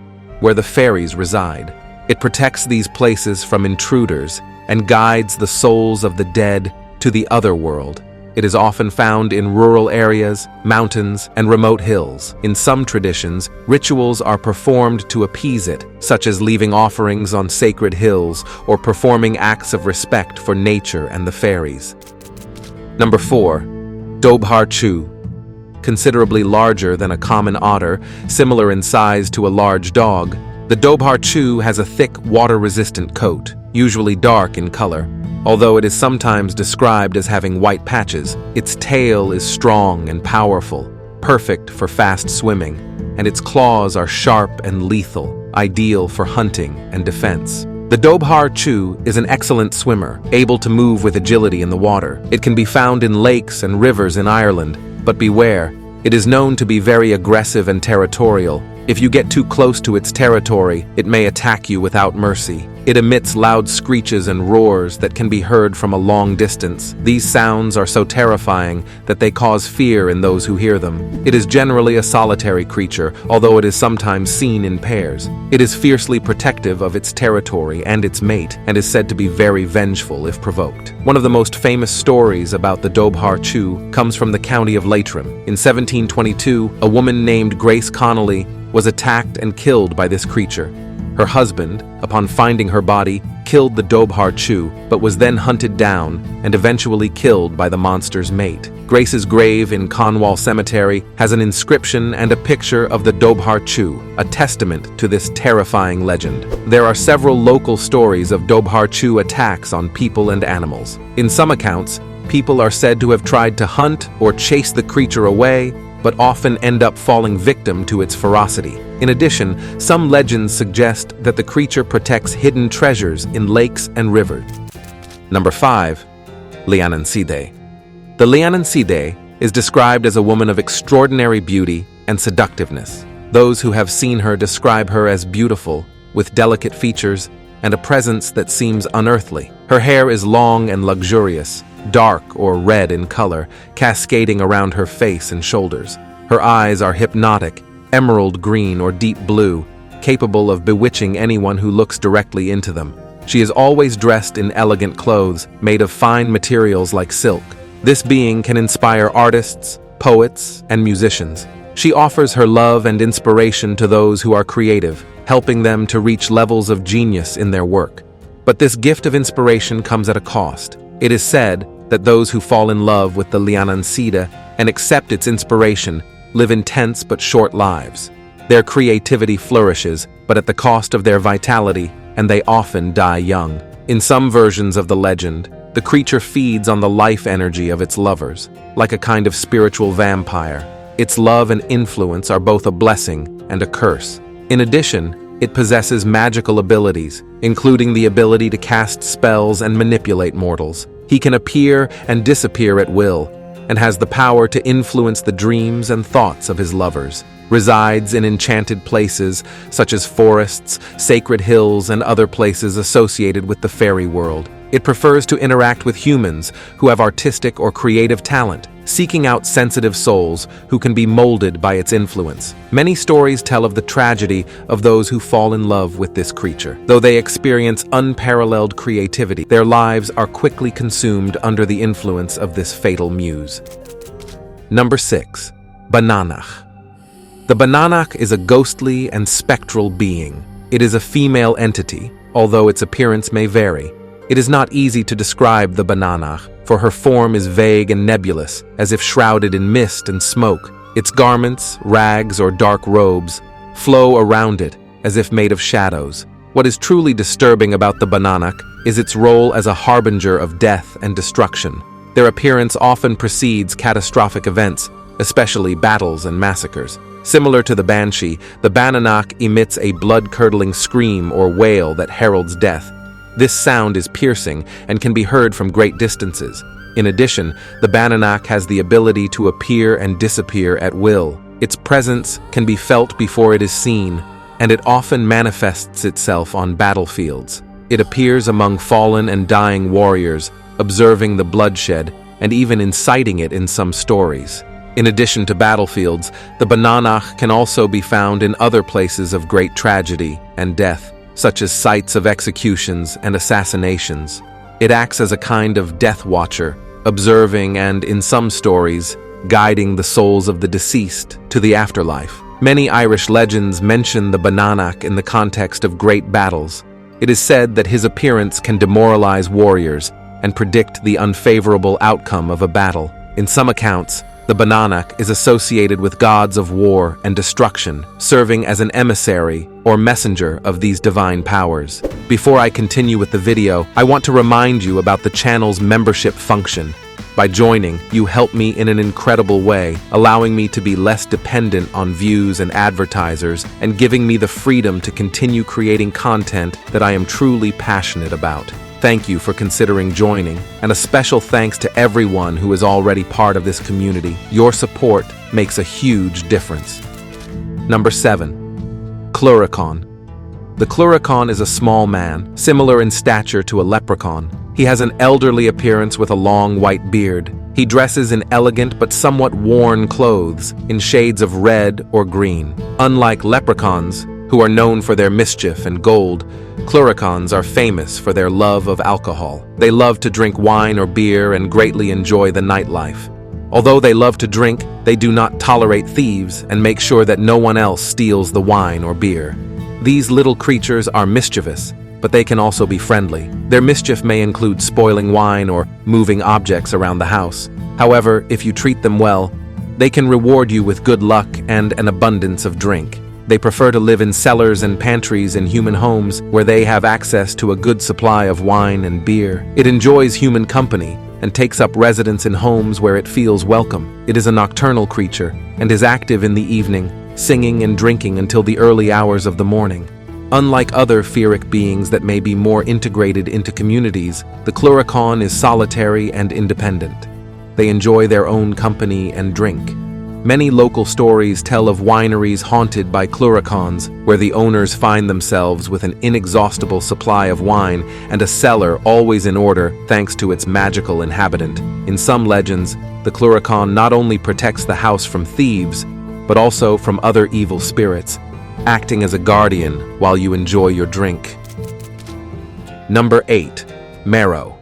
where the fairies reside. It protects these places from intruders and guides the souls of the dead to the other world. It is often found in rural areas, mountains, and remote hills. In some traditions, rituals are performed to appease it, such as leaving offerings on sacred hills or performing acts of respect for nature and the fairies. Number 4. Dobhar Chu. Considerably larger than a common otter, similar in size to a large dog, the Dobhar Chu has a thick, water-resistant coat, usually dark in color. Although it is sometimes described as having white patches, its tail is strong and powerful, perfect for fast swimming, and its claws are sharp and lethal, ideal for hunting and defense. The Dobhar Chu is an excellent swimmer, able to move with agility in the water. It can be found in lakes and rivers in Ireland, but beware, it is known to be very aggressive and territorial. If you get too close to its territory, it may attack you without mercy. It emits loud screeches and roars that can be heard from a long distance. These sounds are so terrifying that they cause fear in those who hear them. It is generally a solitary creature, although it is sometimes seen in pairs. It is fiercely protective of its territory and its mate, and is said to be very vengeful if provoked. One of the most famous stories about the Dobhar Chu comes from the county of Leitrim. In 1722, a woman named Grace Connolly was attacked and killed by this creature. Her husband, upon finding her body, killed the Dobhar Chu, but was then hunted down and eventually killed by the monster's mate. Grace's grave in Conwall Cemetery has an inscription and a picture of the Dobhar Chu, a testament to this terrifying legend. There are several local stories of Dobhar Chu attacks on people and animals. In some accounts, people are said to have tried to hunt or chase the creature away, but often end up falling victim to its ferocity. In addition, some legends suggest that the creature protects hidden treasures in lakes and rivers. Number 5. Liananside. The Liananside is described as a woman of extraordinary beauty and seductiveness. Those who have seen her describe her as beautiful, with delicate features and a presence that seems unearthly. Her hair is long and luxurious, dark or red in color, cascading around her face and shoulders. Her eyes are hypnotic, emerald green or deep blue, capable of bewitching anyone who looks directly into them. She is always dressed in elegant clothes made of fine materials like silk. This being can inspire artists, poets, and musicians. She offers her love and inspiration to those who are creative, helping them to reach levels of genius in their work. But this gift of inspiration comes at a cost. It is said that those who fall in love with the Liananside and accept its inspiration live intense but short lives. Their creativity flourishes, but at the cost of their vitality, and they often die young. In some versions of the legend, the creature feeds on the life energy of its lovers, like a kind of spiritual vampire. Its love and influence are both a blessing and a curse. In addition, it possesses magical abilities, including the ability to cast spells and manipulate mortals. He can appear and disappear at will, and has the power to influence the dreams and thoughts of his lovers. Resides in enchanted places such as forests, sacred hills, and other places associated with the fairy world. It prefers to interact with humans who have artistic or creative talent, seeking out sensitive souls who can be molded by its influence. Many stories tell of the tragedy of those who fall in love with this creature. Though they experience unparalleled creativity, their lives are quickly consumed under the influence of this fatal muse. Number 6. Bananach. The Bananach is a ghostly and spectral being. It is a female entity, although its appearance may vary. It is not easy to describe the Bananach, for her form is vague and nebulous, as if shrouded in mist and smoke. Its garments, rags, or dark robes flow around it as if made of shadows. What is truly disturbing about the Bananak is its role as a harbinger of death and destruction. Their appearance often precedes catastrophic events, especially battles and massacres. Similar to the Banshee, the Bananak emits a blood-curdling scream or wail that heralds death. This sound is piercing and can be heard from great distances. In addition, the Bananak has the ability to appear and disappear at will. Its presence can be felt before it is seen, and it often manifests itself on battlefields. It appears among fallen and dying warriors, observing the bloodshed and even inciting it in some stories. In addition to battlefields, the Bananak can also be found in other places of great tragedy and death, such as sites of executions and assassinations. It acts as a kind of death watcher, observing and, in some stories, guiding the souls of the deceased to the afterlife. Many Irish legends mention the Bananak in the context of great battles. It is said that his appearance can demoralize warriors and predict the unfavorable outcome of a battle. In some accounts, the Bananak is associated with gods of war and destruction, serving as an emissary or messenger of these divine powers. Before I continue with the video, I want to remind you about the channel's membership function. By joining, you help me in an incredible way, allowing me to be less dependent on views and advertisers and giving me the freedom to continue creating content that I am truly passionate about. Thank you for considering joining, and a special thanks to everyone who is already part of this community. Your support makes a huge difference. Number 7. Cluricaun. The Cluricaun is a small man, similar in stature to a leprechaun. He has an elderly appearance with a long white beard. He dresses in elegant but somewhat worn clothes in shades of red or green. Unlike leprechauns, who are known for their mischief and gold, Cluricauns are famous for their love of alcohol. They love to drink wine or beer and greatly enjoy the nightlife. Although they love to drink, they do not tolerate thieves and make sure that no one else steals the wine or beer. These little creatures are mischievous, but they can also be friendly. Their mischief may include spoiling wine or moving objects around the house. However, if you treat them well, they can reward you with good luck and an abundance of drink. They prefer to live in cellars and pantries in human homes where they have access to a good supply of wine and beer. It enjoys human company and takes up residence in homes where it feels welcome. It is a nocturnal creature and is active in the evening, singing and drinking until the early hours of the morning. Unlike other Feeric beings that may be more integrated into communities, the Cluricaun is solitary and independent. They enjoy their own company and drink. Many local stories tell of wineries haunted by Cluricauns, where the owners find themselves with an inexhaustible supply of wine and a cellar always in order thanks to its magical inhabitant. In some legends, the Cluricaun not only protects the house from thieves, but also from other evil spirits, acting as a guardian while you enjoy your drink. Number 8. Merrow.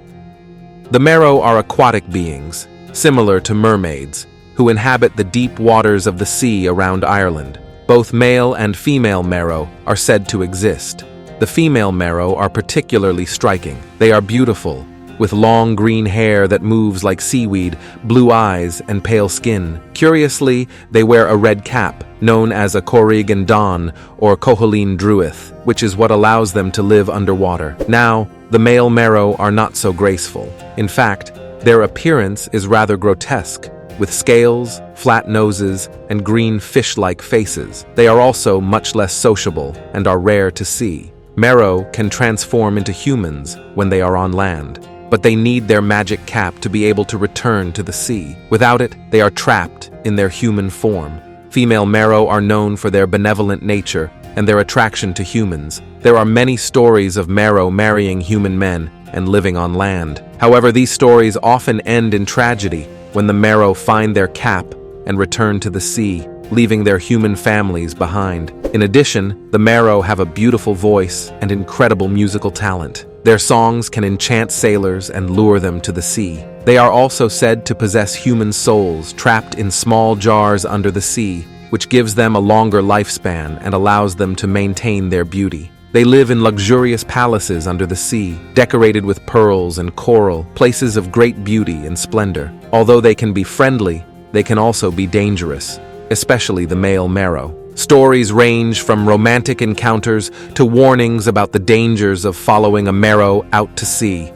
The Merrow are aquatic beings, similar to mermaids, who inhabit the deep waters of the sea around Ireland. Both male and female Merrow are said to exist. The female Merrow are particularly striking. They are beautiful, with long green hair that moves like seaweed, blue eyes, and pale skin. Curiously, they wear a red cap, known as a Corrig and Don or Cohaleen Druith, which is what allows them to live underwater. Now, the male Merrow are not so graceful. In fact, their appearance is rather grotesque, with scales, flat noses, and green fish-like faces. They are also much less sociable and are rare to see. Merrow can transform into humans when they are on land, but they need their magic cap to be able to return to the sea. Without it, they are trapped in their human form. Female Merrow are known for their benevolent nature and their attraction to humans. There are many stories of Merrow marrying human men and living on land. However, these stories often end in tragedy when the Merrow find their cap and return to the sea, leaving their human families behind. In addition, the Merrow have a beautiful voice and incredible musical talent. Their songs can enchant sailors and lure them to the sea. They are also said to possess human souls trapped in small jars under the sea, which gives them a longer lifespan and allows them to maintain their beauty. They live in luxurious palaces under the sea, decorated with pearls and coral, places of great beauty and splendor. Although they can be friendly, they can also be dangerous, especially the male Mero. Stories range from romantic encounters to warnings about the dangers of following a Mero out to sea.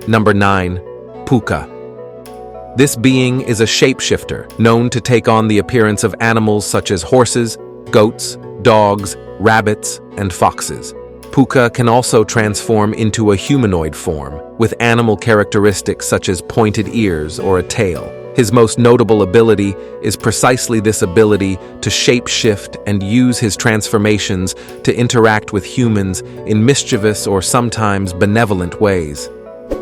Number 9. Puka. This being is a shapeshifter, known to take on the appearance of animals such as horses, goats, dogs, rabbits, and foxes. Puka can also transform into a humanoid form, with animal characteristics such as pointed ears or a tail. His most notable ability is precisely this ability to shapeshift and use his transformations to interact with humans in mischievous or sometimes benevolent ways.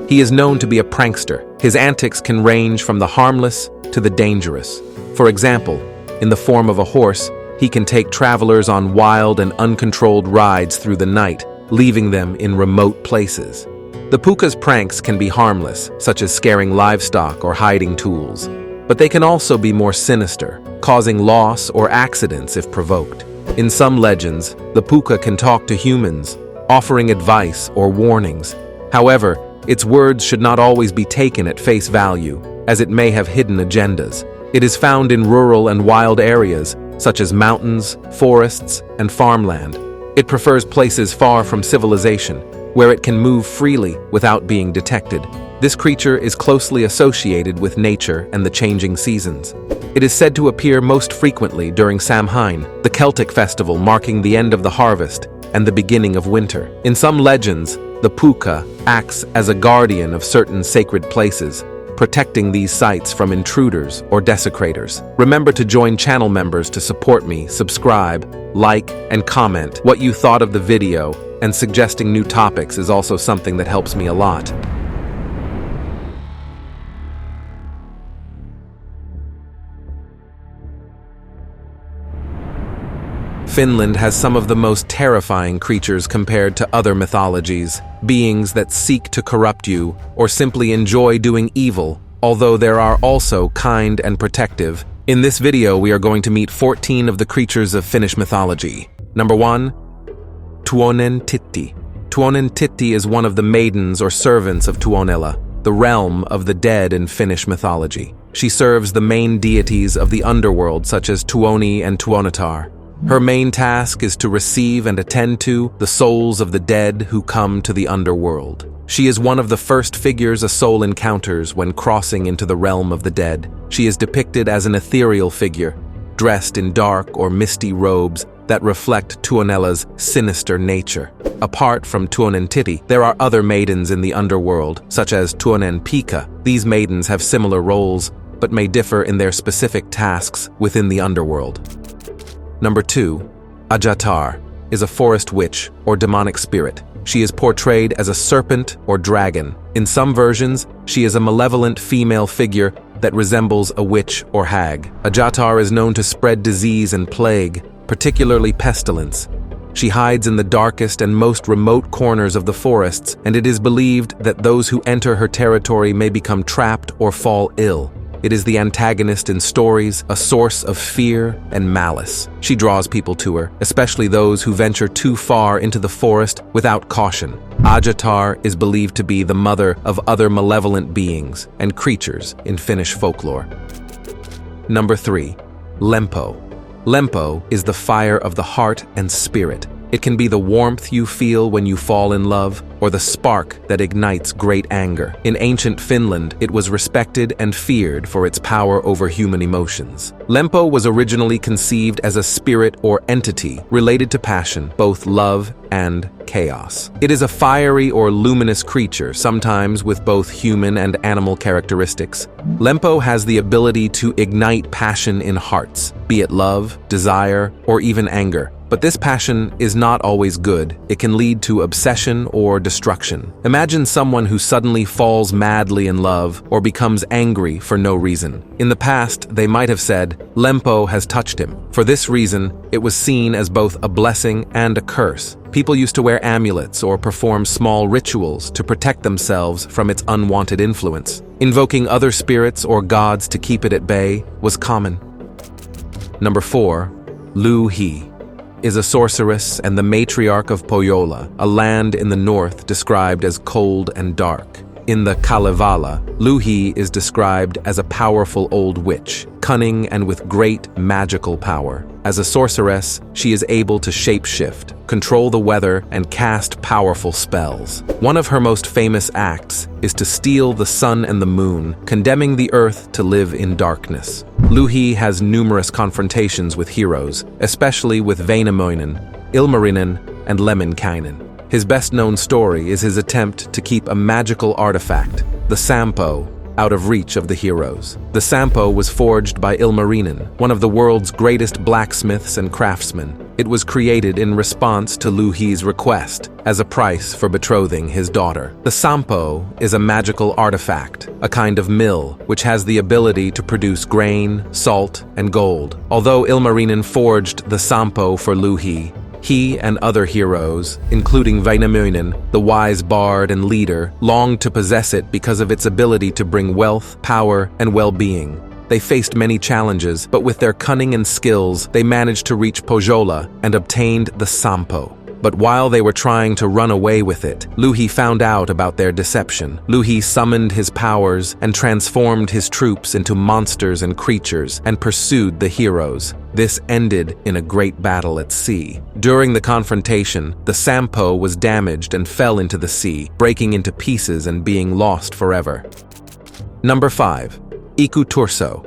He is known to be a prankster. His antics can range from the harmless to the dangerous. For example, in the form of a horse, he can take travelers on wild and uncontrolled rides through the night, leaving them in remote places. The Puka's pranks can be harmless, such as scaring livestock or hiding tools, but they can also be more sinister, causing loss or accidents if provoked. In some legends, the Puka can talk to humans, offering advice or warnings. However, its words should not always be taken at face value, as it may have hidden agendas. It is found in rural and wild areas, such as mountains, forests, and farmland. It prefers places far from civilization, where it can move freely without being detected. This creature is closely associated with nature and the changing seasons. It is said to appear most frequently during Samhain, the Celtic festival marking the end of the harvest and the beginning of winter. In some legends, the Puka acts as a guardian of certain sacred places, protecting these sites from intruders or desecrators. Remember to join channel members to support me, subscribe, like, and comment what you thought of the video, and suggesting new topics is also something that helps me a lot. Finland has some of the most terrifying creatures compared to other mythologies, beings that seek to corrupt you or simply enjoy doing evil, although there are also kind and protective. In this video, we are going to meet 14 of the creatures of Finnish mythology. Number 1. Tuonentytti. Tuonentytti is one of the maidens or servants of Tuonela, the realm of the dead in Finnish mythology. She serves the main deities of the underworld such as Tuoni and Tuonetar. Her main task is to receive and attend to the souls of the dead who come to the underworld. She is one of the first figures a soul encounters when crossing into the realm of the dead. She is depicted as an ethereal figure, dressed in dark or misty robes that reflect Tuonela's sinister nature. Apart from Tuonentytti, there are other maidens in the underworld, such as Tuonenpika. These maidens have similar roles, but may differ in their specific tasks within the underworld. Number 2. Ajatar is a forest witch or demonic spirit. She is portrayed as a serpent or dragon. In some versions, she is a malevolent female figure that resembles a witch or hag. Ajatar is known to spread disease and plague, particularly pestilence. She hides in the darkest and most remote corners of the forests, and it is believed that those who enter her territory may become trapped or fall ill. It is the antagonist in stories, a source of fear and malice. She draws people to her, especially those who venture too far into the forest without caution. Ajatar is believed to be the mother of other malevolent beings and creatures in Finnish folklore. Number 3. Lempo. Lempo is the fire of the heart and spirit. It can be the warmth you feel when you fall in love, or the spark that ignites great anger. In ancient Finland, it was respected and feared for its power over human emotions. Lempo was originally conceived as a spirit or entity related to passion, both love and chaos. It is a fiery or luminous creature, sometimes with both human and animal characteristics. Lempo has the ability to ignite passion in hearts, be it love, desire, or even anger. But this passion is not always good. It can lead to obsession or destruction. Imagine someone who suddenly falls madly in love or becomes angry for no reason. In the past, they might have said, Lempo has touched him. For this reason, it was seen as both a blessing and a curse. People used to wear amulets or perform small rituals to protect themselves from its unwanted influence. Invoking other spirits or gods to keep it at bay was common. Number 4. Louhi is a sorceress and the matriarch of Pohjola, a land in the north described as cold and dark. In the Kalevala, Louhi is described as a powerful old witch, cunning and with great magical power. As a sorceress, she is able to shapeshift, control the weather, and cast powerful spells. One of her most famous acts is to steal the sun and the moon, condemning the earth to live in darkness. Louhi has numerous confrontations with heroes, especially with Väinämöinen, Ilmarinen, and Lemminkainen. His best-known story is his attempt to keep a magical artifact, the Sampo, out of reach of the heroes. The Sampo was forged by Ilmarinen, one of the world's greatest blacksmiths and craftsmen. It was created in response to Louhi's request, as a price for betrothing his daughter. The Sampo is a magical artifact, a kind of mill, which has the ability to produce grain, salt, and gold. Although Ilmarinen forged the Sampo for Louhi, he and other heroes, including Väinämöinen, the wise bard and leader, longed to possess it because of its ability to bring wealth, power, and well-being. They faced many challenges, but with their cunning and skills, they managed to reach Pohjola and obtained the Sampo. But while they were trying to run away with it, Louhi found out about their deception. Louhi summoned his powers and transformed his troops into monsters and creatures and pursued the heroes. This ended in a great battle at sea. During the confrontation, the Sampo was damaged and fell into the sea, breaking into pieces and being lost forever. Number 5. Iku Turso.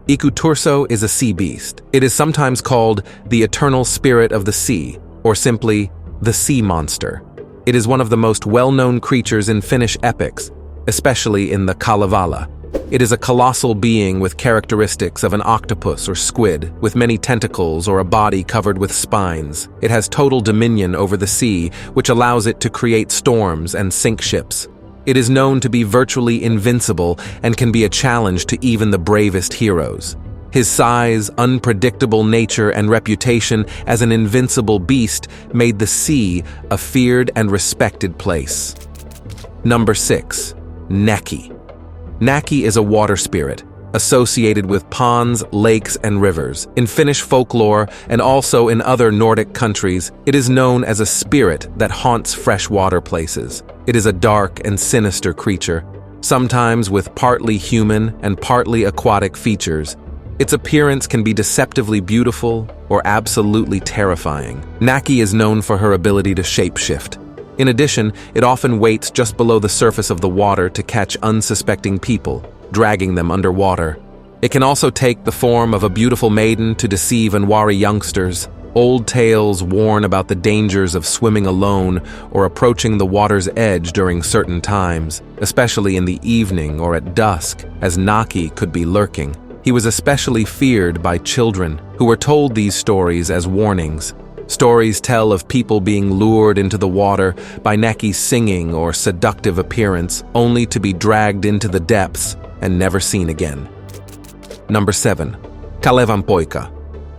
Iku Turso is a sea beast. It is sometimes called the eternal spirit of the sea, or simply the sea monster. It is one of the most well-known creatures in Finnish epics, especially in the Kalevala. It is a colossal being with characteristics of an octopus or squid, with many tentacles or a body covered with spines. It has total dominion over the sea, which allows it to create storms and sink ships. It is known to be virtually invincible and can be a challenge to even the bravest heroes. His size, unpredictable nature, and reputation as an invincible beast made the sea a feared and respected place. Number 6. Näki. Näki is a water spirit, associated with ponds, lakes, and rivers. In Finnish folklore, and also in other Nordic countries, it is known as a spirit that haunts freshwater places. It is a dark and sinister creature, sometimes with partly human and partly aquatic features. Its appearance can be deceptively beautiful or absolutely terrifying. Näki is known for her ability to shapeshift. In addition, it often waits just below the surface of the water to catch unsuspecting people, dragging them underwater. It can also take the form of a beautiful maiden to deceive and worry youngsters. Old tales warn about the dangers of swimming alone or approaching the water's edge during certain times, especially in the evening or at dusk, as Näki could be lurking. He was especially feared by children, who were told these stories as warnings. Stories tell of people being lured into the water by Näki's singing or seductive appearance, only to be dragged into the depths and never seen again. Number 7. Kalevanpoika.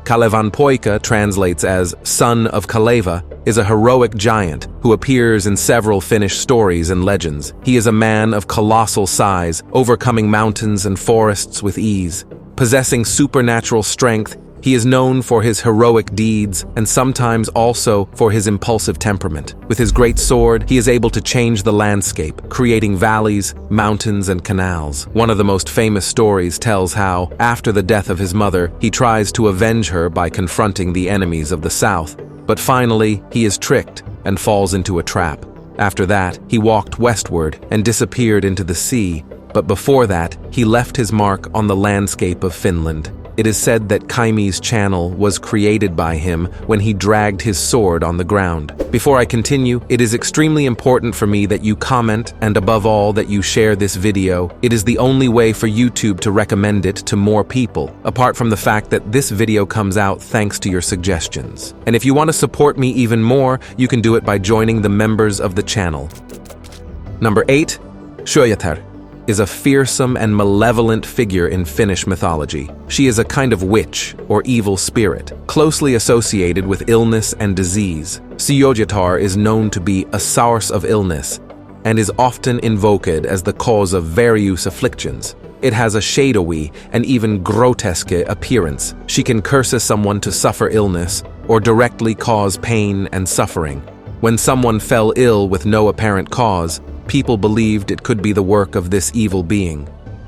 Kalevanpoika translates as Son of Kaleva, is a heroic giant who appears in several Finnish stories and legends. He is a man of colossal size, overcoming mountains and forests with ease. Possessing supernatural strength, he is known for his heroic deeds and sometimes also for his impulsive temperament. With his great sword, he is able to change the landscape, creating valleys, mountains, and canals. One of the most famous stories tells how, after the death of his mother, he tries to avenge her by confronting the enemies of the south. But finally, he is tricked and falls into a trap. After that, he walked westward and disappeared into the sea. But before that, he left his mark on the landscape of Finland. It is said that Kaimi's channel was created by him when he dragged his sword on the ground. Before I continue, it is extremely important for me that you comment and above all that you share this video. It is the only way for YouTube to recommend it to more people, apart from the fact that this video comes out thanks to your suggestions. And if you want to support me even more, you can do it by joining the members of the channel. Number 8. Syöjätär is a fearsome and malevolent figure in Finnish mythology. She is a kind of witch or evil spirit, closely associated with illness and disease. Syöjätär is known to be a source of illness and is often invoked as the cause of various afflictions. It has a shadowy and even grotesque appearance. She can curse someone to suffer illness or directly cause pain and suffering. When someone fell ill with no apparent cause, people believed it could be the work of this evil being.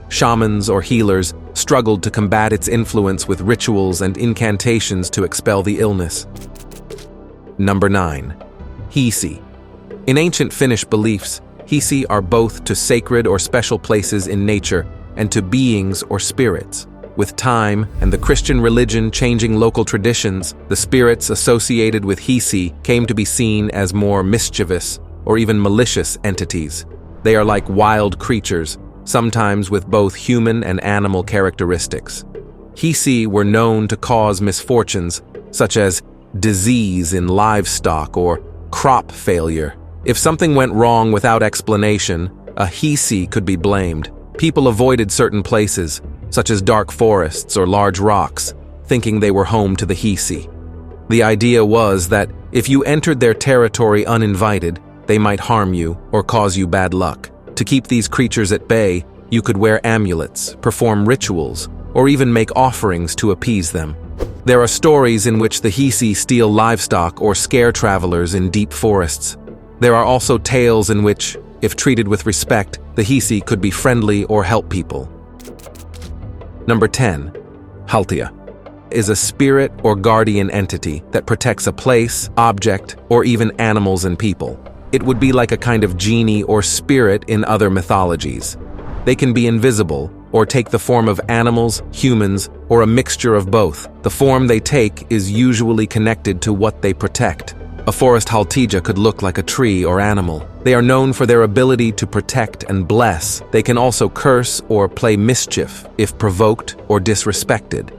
Shamans or healers struggled to combat its influence with rituals and incantations to expel the illness. Number 9. Hisi. In ancient Finnish beliefs, Hisi are both to sacred or special places in nature and to beings or spirits. With time and the Christian religion changing local traditions, the spirits associated with Hisi came to be seen as more mischievous or even malicious entities. They are like wild creatures, sometimes with both human and animal characteristics. Hisi were known to cause misfortunes, such as disease in livestock or crop failure. If something went wrong without explanation, a Hisi could be blamed. People avoided certain places, such as dark forests or large rocks, thinking they were home to the Hisi. The idea was that if you entered their territory uninvited, they might harm you or cause you bad luck. To keep these creatures at bay, you could wear amulets, perform rituals, or even make offerings to appease them. There are stories in which the Hisi steal livestock or scare travelers in deep forests. There are also tales in which, if treated with respect, the Hisi could be friendly or help people. Number 10. Haltia is a spirit or guardian entity that protects a place, object, or even animals and people. It would be like a kind of genie or spirit in other mythologies. They can be invisible or take the form of animals, humans, or a mixture of both. The form they take is usually connected to what they protect. A forest haltija could look like a tree or animal. They are known for their ability to protect and bless. They can also curse or play mischief if provoked or disrespected.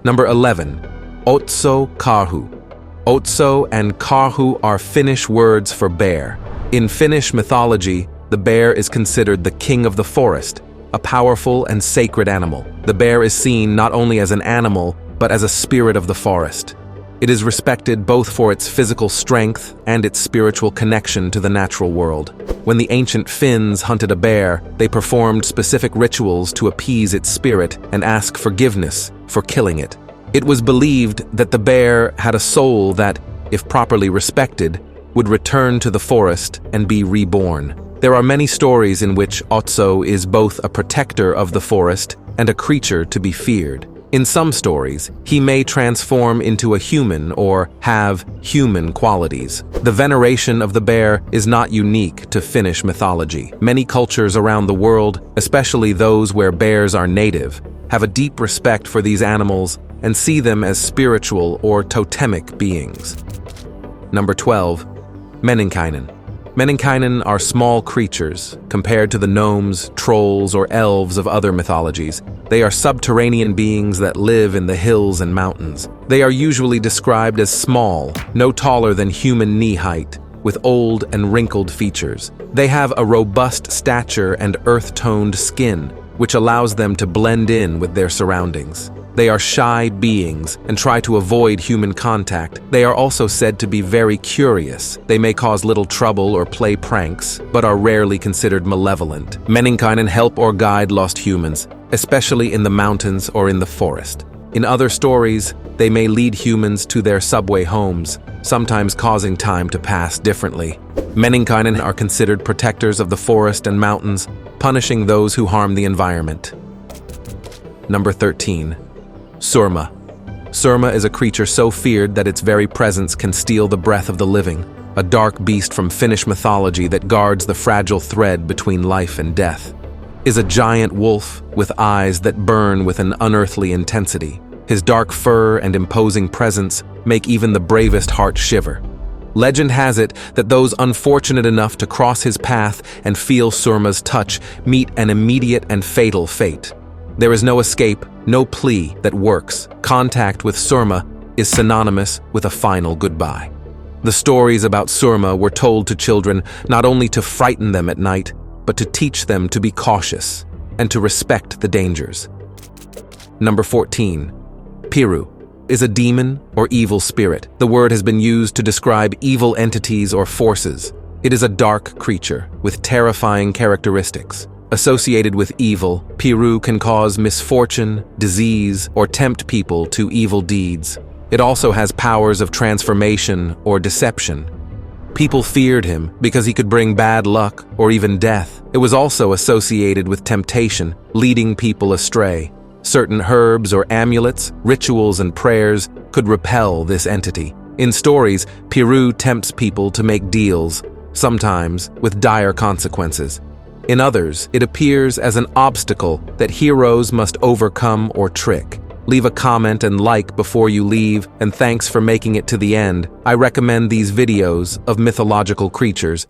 Number 11. Otso karhu. Otso and karhu are Finnish words for bear. In Finnish mythology, the bear is considered the king of the forest, a powerful and sacred animal. The bear is seen not only as an animal, but as a spirit of the forest. It is respected both for its physical strength and its spiritual connection to the natural world. When the ancient Finns hunted a bear, they performed specific rituals to appease its spirit and ask forgiveness for killing it. It was believed that the bear had a soul that, if properly respected, would return to the forest and be reborn. There are many stories in which Otso is both a protector of the forest and a creature to be feared. In some stories, he may transform into a human or have human qualities. The veneration of the bear is not unique to Finnish mythology. Many cultures around the world, especially those where bears are native, have a deep respect for these animals and see them as spiritual or totemic beings. Number 12. Meninkainen. Meninkainen are small creatures compared to the gnomes, trolls, or elves of other mythologies. They are subterranean beings that live in the hills and mountains. They are usually described as small, no taller than human knee height, with old and wrinkled features. They have a robust stature and earth-toned skin, which allows them to blend in with their surroundings. They are shy beings and try to avoid human contact. They are also said to be very curious. They may cause little trouble or play pranks, but are rarely considered malevolent. Meninkainen help or guide lost humans, especially in the mountains or in the forest. In other stories, they may lead humans to their subway homes, sometimes causing time to pass differently. Meninkainen are considered protectors of the forest and mountains, punishing those who harm the environment. Number 13. Surma. Surma is a creature so feared that its very presence can steal the breath of the living, a dark beast from Finnish mythology that guards the fragile thread between life and death. Is a giant wolf with eyes that burn with an unearthly intensity. His dark fur and imposing presence make even the bravest heart shiver. Legend has it that those unfortunate enough to cross his path and feel Surma's touch meet an immediate and fatal fate. There is no escape, no plea that works. Contact with Surma is synonymous with a final goodbye. The stories about Surma were told to children not only to frighten them at night, but to teach them to be cautious and to respect the dangers. Number 14. Piru is a demon or evil spirit. The word has been used to describe evil entities or forces. It is a dark creature with terrifying characteristics. Associated with evil, Piru can cause misfortune, disease, or tempt people to evil deeds. It also has powers of transformation or deception. People feared him because he could bring bad luck or even death. It was also associated with temptation, leading people astray. Certain herbs or amulets, rituals and prayers could repel this entity. In stories, Piru tempts people to make deals, sometimes with dire consequences. In others, it appears as an obstacle that heroes must overcome or trick. Leave a comment and like before you leave, and thanks for making it to the end. I recommend these videos of mythological creatures